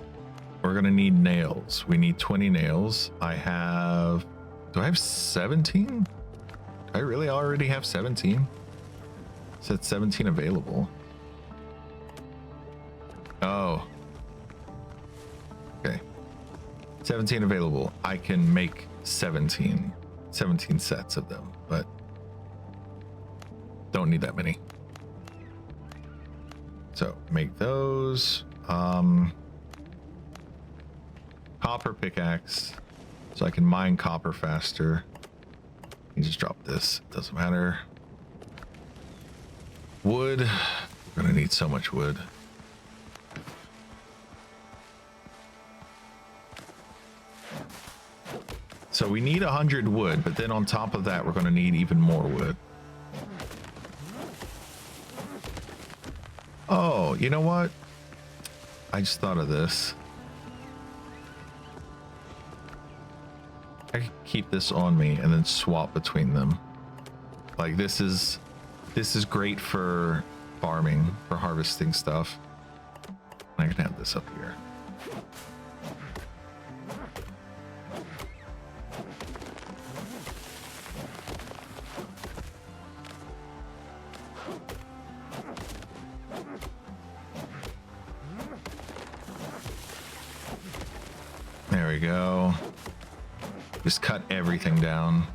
We're going to need nails. We need 20 nails. I have... Do I have 17? Do I really already have 17? It said 17 available. Oh. Okay. 17 available. I can make 17 sets of them, but don't need that many. So make those. Copper pickaxe, so I can mine copper faster. You just drop this, doesn't matter. Wood, we're gonna need so much wood. So we need 100 wood, but then on top of that, we're gonna need even more wood. Oh, you know what? I just thought of this. I could keep this on me and then swap between them. Like this is great for farming, for harvesting stuff. I can have this up here. There we go. Just cut everything down.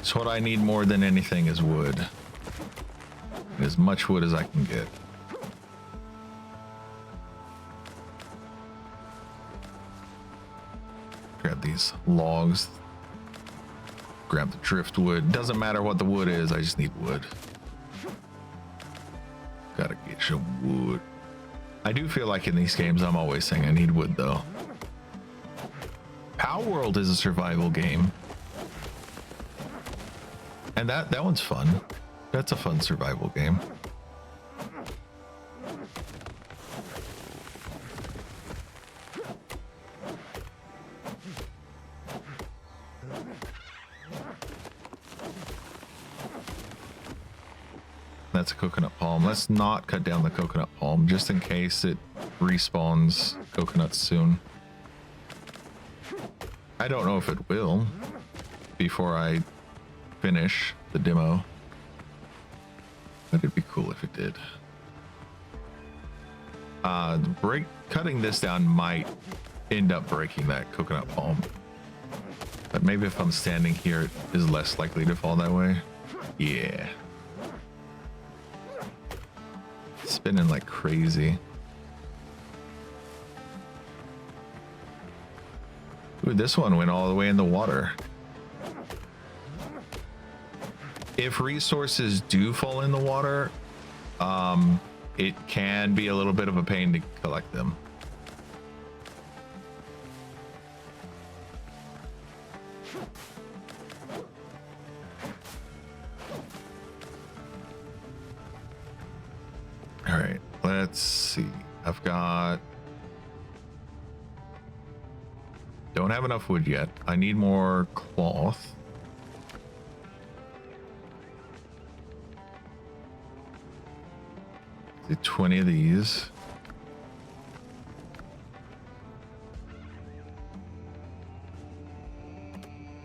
So what I need more than anything is wood. And as much wood as I can get. Grab these logs. Grab the driftwood. Doesn't matter what the wood is, I just need wood. Gotta get some wood. I do feel like in these games I'm always saying I need wood though. Power World is a survival game. And that one's fun. That's a fun survival game. That's a coconut palm. Let's not cut down the coconut palm just in case it respawns coconuts soon. I don't know if it will before I finish the demo, but it'd be cool if it did. Cutting this down might end up breaking that coconut palm, but maybe if I'm standing here it is less likely to fall that way. Yeah, spinning like crazy. Ooh, this one went all the way in the water. If resources do fall in the water, it can be a little bit of a pain to collect them. All right, let's see. I've got... Don't have enough wood yet. I need more cloth. Do 20 of these.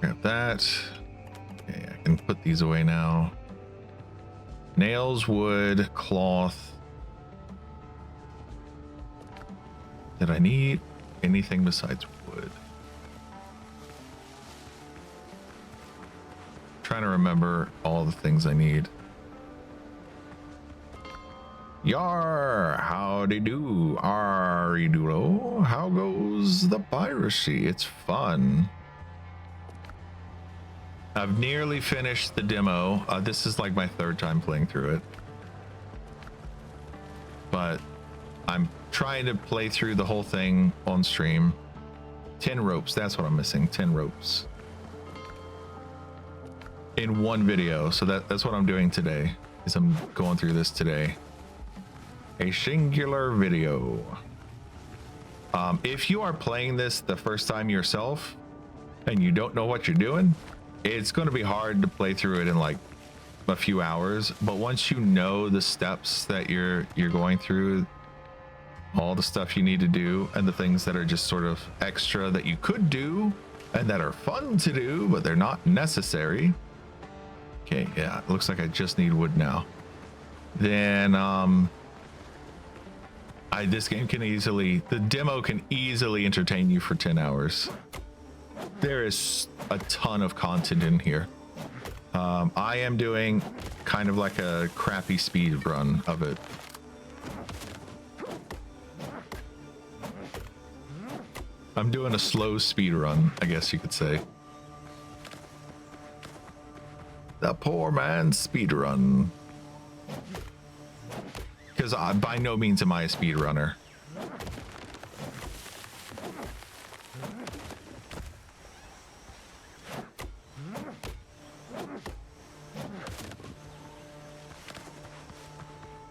Grab that. Okay, I can put these away now. Nails, wood, cloth. Did I need anything besides wood? Trying to remember all the things I need. Yar, howdy do, Aridulo. How goes the piracy? It's fun. I've nearly finished the demo. This is like my third time playing through it. But I'm trying to play through the whole thing on stream. 10 ropes, that's what I'm missing, 10 ropes. In one video, so that's what I'm doing today, is I'm going through this today. A singular video. If you are playing this the first time yourself and you don't know what you're doing, it's going to be hard to play through it in like a few hours. But once you know the steps that you're going through, all the stuff you need to do, and the things that are just sort of extra that you could do and that are fun to do, but they're not necessary. Okay, yeah, it looks like I just need wood now. Then this game can easily, the demo can easily entertain you for 10 hours. There is a ton of content in here. I am doing kind of like a crappy speed run of it. I'm doing a slow speed run, I guess you could say. The poor man's speed run. Because by no means am I a speedrunner.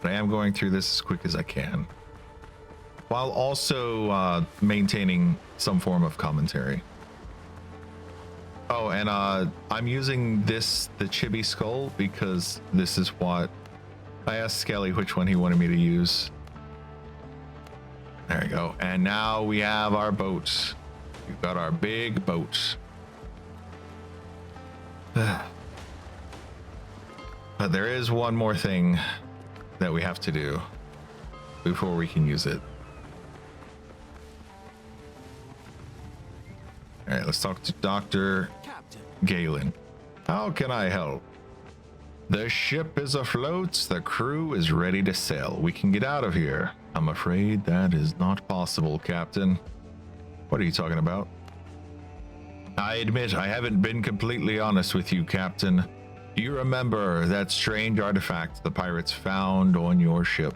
But I am going through this as quick as I can, while also maintaining some form of commentary. Oh, and I'm using the chibi skull because this is what I asked Skelly which one he wanted me to use. There we go. And now we have our boat. We've got our big boat. But there is one more thing that we have to do before we can use it. All right, let's talk to Dr. Galen. How can I help? The ship is afloat. The crew is ready to sail. We can get out of here. I'm afraid that is not possible, Captain. What are you talking about? I admit I haven't been completely honest with you, Captain. Do you remember that strange artifact the pirates found on your ship?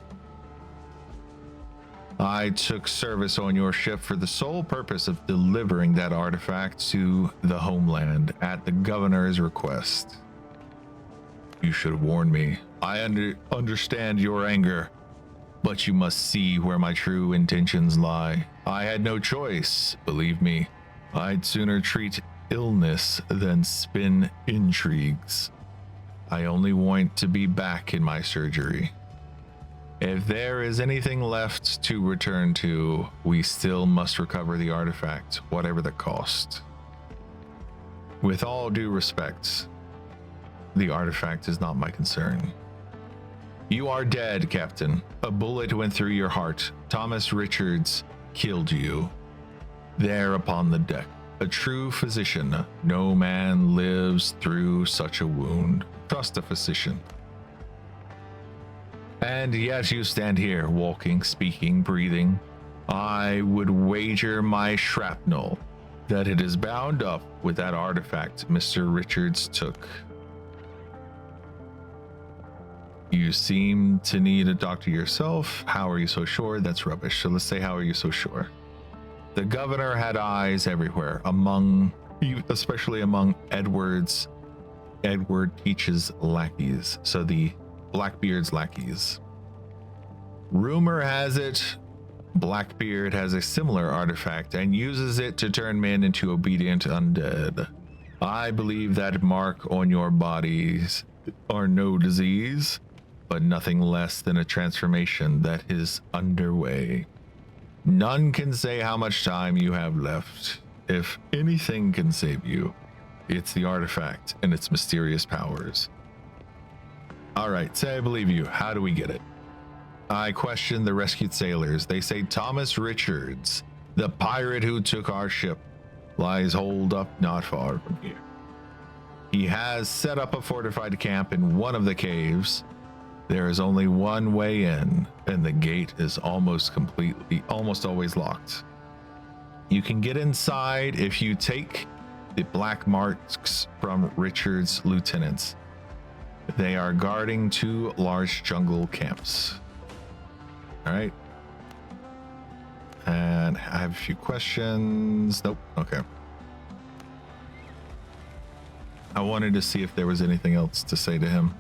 I took service on your ship for the sole purpose of delivering that artifact to the homeland at the governor's request. You should have warned me. I understand your anger, but you must see where my true intentions lie. I had no choice, believe me. I'd sooner treat illness than spin intrigues. I only want to be back in my surgery. If there is anything left to return to, we still must recover the artifact, whatever the cost. With all due respect, the artifact is not my concern. You are dead, Captain. A bullet went through your heart. Thomas Richards killed you. There upon the deck. A true physician. No man lives through such a wound. Trust a physician. And yet you stand here, walking, speaking, breathing. I would wager my shrapnel that it is bound up with that artifact Mr. Richards took. You seem to need a doctor yourself. How are you so sure? That's rubbish. So let's say, how are you so sure? The governor had eyes everywhere, especially among Edward Teach's lackeys. So the Blackbeard's lackeys. Rumor has it Blackbeard has a similar artifact and uses it to turn men into obedient undead. I believe that mark on your bodies are no disease, but nothing less than a transformation that is underway. None can say how much time you have left. If anything can save you, it's the artifact and its mysterious powers. All right, say I believe you. How do we get it? I question the rescued sailors. They say Thomas Richards, the pirate who took our ship, lies holed up not far from here. He has set up a fortified camp in one of the caves. There is only one way in, and the gate is almost always locked. You can get inside if you take the black marks from Richard's lieutenants. They are guarding 2 large jungle camps. All right. And I have a few questions. Nope. Okay. I wanted to see if there was anything else to say to him.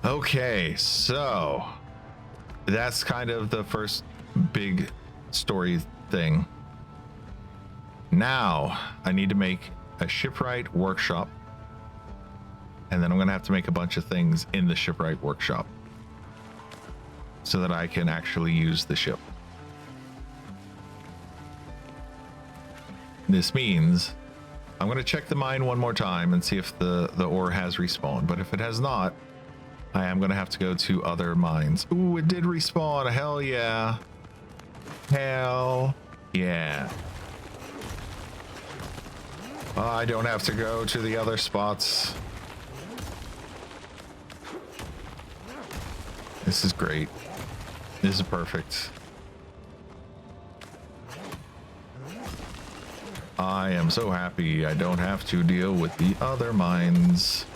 Okay, so that's kind of the first big story thing. Now I need to make a shipwright workshop, and then I'm gonna have to make a bunch of things in the shipwright workshop so that I can actually use the ship. This means I'm gonna check the mine one more time and see if the ore has respawned, but if it has not, I am gonna have to go to other mines. Ooh, it did respawn. Hell yeah. Hell yeah. I don't have to go to the other spots. This is great. This is perfect. I am so happy I don't have to deal with the other mines.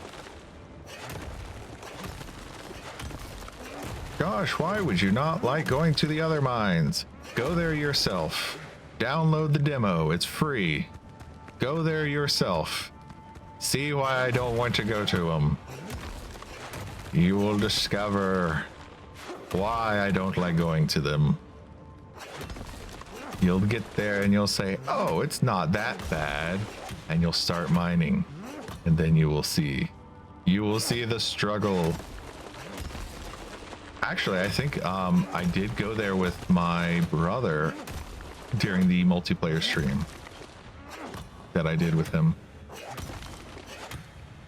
Gosh, why would you not like going to the other mines? Go there yourself. Download the demo. It's free. Go there yourself. See why I don't want to go to them. You will discover why I don't like going to them. You'll get there and you'll say, oh, it's not that bad. And you'll start mining. And then you will see. You will see the struggle. Actually, I think I did go there with my brother during the multiplayer stream that I did with him.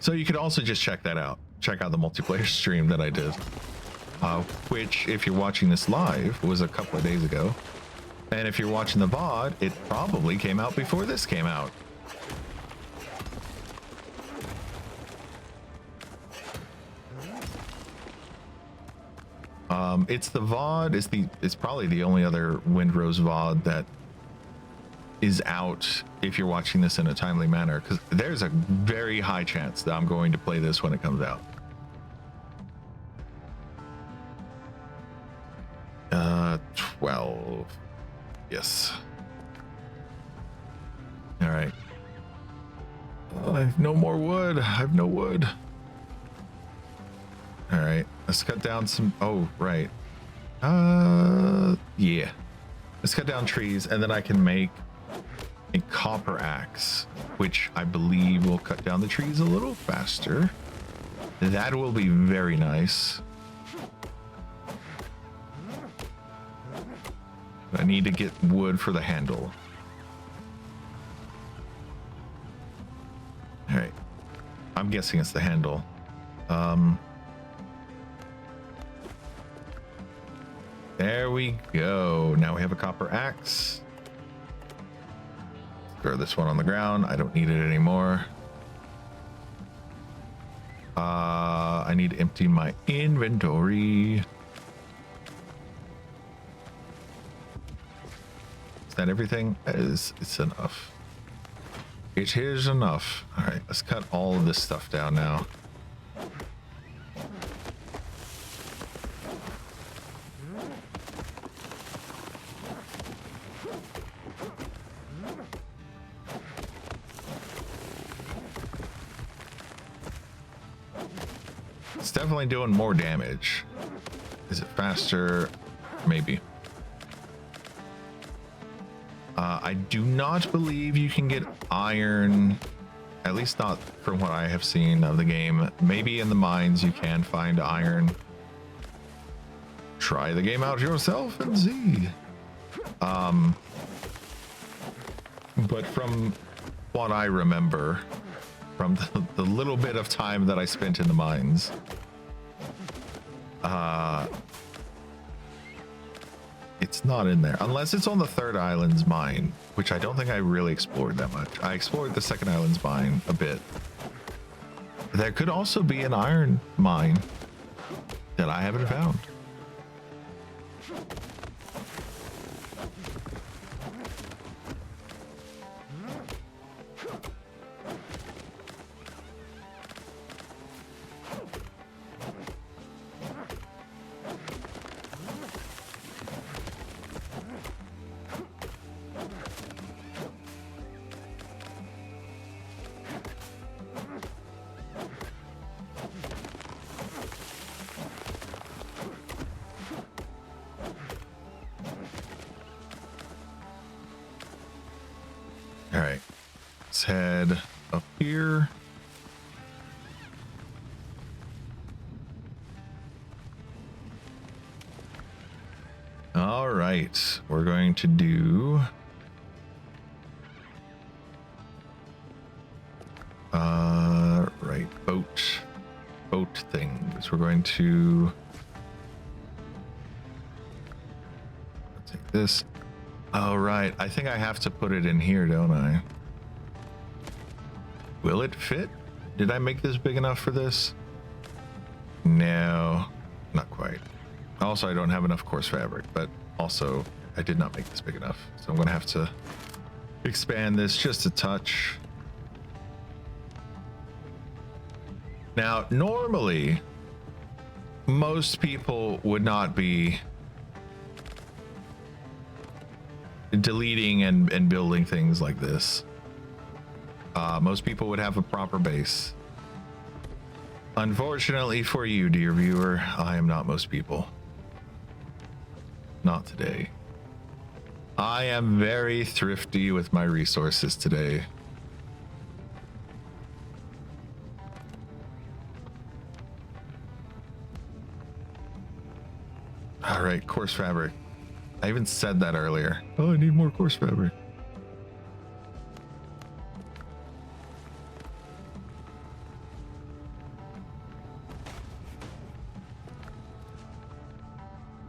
So you could also just check that out. Check out the multiplayer stream that I did. Which, if you're watching this live, was a couple of days ago. And if you're watching the VOD, it probably came out before this came out. It's the VOD, it's probably the only other Windrose VOD that is out if you're watching this in a timely manner, because there's a very high chance that I'm going to play this when it comes out. 12. Yes. All right. I have no more wood. I have no wood. All right. Let's cut down some. Oh, right. Yeah. Let's cut down trees, and then I can make a copper axe, which I believe will cut down the trees a little faster. That will be very nice. I need to get wood for the handle. All right. I'm guessing it's the handle. There we go. Now we have a copper axe. Throw this one on the ground. I don't need it anymore. I need to empty my inventory. Is that everything? It's enough. It is enough. All right, let's cut all of this stuff down now. It's definitely doing more damage. Is it faster? Maybe. I do not believe you can get iron, at least not from what I have seen of the game. Maybe in the mines you can find iron. Try the game out yourself and see. But from what I remember, from the little bit of time that I spent in the mines, it's not in there unless it's on the third island's mine, which I don't think I really explored that much. I explored the second island's mine a bit. There could also be an iron mine. that I haven't found. All right, let's head up here. All right, we're going to do right, boat things. We're going to take this. Oh, right. I think I have to put it in here, don't I? Will it fit? Did I make this big enough for this? No, not quite. Also, I don't have enough coarse fabric, but also I did not make this big enough. So I'm going to have to expand this just a touch. Now, normally, most people would not be deleting and building things like this. Most people would have a proper base. Unfortunately for you, dear viewer, I am not most people. Not today. I am very thrifty with my resources today. All right, coarse fabric. I even said that earlier. Oh, I need more coarse fabric.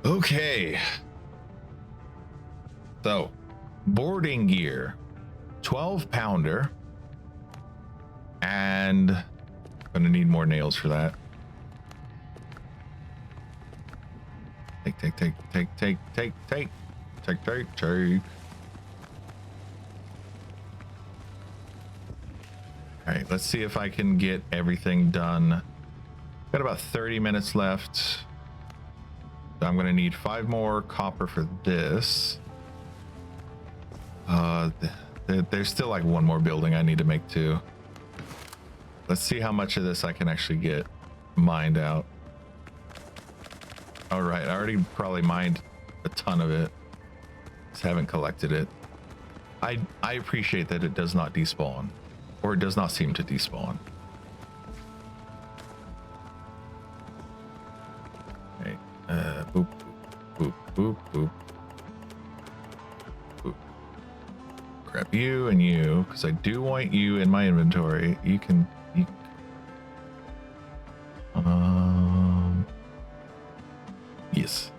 Okay. So, boarding gear, 12 pounder, and I'm gonna need more nails for that. Take. All right, let's see if I can get everything done. Got about 30 minutes left. So I'm gonna need 5 more copper for this. There's still like one more building I need to make too. Let's see how much of this I can actually get mined out. All right, I already probably mined a ton of it. Just haven't collected it. I appreciate that it does not despawn, or it does not seem to despawn. Okay, boop, boop, boop, boop, boop. Grab you and you, because I do want you in my inventory. You can, yes.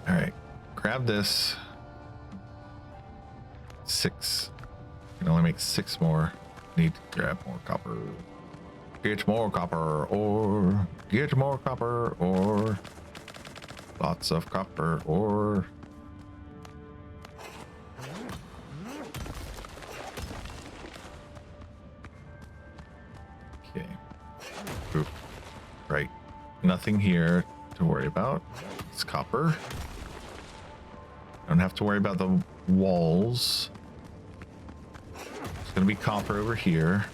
All right, grab this. 6. I can only make 6 more. Need to grab more copper. Get more copper, or get more copper, or lots of copper, or okay. Oop. Right. Nothing here to worry about. It's copper. Don't have to worry about the walls. It's gonna be copper over here.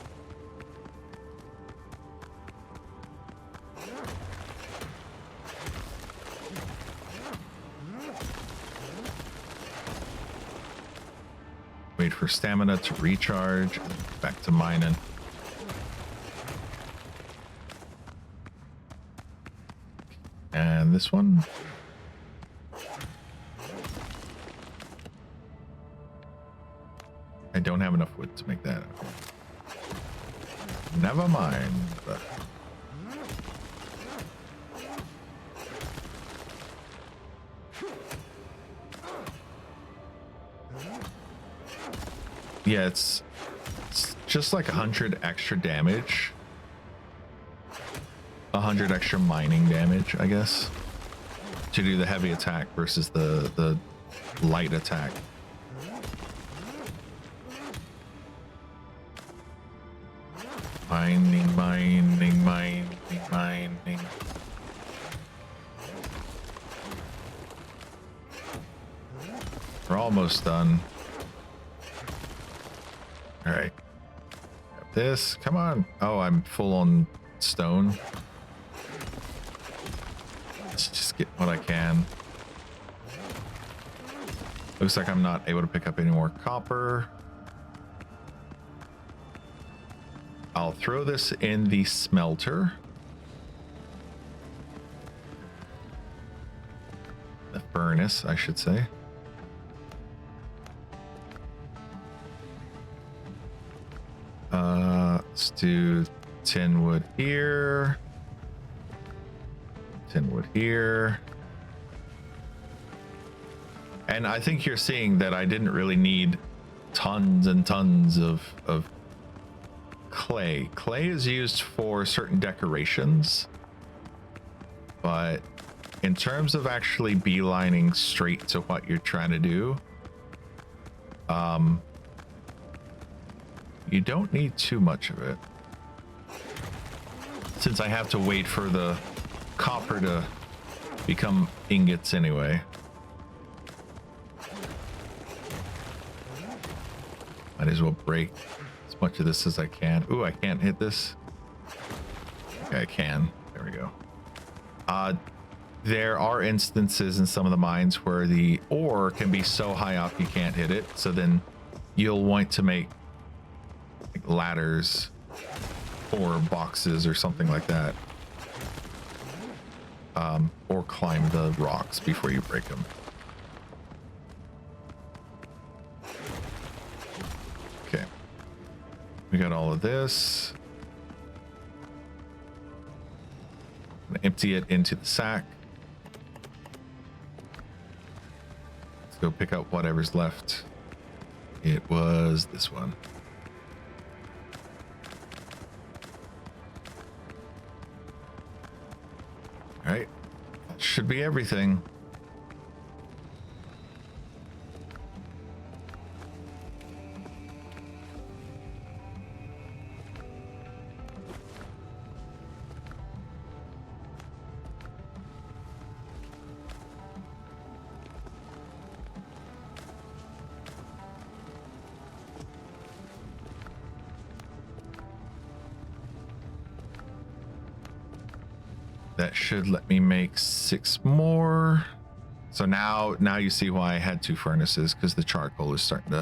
Wait for stamina to recharge. Back to mining. And this one. I don't have enough wood to make that. Never mind. But yeah, it's just like 100 extra damage 100 extra mining damage, I guess, to do the heavy attack versus the light attack. Mining, mining, mining, mining. We're almost done. All right. Got this. Come on. Oh, I'm full on stone. Let's just get what I can. Looks like I'm not able to pick up any more copper. I'll throw this in the smelter. The furnace, I should say. Let's do 10 wood here. 10 wood here. And I think you're seeing that I didn't really need tons and tons of clay. Clay is used for certain decorations, but in terms of actually beelining straight to what you're trying to do, you don't need too much of it, since I have to wait for the copper to become ingots anyway. Might as well break as much of this as I can. Ooh, I can't hit this. Okay, I can. There we go. There are instances in some of the mines where the ore can be so high up you can't hit it. So then you'll want to make like ladders or boxes or something like that. Or climb the rocks before you break them. Okay. We got all of this. I'm gonna empty it into the sack. Let's go pick up whatever's left. It was this one. All right, that should be everything. That should let me make 6 more. So now you see why I had 2 furnaces, because the charcoal is starting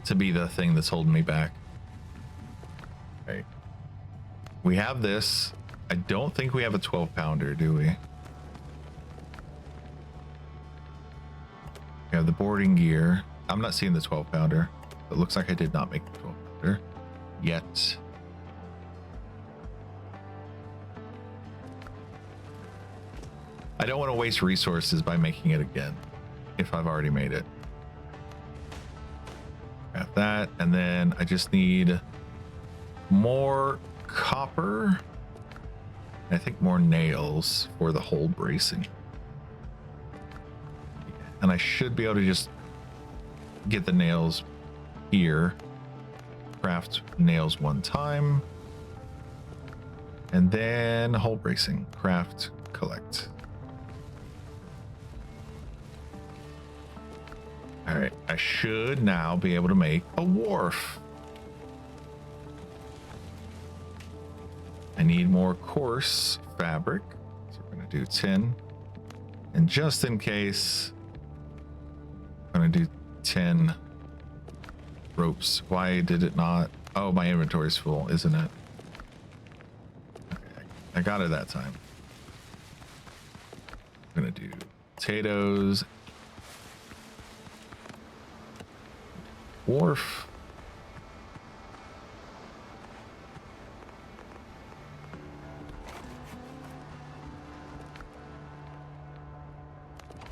to be the thing that's holding me back. Okay. We have this. I don't think we have a 12-pounder, do we? We have the boarding gear. I'm not seeing the 12-pounder. It looks like I did not make the 12-pounder yet. I don't want to waste resources by making it again if I've already made it. Got that, and then I just need more copper. I think more nails for the hole bracing. And I should be able to just get the nails here. Craft nails 1 time. And then hole bracing. Craft, collect. All right, I should now be able to make a wharf. I need more coarse fabric, so we're gonna do 10. And just in case, I'm gonna do 10 ropes. Why did it not? Oh, my inventory's full, isn't it? Okay, I got it that time. I'm gonna do potatoes. Wharf.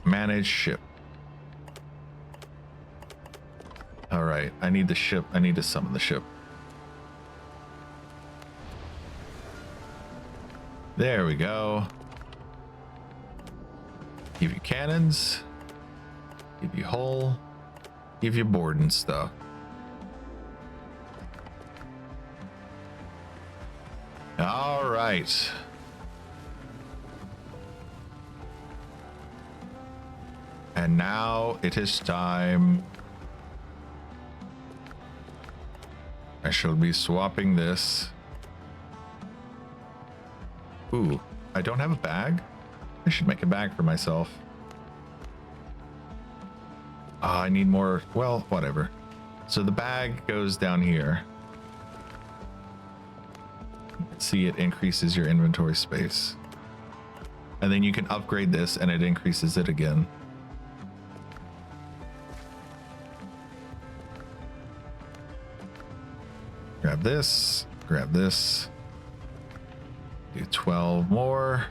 Manage ship. All right, I need the ship. I need to summon the ship. There we go. Give you cannons. Give you hull. Give you board and stuff. All right. And now it is time. I shall be swapping this. Ooh, I don't have a bag. I should make a bag for myself. I need more. Well, whatever. So the bag goes down here. See, it increases your inventory space. And then you can upgrade this and it increases it again. Grab this, grab this. Do 12 more.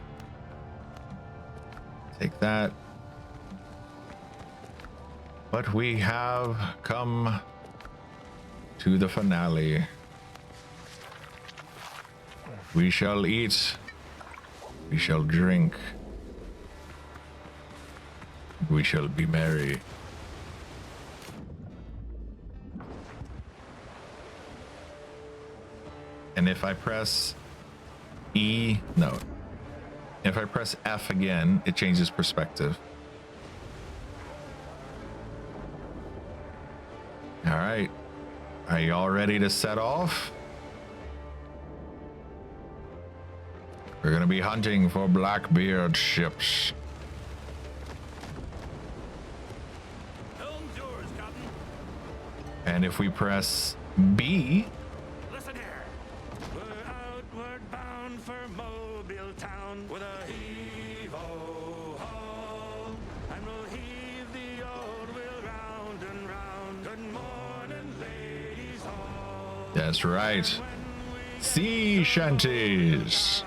Take that. But we have come to the finale. We shall eat. We shall drink. We shall be merry. And if I press E, no. If I press F again, it changes perspective. All right. Are you all ready to set off? We're going to be hunting for Blackbeard ships. Helm's yours, Captain. And if we press B, Listen here. We're outward bound for Mobile Town with a heave-ho-ho. And we'll heave the old wheel round and round. Good morning, ladies all. that's right. Sea shanties.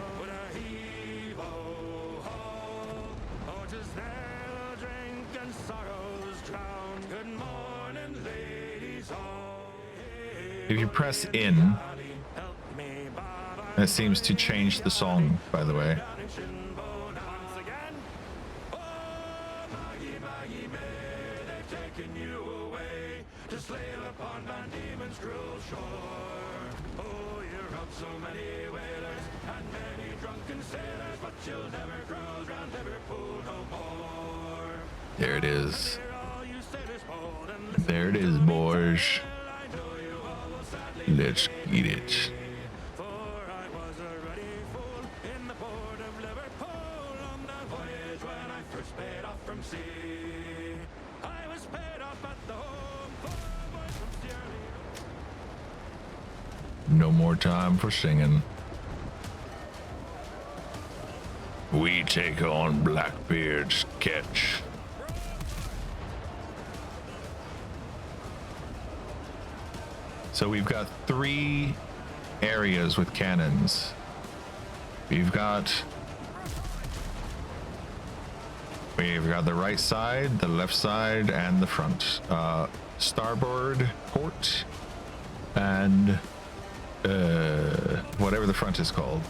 If you press in, it seems to change the song, by the way. There it is. There it is, boys. Let's get it. No more time for singing. We take on Blackbeard's catch. So we've got 3 areas with cannons. We've got the right side, the left side, and the front. Starboard port and whatever the front is called.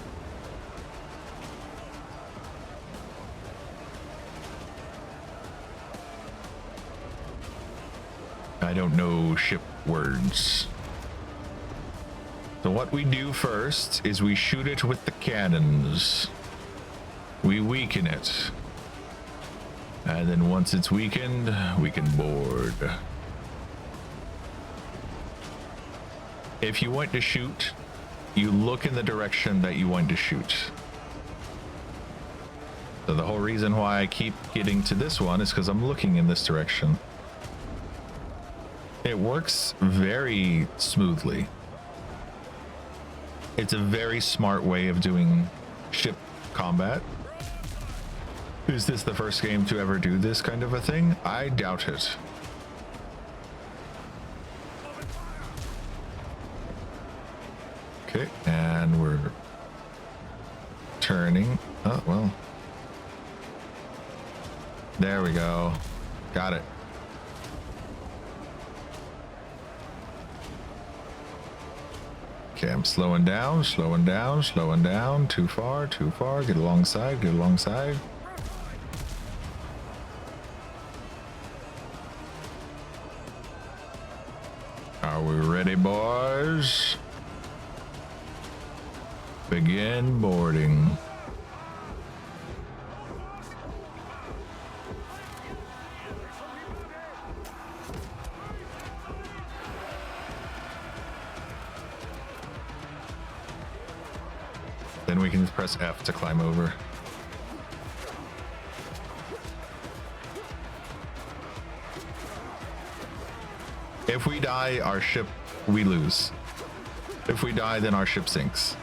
I don't know ship words. So what we do first is we shoot it with the cannons. We weaken it. And then once it's weakened, we can board. If you want to shoot, you look in the direction that you want to shoot. So the whole reason why I keep getting to this one is because I'm looking in this direction. It works very smoothly. It's a very smart way of doing ship combat. Is this the first game to ever do this kind of a thing? I doubt it. Okay, and we're turning. Oh, well. There we go. Got it. Okay, I'm slowing down, slowing down, slowing down. Too far, too far. Get alongside, get alongside. Are we ready, boys? Begin boarding. Then we can just press F to climb over. If we die, our ship, we lose. If we die, then our ship sinks.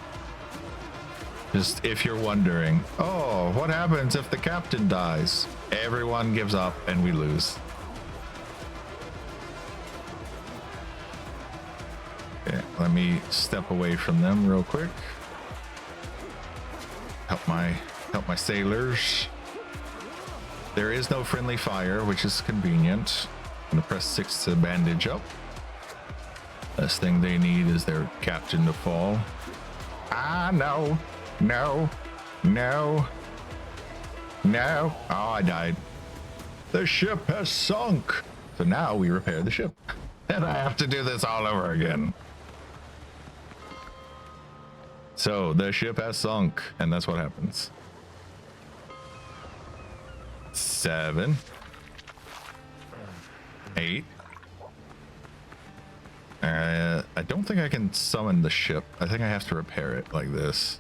Just if you're wondering, oh, what happens if the captain dies? Everyone gives up and we lose. Okay, let me step away from them real quick. Help my sailors. There is no friendly fire, which is convenient. I'm gonna press 6 to bandage up. Last thing they need is their captain to fall. Ah, no, no, no, no. Oh, I died. The ship has sunk. So now we repair the ship. And I have to do this all over again. So the ship has sunk, and that's what happens. 7, 8. I don't think I can summon the ship. I think I have to repair it like this.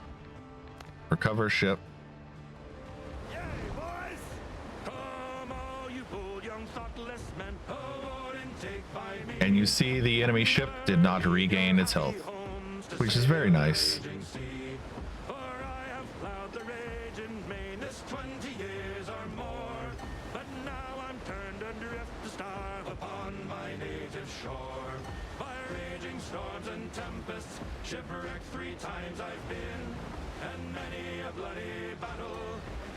Recover ship. Yay, boys! Come all you bold young thoughtless men, aboard and take by me. And you see the enemy ship did not regain its health, which is very nice. For I have plowed the raging main this 20 years or more, but now I'm turned adrift to starve upon my native shore. By raging storms and tempests, shipwrecked 3 times I've been, and many a bloody battle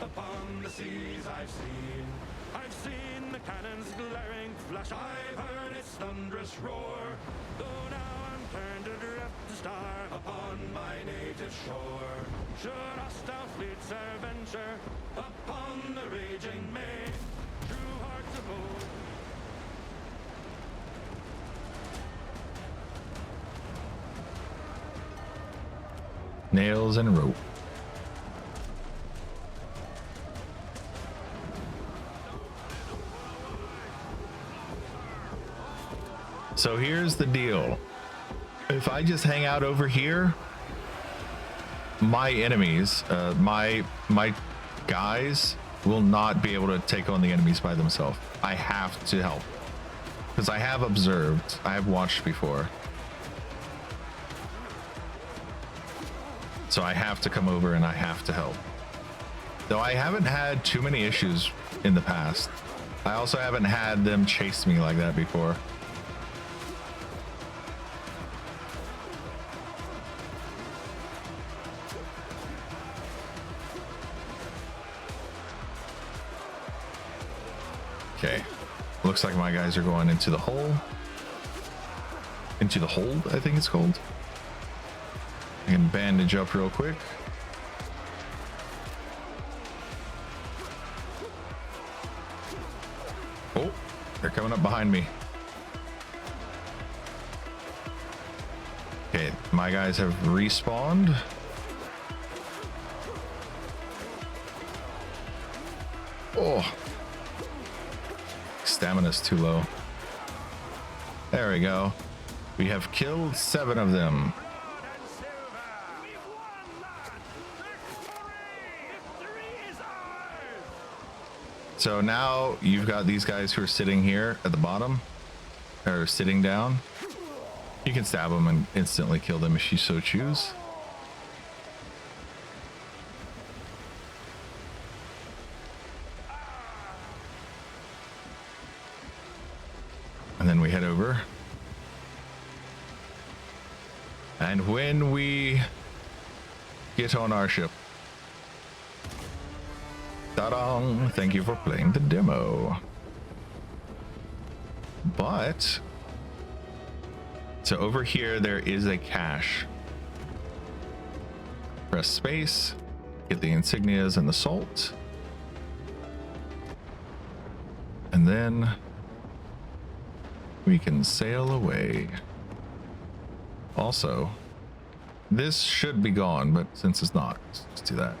upon the seas I've seen. I've seen the cannon's glaring flash, I've heard its thunderous roar, though now I'm turned adrift to starve upon my native shore. Should hostile fleets e'er venture upon the raging main, true hearts of old. Nails and rope. So here's the deal. If I just hang out over here, my enemies, my guys will not be able to take on the enemies by themselves. I have to help. Because I have observed, I have watched before. So I have to come over and I have to help. Though I haven't had too many issues in the past. I also haven't had them chase me like that before. Okay. Looks like my guys are going into the hole. Into the hold, I think it's called. I can bandage up real quick. Oh, they're coming up behind me. Okay, my guys have respawned. Oh, stamina's too low. There we go. We have killed 7 of them. So now you've got these guys who are sitting here at the bottom, or sitting down. You can stab them and instantly kill them if you so choose. And then we head over. And when we get on our ship, ta-da! Thank you for playing the demo. But so over here there is a cache. press space, get the insignias and the salt. And then we can sail away. Also, this should be gone, but since it's not, let's do that.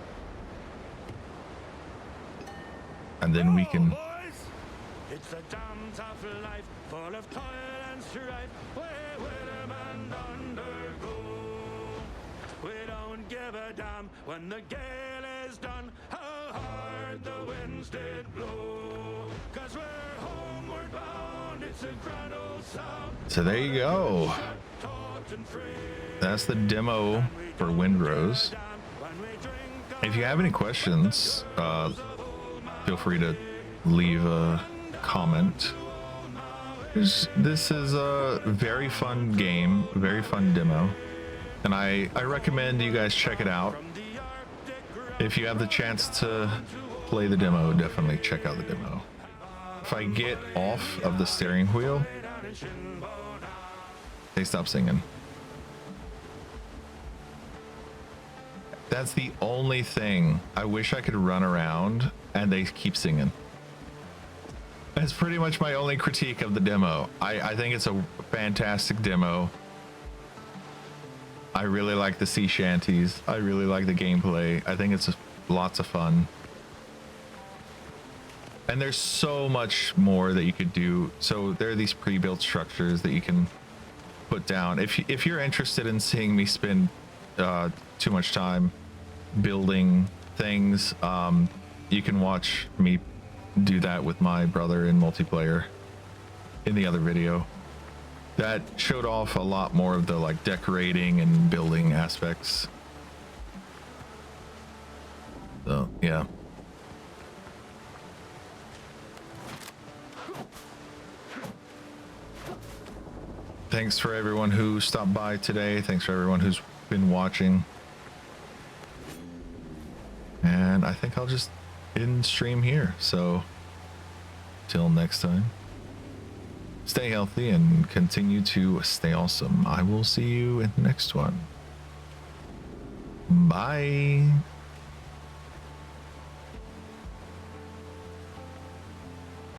And then we can... boys, it's a damn tough life, full of toil and strife, where women undergo. We don't give a damn when the gale is done, how hard the winds did blow. 'Cause we're homeward bound, it's a grand old sound. So there you go. That's the demo for Windrose. If you have any questions, feel free to leave a comment. This is a very fun game, very fun demo, and I recommend you guys check it out. If you have the chance to play the demo, definitely check out the demo. If I get off of the steering wheel, they stop singing. That's the only thing. I wish I could run around and they keep singing. That's pretty much my only critique of the demo. I think it's a fantastic demo. I really like the sea shanties. I really like the gameplay. I think it's lots of fun. And there's so much more that you could do. So there are these pre-built structures that you can put down. If you're interested in seeing me spend too much time building things, you can watch me do that with my brother in multiplayer in the other video. That showed off a lot more of the like decorating and building aspects. So yeah. Thanks for everyone who stopped by today. Thanks for everyone who's been watching. And I think I'll just end stream here. So till next time, stay healthy and continue to stay awesome. I will see you in the next one. Bye.